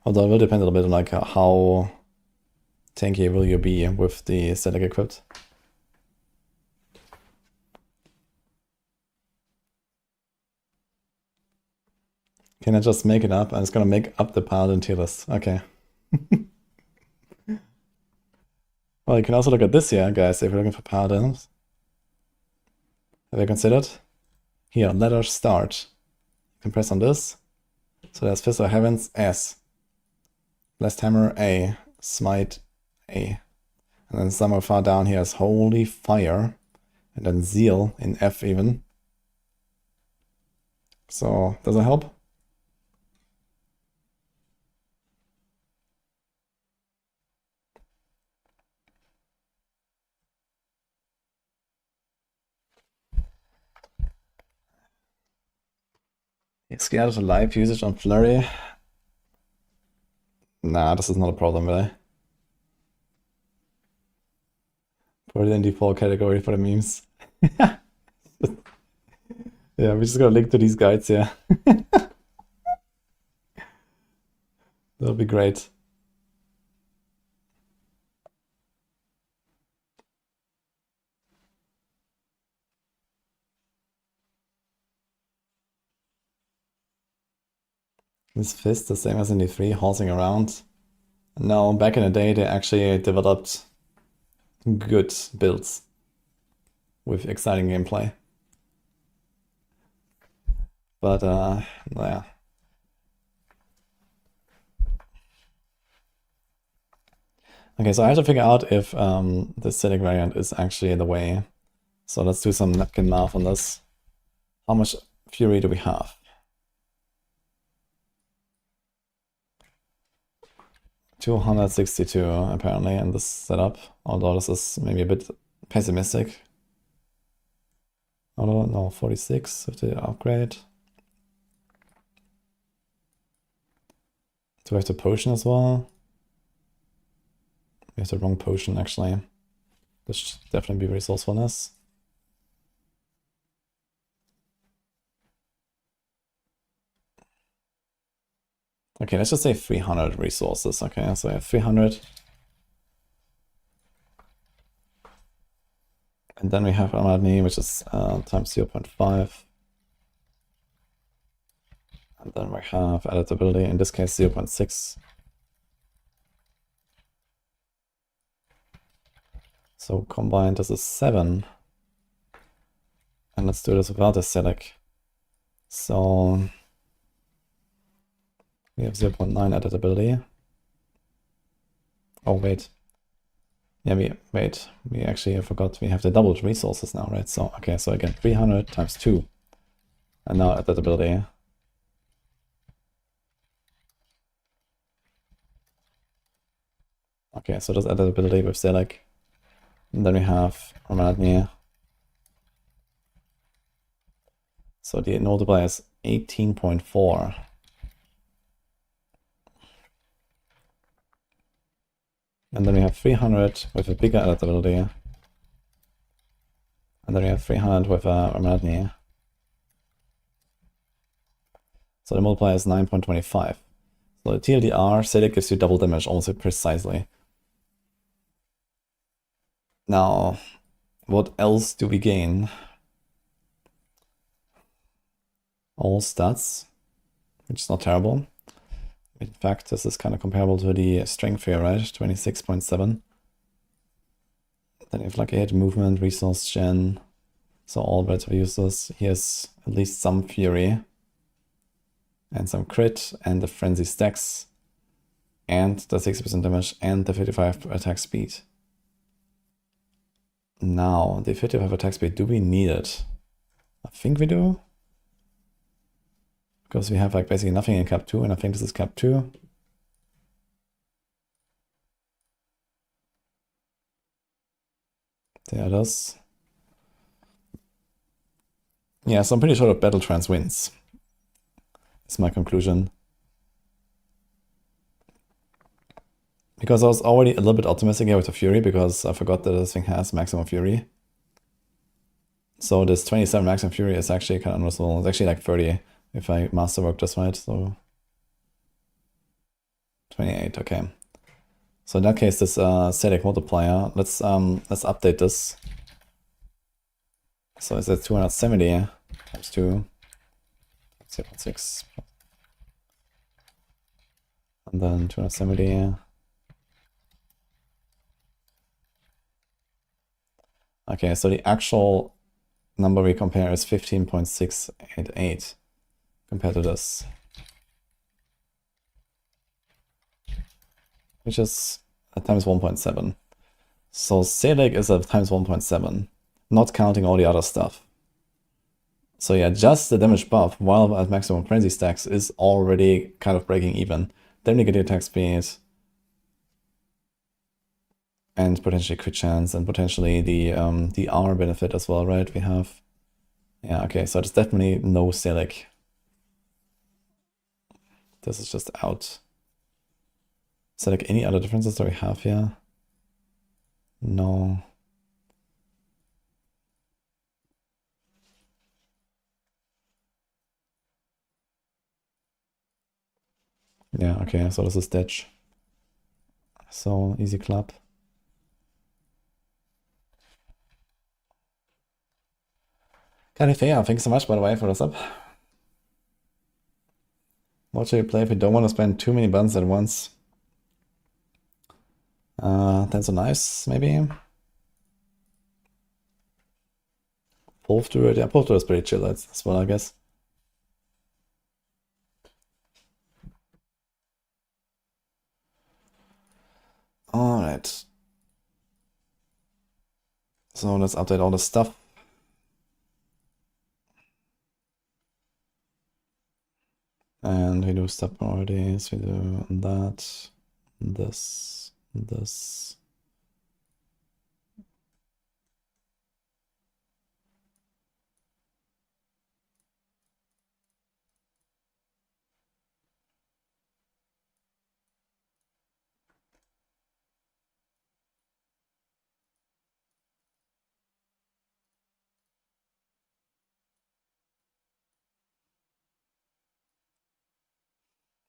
Although it will depend a little bit on like how tanky will you be with the static equipped. Can I just make it up? I'm just gonna make up the paladin tier list. Okay. Well, you can also look at this here, guys, if you're looking for paladins. Have you considered? Here, let us start. You can press on this. So there's Fist of Heavens, S. Blessed Hammer, A. Smite, A. And then somewhere far down here is Holy Fire. And then Zeal in F even. So, does it help? You're scared of the live usage on Flurry? Nah, this is not a problem, really. Put it in default category for the memes. Yeah, we're just gonna link to these guides, yeah. That'll be great. This fist, the same as in D3, horsing around. No, back in the day, they actually developed good builds with exciting gameplay. But, yeah. Okay, so I have to figure out if the static variant is actually the way. So let's do some napkin math on this. How much fury do we have? 262 apparently in this setup, although this is maybe a bit pessimistic. Although, no, 46 with the upgrade. Do we have the potion as well? We have the wrong potion actually. This should definitely be resourcefulness. Okay, let's just say 300 resources. Okay, so I have 300. And then we have Amadni, which is times 0.5. And then we have editability, in this case 0.6. So combined this is 7. And let's do this without the static. So we have 0.9 editability. Oh, wait. Yeah, we actually forgot we have the doubled resources now, right? So, okay, so again, 300 times 2. And now editability. Okay, so that's editability with static. And then we have Romanatni. So the multiplier is 18.4. And then we have 300 with a bigger editability. And then we have 300 with a Romanatni. So the multiplier is 9.25. So the TLDR static gives you double damage almost precisely. Now, what else do we gain? All stats, which is not terrible. In fact, this is kind of comparable to the strength here, right? 26.7. Then you have like 8 movement, resource gen. So all relatively useless. Here's at least some fury. And some crit, and the frenzy stacks. And the 60% damage, and the 55 attack speed. Now, the 55 attack speed, do we need it? I think we do. Because we have like basically nothing in cap 2, and I think this is cap 2. There it is. Yeah, so I'm pretty sure that Battle Trance wins. Is my conclusion. Because I was already a little bit optimistic here with the Fury, because I forgot that this thing has maximum Fury. So this 27 maximum Fury is actually kind of unreasonable. It's actually like 30 if I masterwork this right, so 28, okay. So in that case, this static multiplier, let's update this. So it's at 270 times 2, 0.6, and then 270. Okay, so the actual number we compare is 15.688 compared to this, which is at times 1.7. So Select is at times 1.7, not counting all the other stuff. So yeah, just the damage buff while at maximum frenzy stacks is already kind of breaking even. Then we get the attack speed and potentially crit chance and potentially the R benefit as well, right? We have, yeah, okay, so there's definitely no Select. This is just out. Is there like any other differences that we have here? No. Yeah, okay, so this is Ditch. So easy clap. Califea, thanks so much by the way for the sub. What should you play if you don't want to spend too many buttons at once? That's so nice, maybe. Wolf Druid, yeah, Wolf Druid is pretty chill as well, I guess. Alright. So let's update all the stuff. And we do step priorities, we do that, this, this.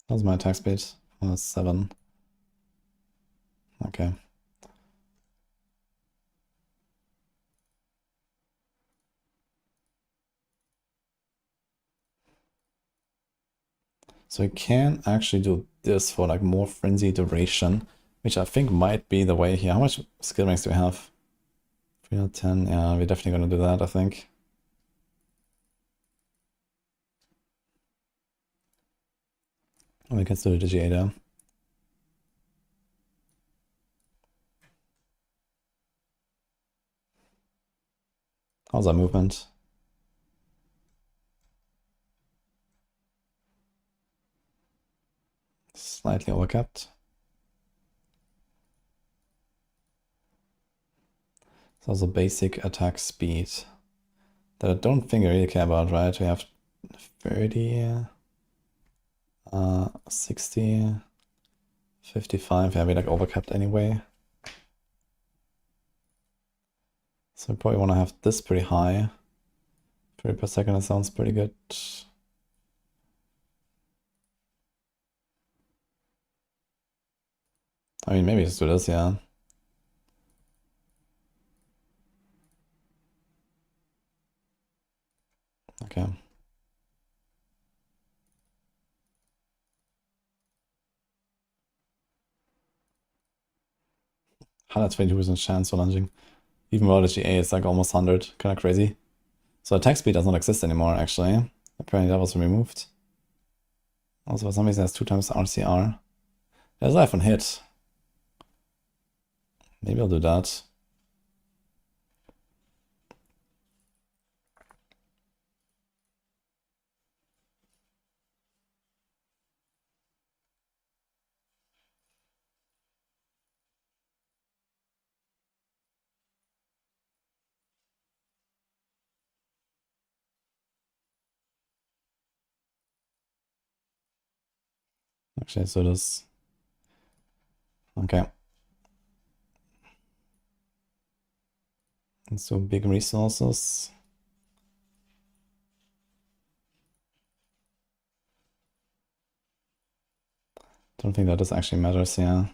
How's my attack speed? 7. Okay. So we can actually do this for like more frenzy duration, which I think might be the way here. How much skill ranks do we have? 3 out of 10. Yeah, we're definitely gonna do that, I think. We can still do the GA there. How's our movement? Slightly overcapped. So also basic attack speed that I don't think I really care about, right? We have 30, 60, 55. Yeah, we like overcapped anyway. So we probably want to have this pretty high. 30 per second, that sounds pretty good. I mean, maybe just do this, yeah. Okay. 122% chance for lunging. Even though the GA is like almost 100, kind of crazy. So attack speed does not exist anymore, actually. Apparently that was removed. Also, for some reason, it has 2 times RCR. There's life on hit. Maybe I'll do that. Actually, so this. Okay. And so big resources. Don't think that this actually matters, yeah.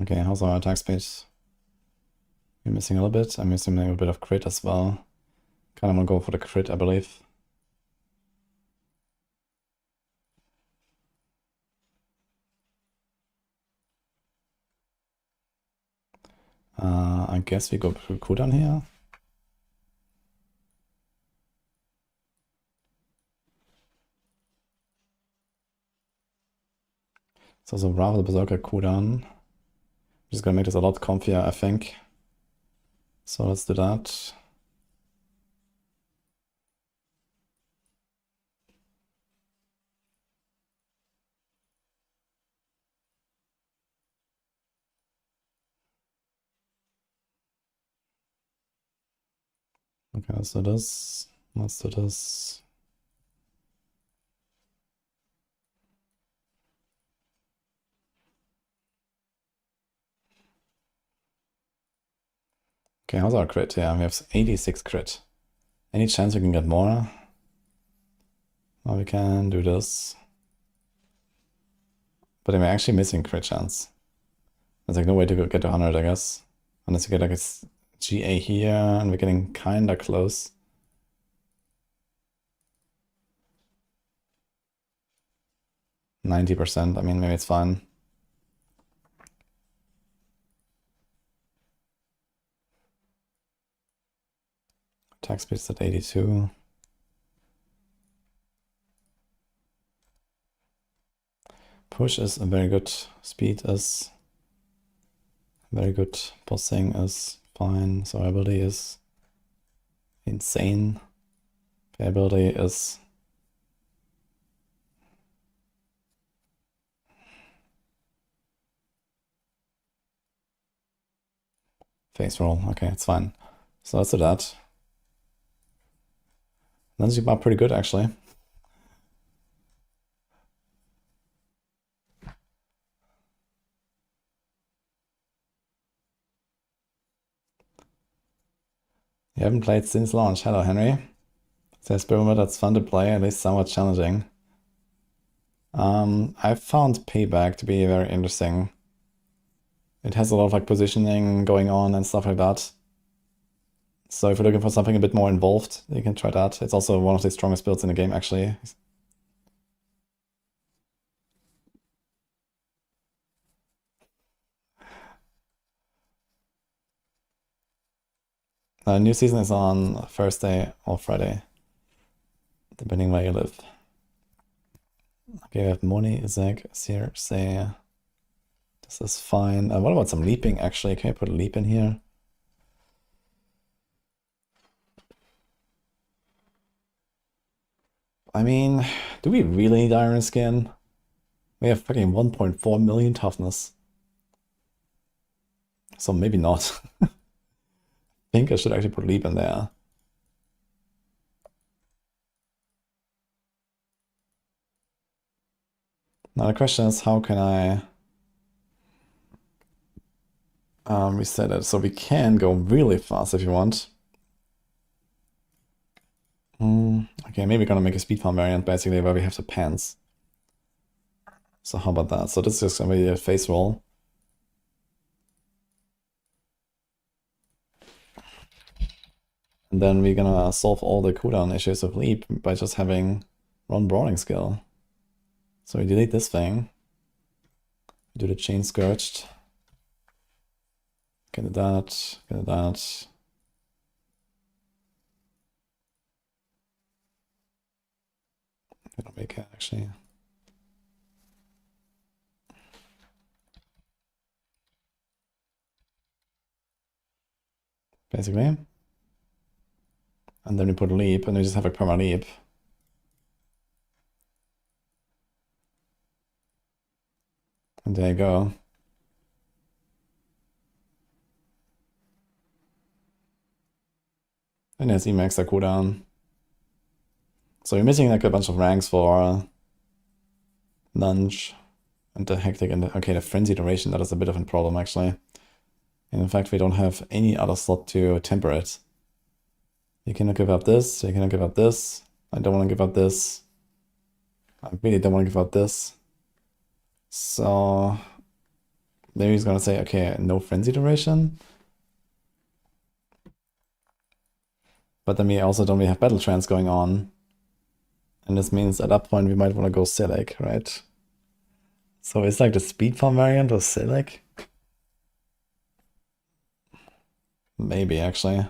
Okay, how's our attack speed? We're missing a little bit. I'm missing a bit of crit as well. Kind of want to go for the crit, I believe. I guess we go through cooldown here. So rather the Berserker cooldown. Which is gonna make this a lot comfier, I think. So let's do that. Okay, let's do this. Let's do this. Okay, how's our crit? Yeah, we have 86 crit. Any chance we can get more? Well, we can do this. But I'm actually missing crit chance. There's like no way to get to 100, I guess. Unless you get like a GA here, and we're getting kinda close. 90%, I mean, maybe it's fine. Attack speed's at 82. Push is a very good. Speed is very good. Bossing is fine. Survivability is insane. Playability is face roll. Okay, it's fine. So let's do that. That's pretty good actually. You haven't played since launch. Hello, Henry. Says Pyramid, that's fun to play, at least somewhat challenging. I found Payback to be very interesting. It has a lot of like positioning going on and stuff like that. So if you're looking for something a bit more involved, you can try that. It's also one of the strongest builds in the game, actually. New season is on Thursday or Friday, depending where you live. Okay, we have Moni, Zeg, Say. This is fine. What about some leaping, actually? Can I put a leap in here? I mean, do we really need Iron Skin? We have fucking 1.4 million toughness. So maybe not. I think I should actually put leap in there. Now the question is, how can I reset it? So we can go really fast if you want. Okay, maybe gonna make a speed farm variant basically where we have the pants. So how about that? So this is just gonna be a face roll. And then we're gonna solve all the cooldown issues of leap by just having run brawling skill. So we delete this thing. Do the chain scourged. Get that, get that. Gonna make it actually. basically. And then we put leap, and we just have a perma leap. And there you go. And there's even extra cooldown. So you're missing like a bunch of ranks for lunge and the hectic and the frenzy duration. That is a bit of a problem actually. And in fact, we don't have any other slot to temper it. You cannot give up this. You cannot give up this. I don't want to give up this. I really don't want to give up this. So maybe he's gonna say, okay, no frenzy duration. But then we also don't really have battle trance going on. And this means at that point we might want to go Silic, right? So it's like the speed farm variant of Silic? Maybe, actually.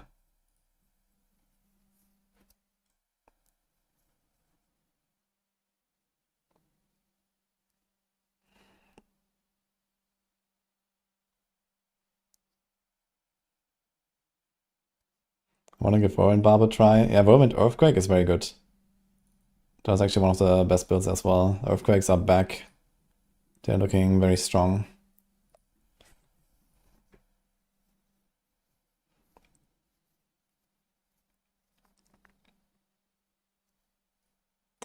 I want to give Whirlwind Barb a try. Yeah, Whirlwind Earthquake is very good. That's actually one of the best builds as well. Earthquakes are back. They're looking very strong.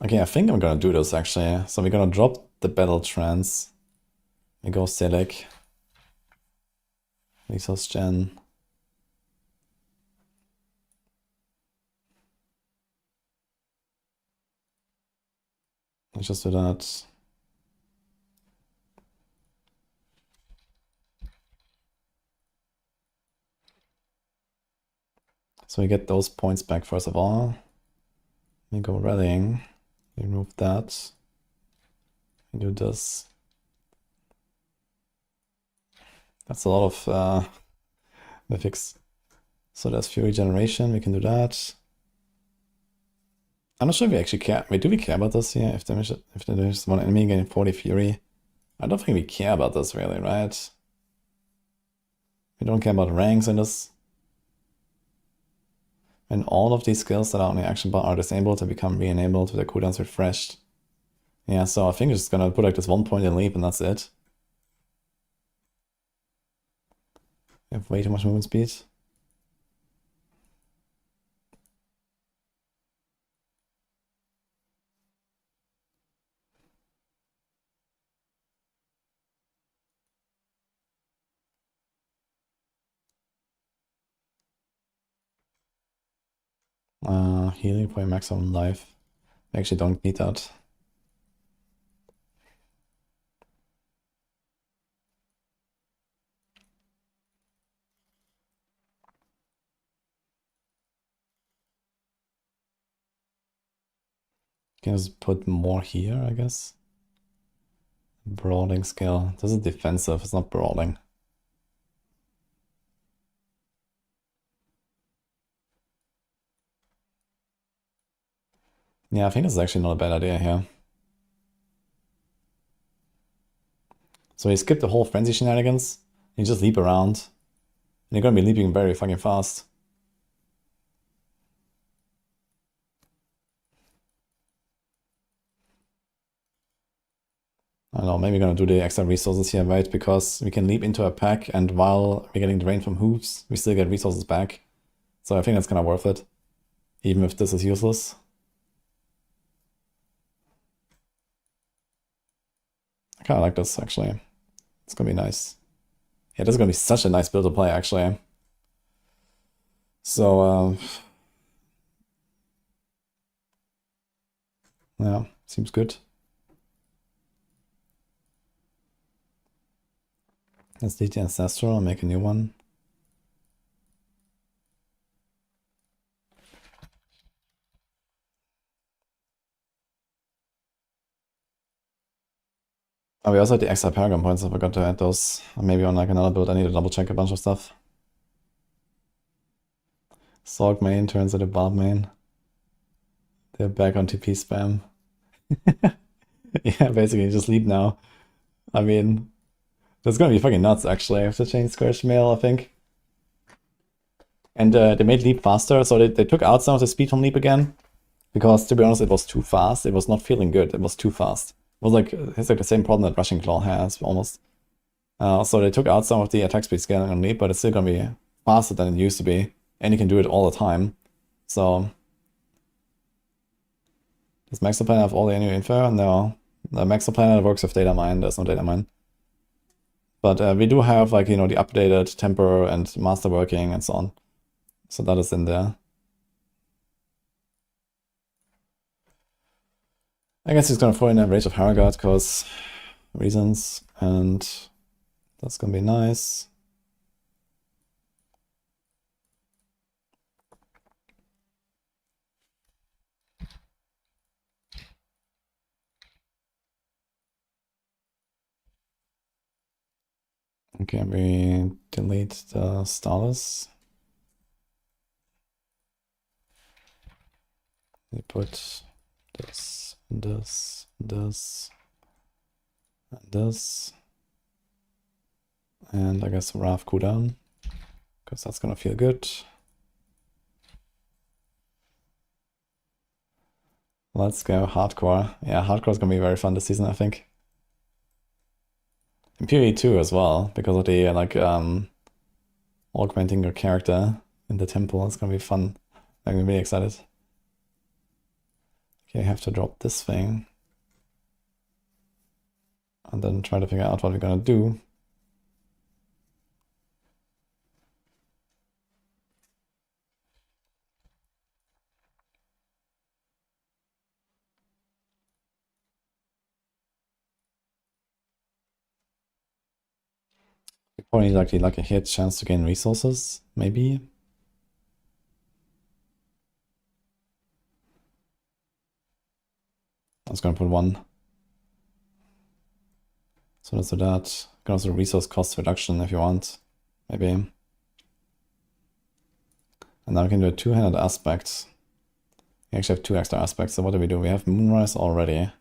Okay, I think I'm gonna do this actually. So we're gonna drop the Battle Trance. We go Silic. Resource Gen. Let's just do that. So we get those points back first of all. We go rallying. Remove that. We do this. That's a lot of mythics. So there's Fury Generation. We can do that. I'm not sure if we actually care. Wait, do we care about this here? If there's one enemy getting 40 Fury. I don't think we care about this really, right? We don't care about ranks in this. And all of these skills that are on the action bar are disabled to become re-enabled with their cooldowns refreshed. Yeah, so I think it's just gonna put like this 1 point in leap and that's it. We have way too much movement speed. Healing for your maximum life. I actually don't need that. Can just put more here, I guess. Brawling skill. This is defensive, it's not brawling. Yeah, I think this is actually not a bad idea here. So you skip the whole frenzy shenanigans, you just leap around, and you're gonna be leaping very fucking fast. I don't know, maybe we're gonna do the extra resources here, right? Because we can leap into a pack, and while we're getting drained from hooves, we still get resources back. So I think that's kind of worth it, even if this is useless. I kind of like this, actually. It's gonna be nice. Yeah, this is gonna be such a nice build to play, actually. So, yeah, seems good. Let's delete the Ancestral and make a new one. Oh, we also had the extra Paragon points, I forgot to add those. Or maybe on like another build I need to double check a bunch of stuff. Sorg main turns into Barb main. They're back on TP spam. Yeah, basically just leap now. I mean, that's gonna be fucking nuts actually. I have to change Scourge Mail, I think. And they made Leap faster, so they took out some of the speed from Leap again. Because, to be honest, it was too fast. It was not feeling good. It was too fast. It was like, it's like the same problem that Rushing Claw has, almost. So they took out some of the attack speed scaling on Leap, but it's still gonna be faster than it used to be. And you can do it all the time. So... Does Maxo Planner have all the annual info? No. The Maxo Planner works with data mine. There's no data mine. But we do have, like, you know, the updated temper and master working and so on. So that is in there. I guess he's gonna throw in a Rage of Harrogate because reasons, and that's gonna be nice. Okay, we delete the Starless. We put this, this, this, and this. And I guess Wrath cooldown, because that's gonna feel good. Let's go hardcore. Yeah, hardcore is gonna be very fun this season, I think. And PvE 2 as well, because of the like augmenting your character in the temple. It's gonna be fun. I'm really excited. Okay, I have to drop this thing. And then try to figure out what we're gonna do. We probably need like a hit chance to gain resources, maybe. I was gonna put one. So let's do that. You can also resource cost reduction if you want, maybe. And now we can do a two-handed aspect. We actually have two extra aspects, so what do? We have Moonrise already.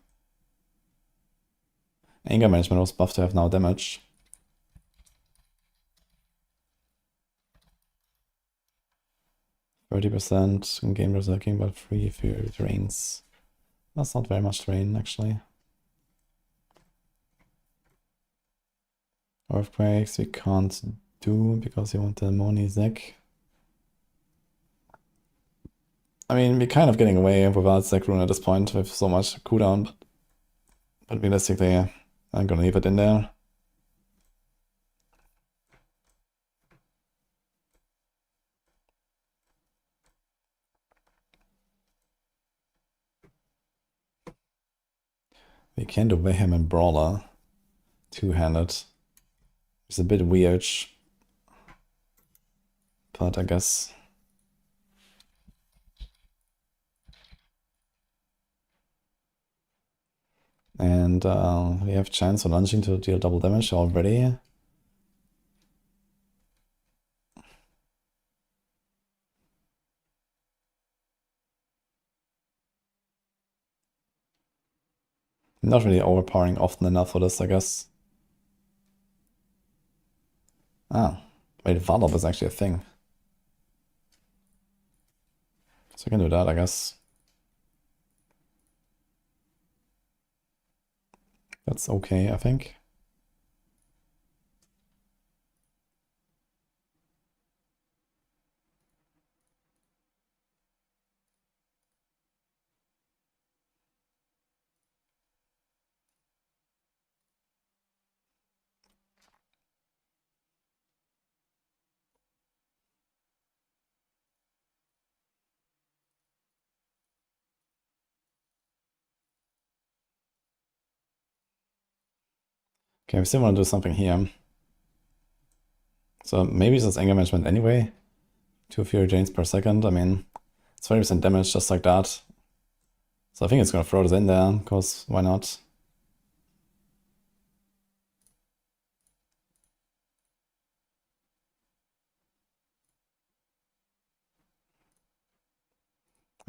Anger management was buffed to have now damage. %, game berserking, but free if it rains. That's not very much rain, actually. Earthquakes we can't do because you want the Moni Zek. I mean, we're kind of getting away without Zek Rune at this point with so much cooldown, but realistically, I'm gonna leave it in there. We can do Mayhem and Brawler two-handed. It's a bit weird, but I guess. And we have chance on lunging to deal double damage already. Not really overpowering often enough for this, I guess. Ah, wait, Valop is actually a thing. So I can do that, I guess. That's okay, I think. Okay, we still want to do something here. So maybe it's just anger management anyway. 2 Fury Janes per second. I mean, it's 20% damage just like that. So I think it's gonna throw this in there, because why not?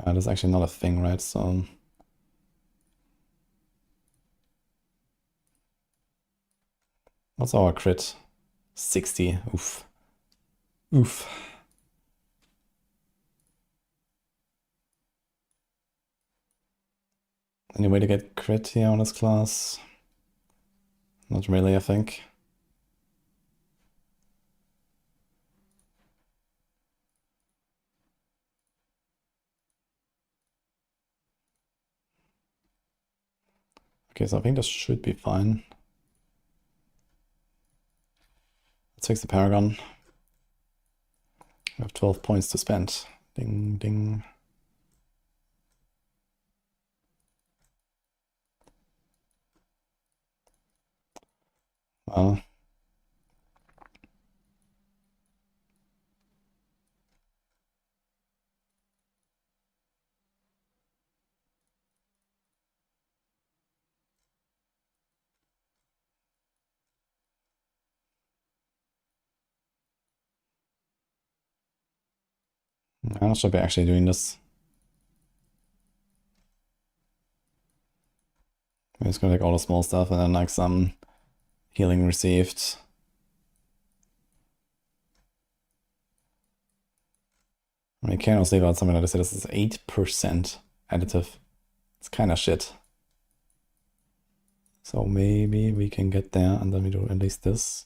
That's actually not a thing, right? So what's our crit? 60. Oof. Oof. Any way to get crit here on this class? Not really, I think. Okay, so I think this should be fine. Let's fix the Paragon. We have 12 points to spend. Ding, ding. Well, I'm not sure if we're actually doing this. We're just gonna take all the small stuff and then like some healing received. I mean, can't also leave out something like this. This is 8% additive. It's kind of shit. So maybe we can get there and then we do at least this.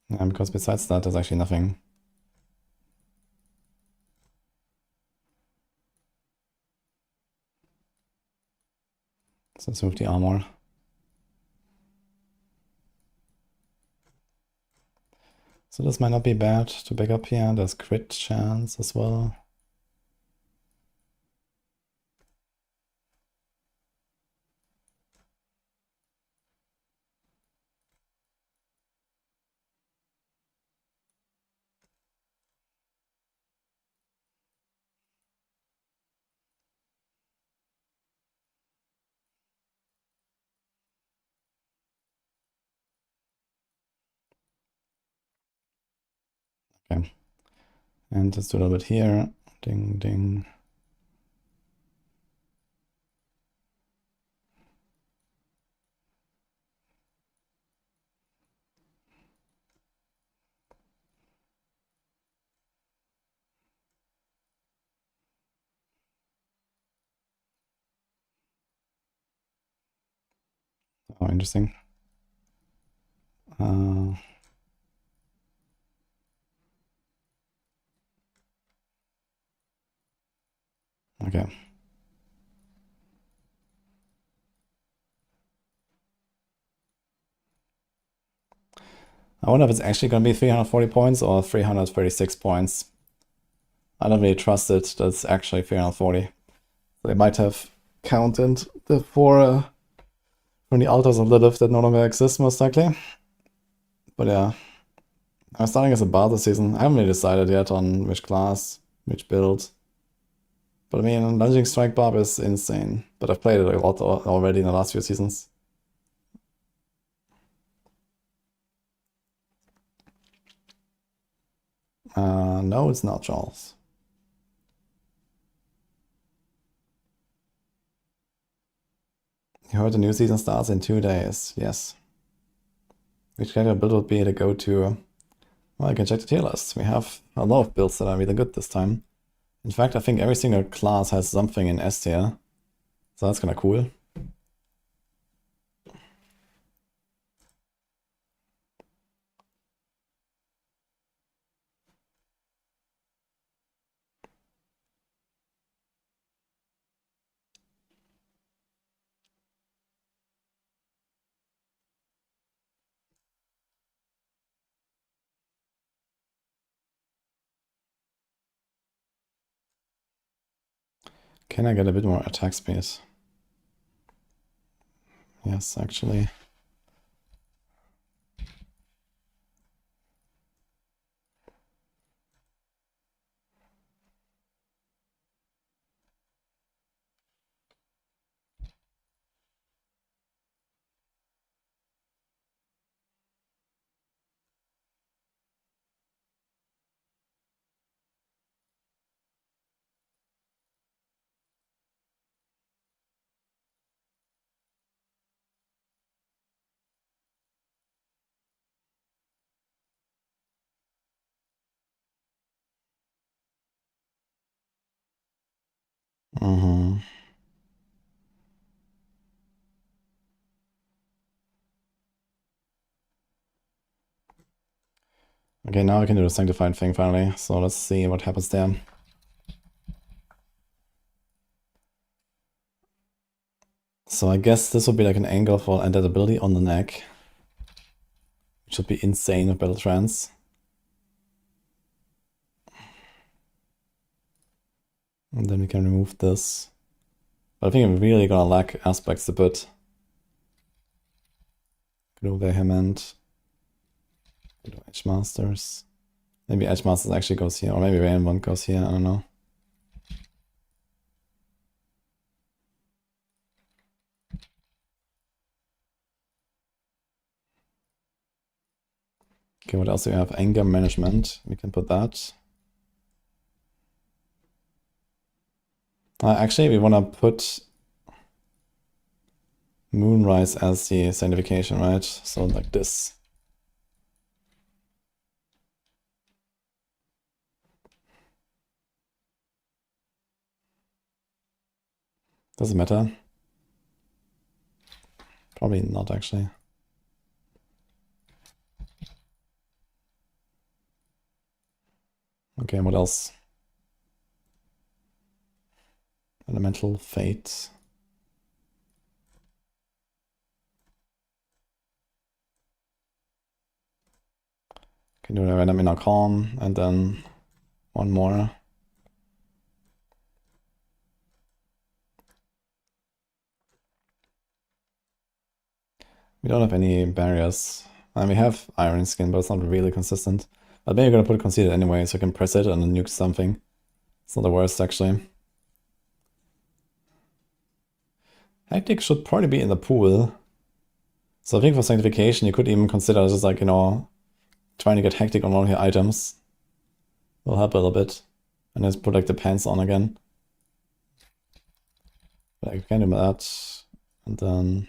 Yeah, because besides that, there's actually nothing. So let's move the armor. So this might not be bad to back up here. There's crit chance as well. Okay. And let's do a little bit here. Ding, ding. Oh, interesting. Okay. I wonder if it's actually going to be 340 points or 336 points. I don't really trust it. That's actually 340. They might have counted the four from the altars of Lilith that no longer exist, most likely. But yeah, I'm starting as a Barter season. I haven't really decided yet on which class, which build. But I mean, Lunging Strike Barb is insane. But I've played it a lot already in the last few seasons. No, it's not, Charles. You heard the new season starts in 2 days. Yes. Which kind of build would be the go-to? Well, I can check the tier list. We have a lot of builds that are really good this time. In fact, I think every single class has something in S tier. So that's kind of cool. Can I get a bit more attack speed? Yes, actually. Mm-hmm. Okay, now I can do the sanctified thing finally. So let's see what happens there. So I guess this would be like an angle for undead ability on the neck. It should be insane with Battle Trance. And then we can remove this. But I think I'm really gonna lack aspects a bit. Go Vehement. Go Edge Masters. Maybe Edge Masters actually goes here, or maybe Vehement goes here, I don't know. Okay, what else do we have? Anger Management. We can put that. Actually, we want to put Moonrise as the sanctification, right? So like this. Does it matter? Probably not, actually. Okay, what else? Elemental Fate. Can do a random inner calm, and then one more. We don't have any barriers. And we have Iron Skin, but it's not really consistent. But maybe we're gonna put Conceded anyway, so I can press it and then nuke something. It's not the worst, actually. Hectic should probably be in the pool. So I think for Sanctification, you could even consider just like, you know, trying to get Hectic on one of your items. Will help a little bit. And just put like the pants on again. But I can do that. And then...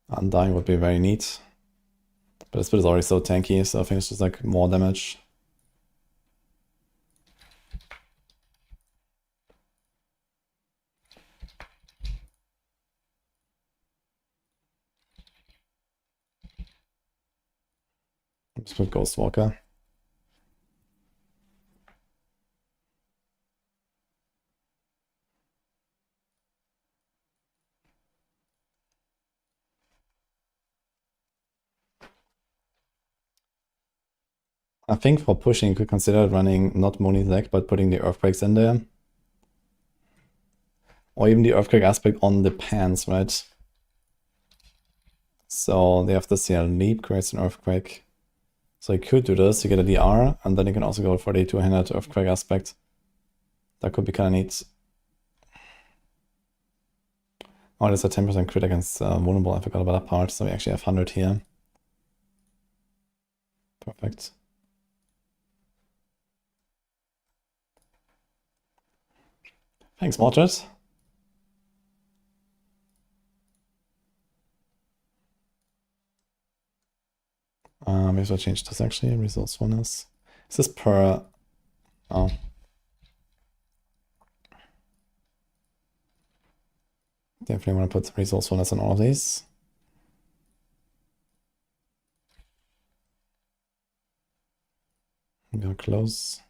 Undying would be very neat. But this bit is already so tanky, so I think it's just like more damage. Let's put Ghostwalker. I think for pushing, you could consider running not Moni's deck, but putting the Earthquakes in there. Or even the Earthquake aspect on the pants, right? So they have this here, Leap creates an Earthquake. So you could do this, you get a DR, and then you can also go for the two-handed Earthquake aspect. That could be kind of neat. Oh, there's a 10% crit against Vulnerable, I forgot about that part, so we actually have 100 here. Perfect. Thanks, Mordred. We have to change this actually, resourcefulness. Is this per... Oh. Definitely want to put resourcefulness on all of these. We are close.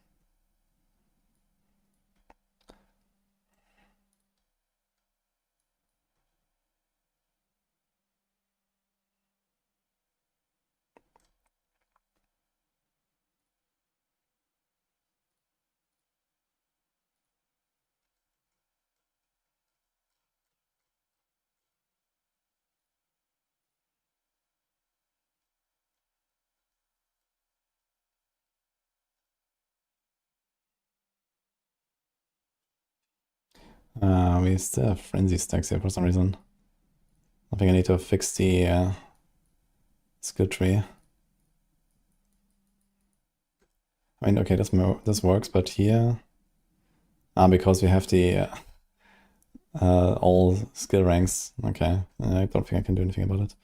We still have frenzy stacks here for some reason. I think I need to fix the skill tree. I mean, okay, this works, but here... because we have the all skill ranks. Okay, I don't think I can do anything about it.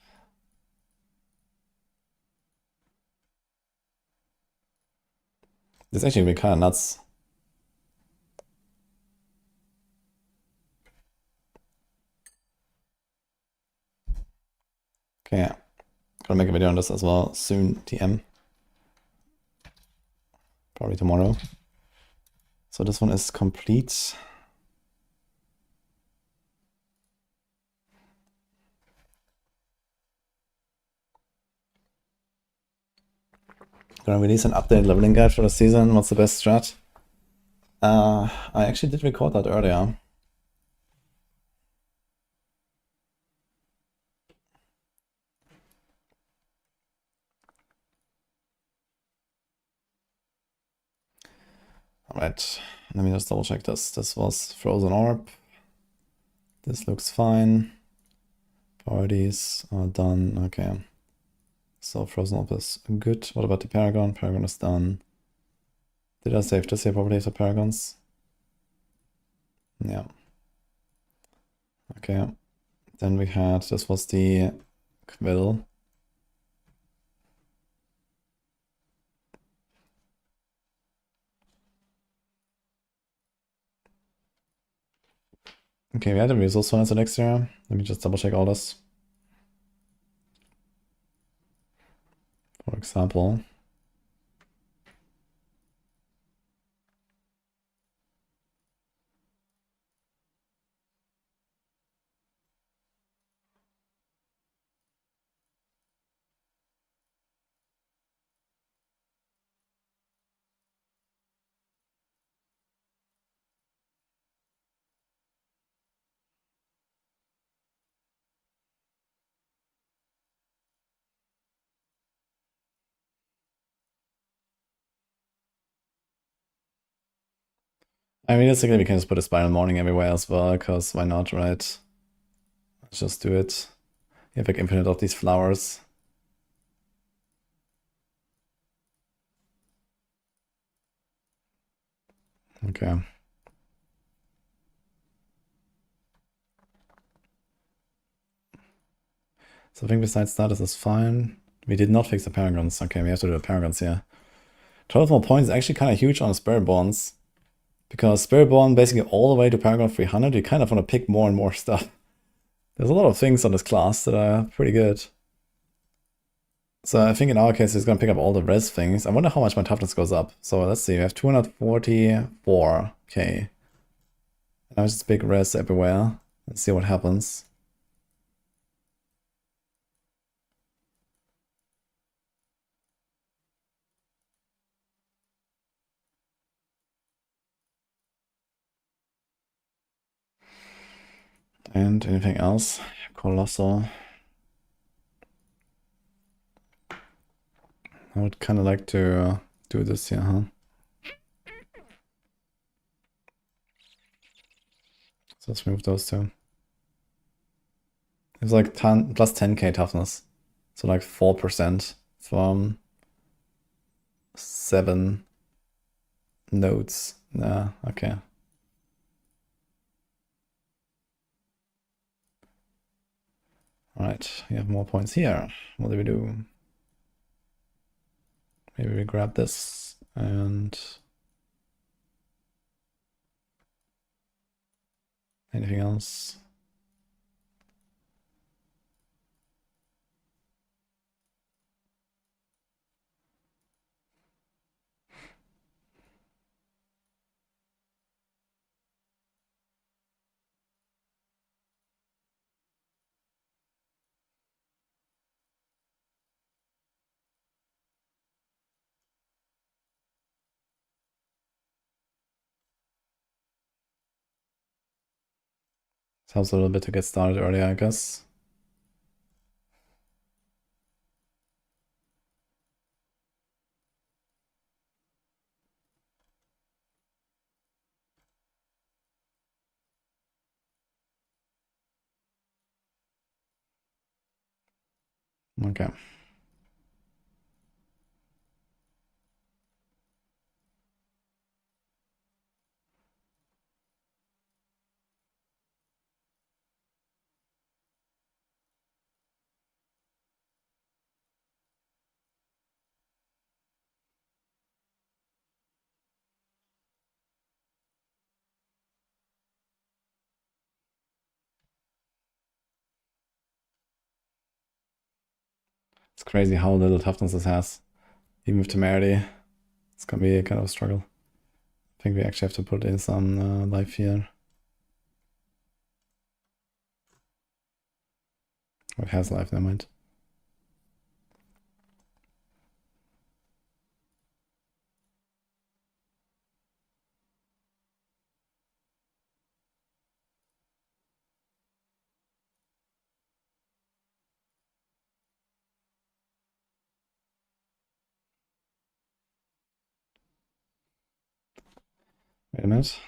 This actually would be kind of nuts. Okay, yeah. Gotta make a video on this as well soon, TM. Probably tomorrow. So this one is complete. Gonna release an updated leveling guide for the season. What's the best strat? I actually did record that earlier. Alright, let me just double check this. This was Frozen Orb. This looks fine. Priorities are done. Okay. So Frozen Orb is good. What about the Paragon? Paragon is done. Did I save this here properly for Paragons? Yeah. Okay. Then we had, this was the Quill. Okay, we had a resource one as the next year. Let me just double check all this. For example. I mean, basically we can just put a Spiral Morning everywhere as well, because why not, right? Let's just do it. You have like infinite of these flowers. Okay. So I think besides that, this is fine. We did not fix the Paragons. Okay, we have to do the Paragons here. 12 more points is actually kind of huge on the Spirit Bonds. Because Spirit Bond basically all the way to Paragon 300, you kind of want to pick more and more stuff. There's a lot of things on this class that are pretty good. So I think in our case, it's going to pick up all the res things. I wonder how much my toughness goes up. So let's see, we have 244. Okay. Now just big res everywhere. Let's see what happens. And anything else? Colossal. I would kind of like to do this here, huh? So let's move those two. It's like 10, plus 10k toughness. So like 4% from 7 nodes. Yeah, okay. Alright, we have more points here. What do we do? Maybe we grab this and anything else? It helps a little bit to get started earlier, I guess. Okay. It's crazy how little toughness this has. Even with temerity, it's gonna be a kind of a struggle. I think we actually have to put in some life here. It has life, never mind. Wait a minute.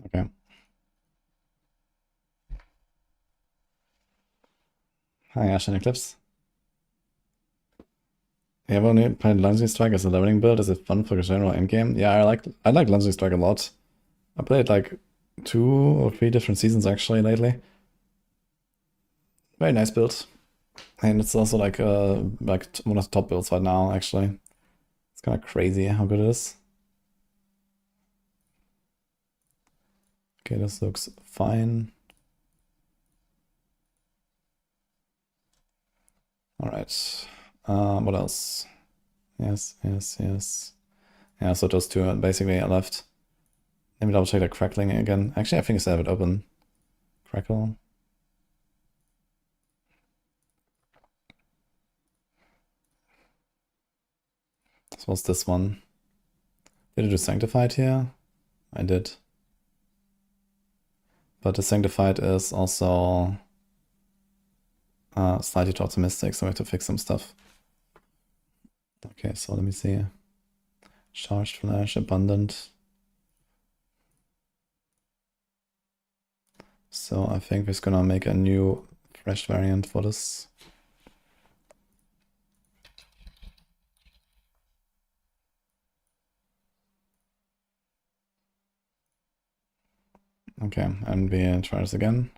Okay. Hi, Ash and Eclipse. Yeah, I've only played Lunging Strike as a leveling build. Is it fun for the general endgame? Yeah, I like Lunging Strike a lot. I played like 2 or 3 different seasons actually lately. Very nice build. And it's also like one of the top builds right now, actually. It's kind of crazy how good it is. Okay, this looks fine. All right. What else? Yes, yes, yes. Yeah, so those two basically are left. Let me double check the crackling again. Actually, I think I still have it open. Crackle. This was this one. Did I do Sanctified here? I did. But the Sanctified is also slightly too optimistic, so we have to fix some stuff. Okay, so let me see. Charged Flash, Abundant. So I think we're just gonna make a new fresh variant for this. Okay, and we try this again.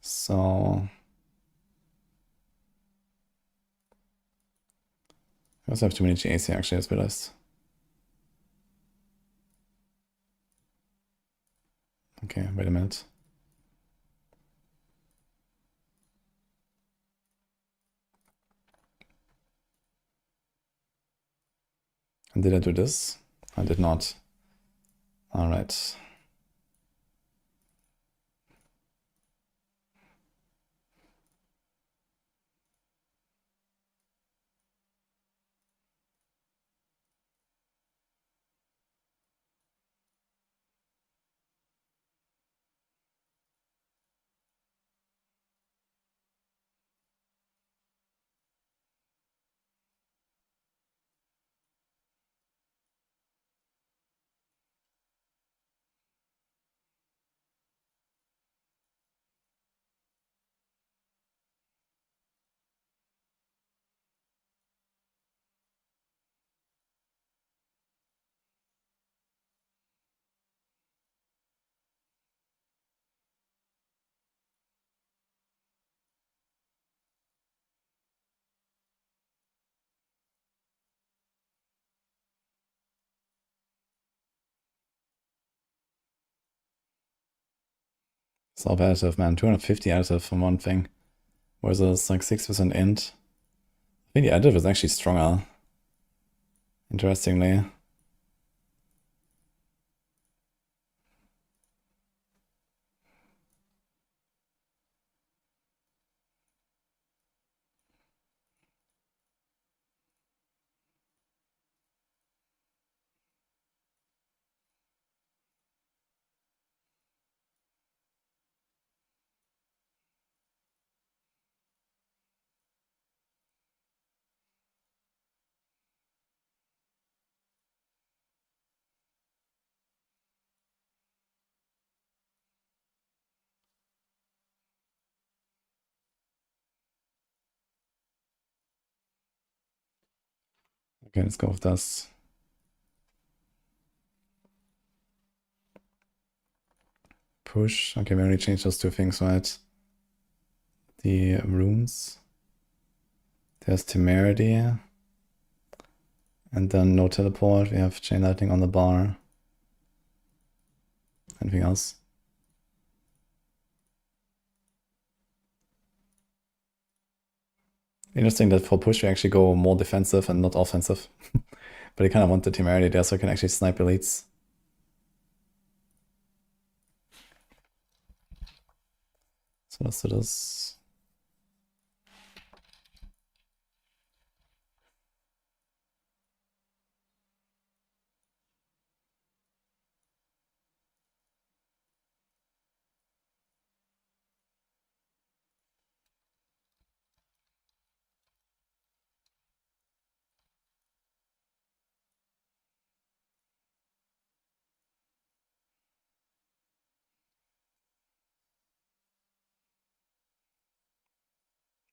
So I also have too many GAs here actually, I just realized. Okay, wait a minute. And did I do this? I did not. All right. Self additive, man. 250 additive from one thing. Versus like 6% int. I think the additive is actually stronger. Interestingly. Okay, let's go with this. Push. Okay, we only changed those two things, right? The runes. There's Temerity. And then no teleport. We have Chain Lightning on the bar. Anything else? Interesting that for push we actually go more defensive and not offensive. But I kind of want the Temerity there so I can actually snipe elites. So let's do this.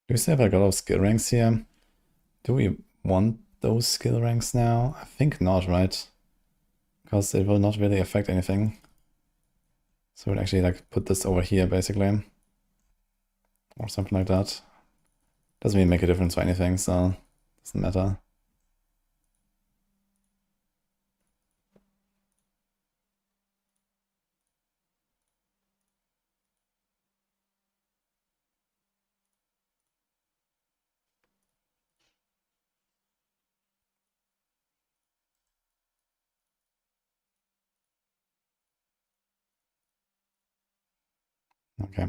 Do we still have like a lot of skill ranks here? Do we want those skill ranks now? I think not, right? Because it will not really affect anything. So we'll actually like put this over here basically. Or something like that. Doesn't really make a difference for anything, so doesn't matter. Okay.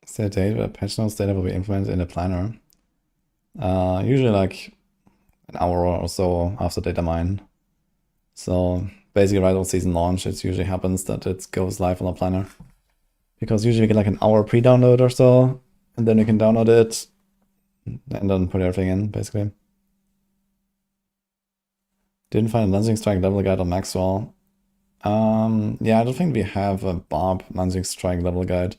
Is there a date where patch notes data will be implemented in the planner? Usually like an hour or so after data mine. So basically right on season launch, it usually happens that it goes live on the planner. Because usually you get like an hour pre-download or so, and then you can download it and then put everything in, basically. Didn't find a Lancing Strike level guide on Maxwell. Yeah, I don't think we have a Barb Lancing Strike level guide.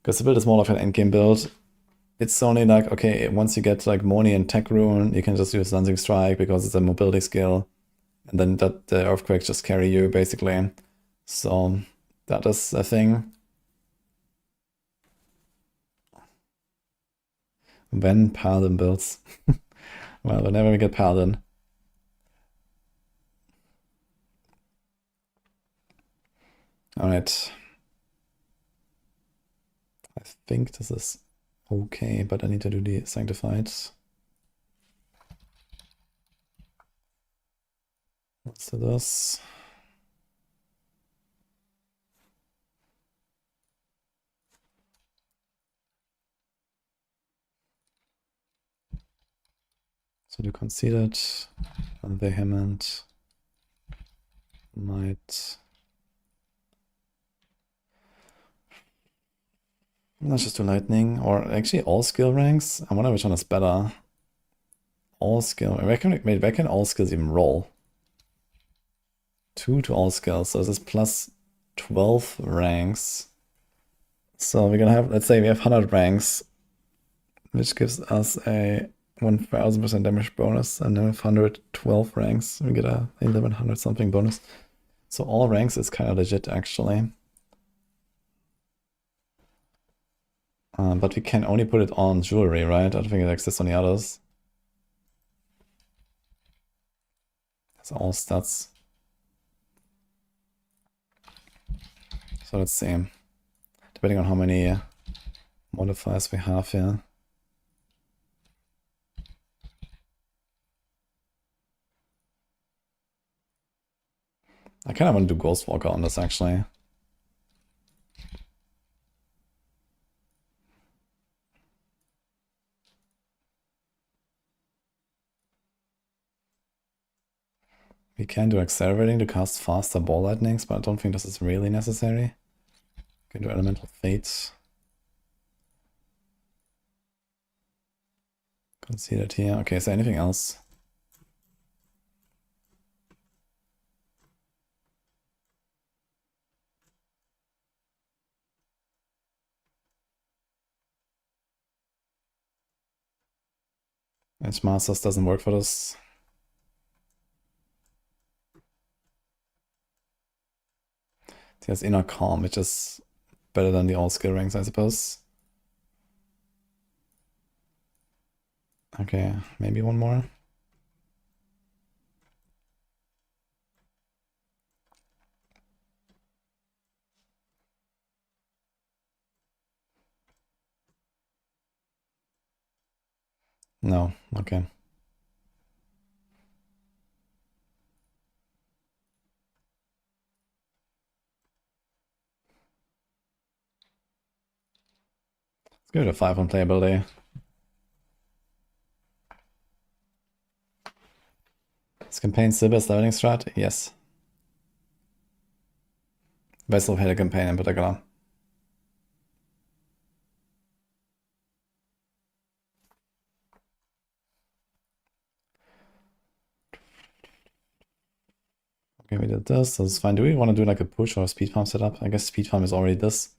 Because the build is more like an endgame build. It's only like, okay, once you get like Moni and Tech Rune, you can just use Lancing Strike because it's a mobility skill. And then that the Earthquakes just carry you, basically. So that is a thing. When Paladin builds. Well, whenever we get Paladin. Alright. I think this is okay, but I need to do the Sanctified. Let's do this. So do Conceited, Vehement, Might. Let's just do Lightning, or actually all skill ranks. I wonder which one is better. All skill, where can all skills even roll? 2 to all skills, so this is plus 12 ranks. So we're gonna have, let's say we have 100 ranks, which gives us a 1000% damage bonus, and then with 112 ranks, we get a 1100 something bonus. So all ranks is kind of legit, actually. But we can only put it on jewelry, right? I don't think it exists on the others. It's all stats. So let's see. Depending on how many modifiers we have here. I kind of want to do Ghostwalker on this, actually. We can do Accelerating to cast faster Ball Lightnings, but I don't think this is really necessary. We can do Elemental Fate. Conceal it here. Okay, is there anything else? Edge Masters doesn't work for this. It has Inner Calm, which is better than the all skill ranks, I suppose. Okay, maybe one more. No, okay. Let's give it a 5 on playability. Is campaign still best leveling strat? Yes. Best of Halo campaign in particular. Okay, we did this. That's fine. Do we want to do like a push or a speed farm setup? I guess speed farm is already this.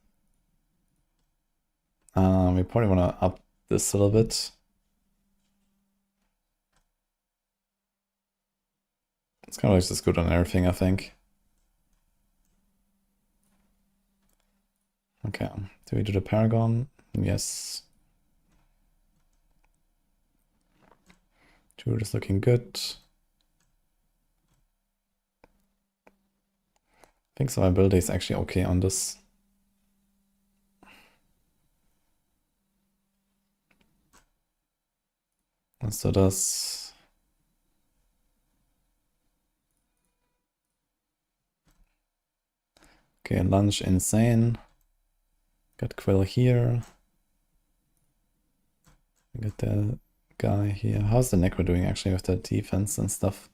We probably want to up this a little bit. It's kind of like just good on everything, I think. Okay, do we do the Paragon? Yes. Druid is looking good. I think survivability is actually okay on this. Let's do this. Okay, Lunge Insane. Got Quill here. Got the guy here. How's the Necro doing actually with the defense and stuff?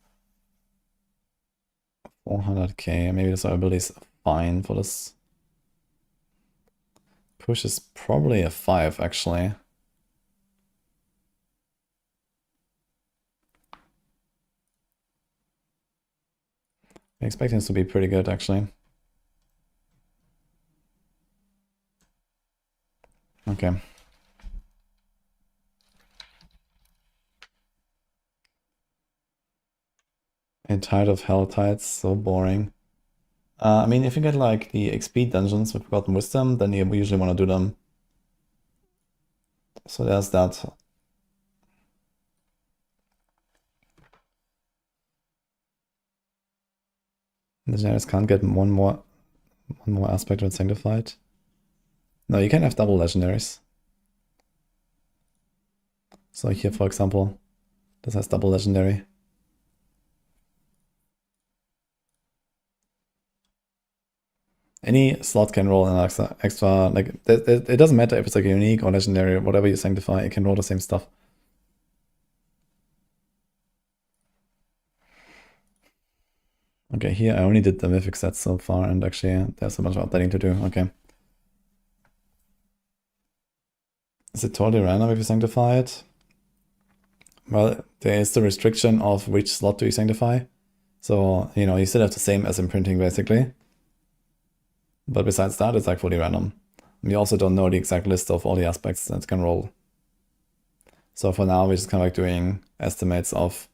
400k. Maybe the survivability is fine for this. Push is probably a 5 actually. I'm expecting this to be pretty good actually. Okay. I'm tired of Hell Tides, so boring. I mean, if you get like the XP dungeons with Forgotten Wisdom, then you usually want to do them. So there's that. Legendaries can't get one more aspect of Sanctified. No, you can have double legendaries. So here, for example, this has double legendary. Any slot can roll an extra like, it doesn't matter if it's like a unique or legendary or whatever you sanctify, it can roll the same stuff. Okay, here I only did the mythic sets so far, and actually there's a bunch of updating to do. Okay. Is it totally random if you sanctify it? Well, there is the restriction of which slot do you sanctify. So, you know, you still have the same as imprinting basically. But besides that, it's like fully random. We also don't know the exact list of all the aspects that can roll. So for now, we're just kind of like doing estimates of,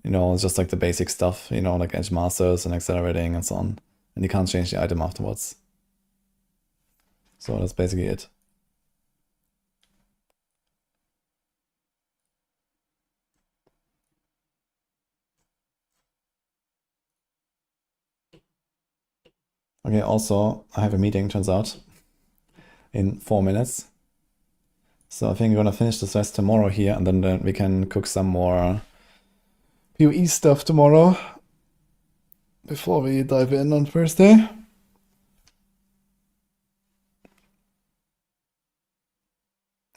you know, just like the basic stuff, you know, like edge masters and accelerating and so on. And you can't change the item afterwards. So that's basically it. Okay, also, I have a meeting, turns out, in 4 minutes. So I think we're gonna finish this rest tomorrow here, and then we can cook some more PoE stuff tomorrow before we dive in on Thursday.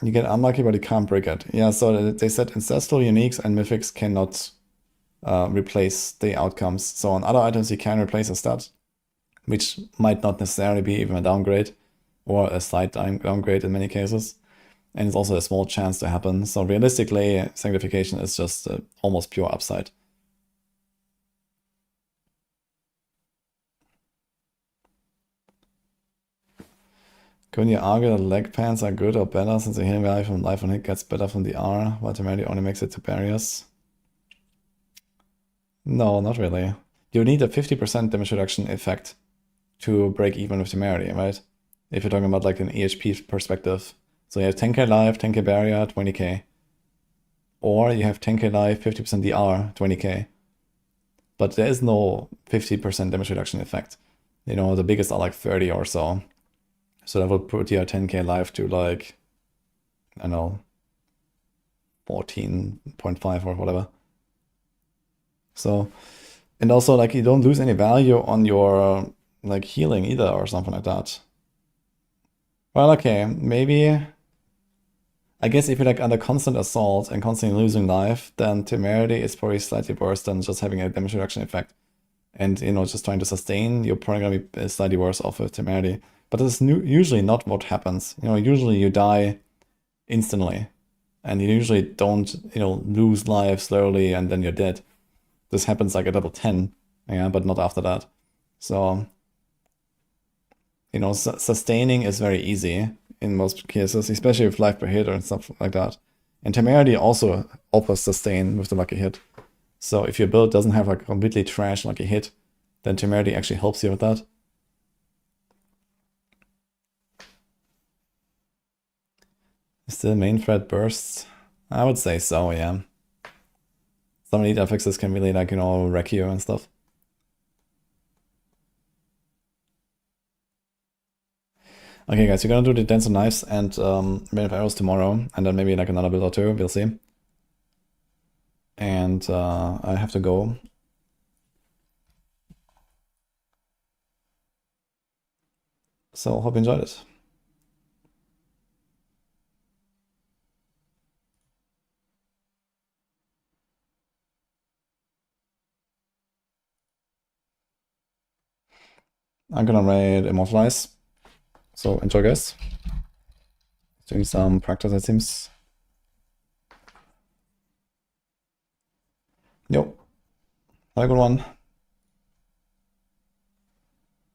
You get unlucky, but you can't break it. Yeah, so they said ancestral uniques and mythics cannot replace the outcomes. So on other items, you can replace a stat, which might not necessarily be even a downgrade or a slight downgrade in many cases. And it's also a small chance to happen. So realistically, sanctification is just almost pure upside. Couldn't you argue that leg pants are good or better since the healing value from life on hit gets better from the R, while Temerity only makes it to barriers? No, not really. You need a 50% damage reduction effect to break even with Temerity, right? If you're talking about like an EHP perspective. So you have 10k life, 10k barrier, 20k. Or you have 10k life, 50% DR, 20k. But there is no 50% damage reduction effect. You know, the biggest are like 30 or so. So that would put your 10k life to like, I don't know, 14.5 or whatever. So, and also like you don't lose any value on your like healing either or something like that. Well, okay, maybe, I guess if you're like under constant assault and constantly losing life, then Temerity is probably slightly worse than just having a damage reduction effect. And, you know, just trying to sustain, you're probably gonna be slightly worse off with Temerity. But this is usually not what happens. You know, usually you die instantly. And you usually don't, you know, lose life slowly and then you're dead. This happens like at level 10, yeah, but not after that. So, you know, sustaining is very easy in most cases, especially with life per hit and stuff like that. And Temerity also offers sustain with the lucky hit. So if your build doesn't have a completely trash lucky hit, then Temerity actually helps you with that. Is the main threat bursts? I would say so, yeah. Some elite affixes can really, like, you know, wreck you and stuff. Okay, guys, we're gonna do the Dance of Knives and Rain of Arrows tomorrow, and then maybe like another build or two, we'll see. And I have to go. So hope you enjoyed it. I'm gonna raid Immortalize. So enjoy, guys. Doing some practice, it seems. Yo. Have a good one.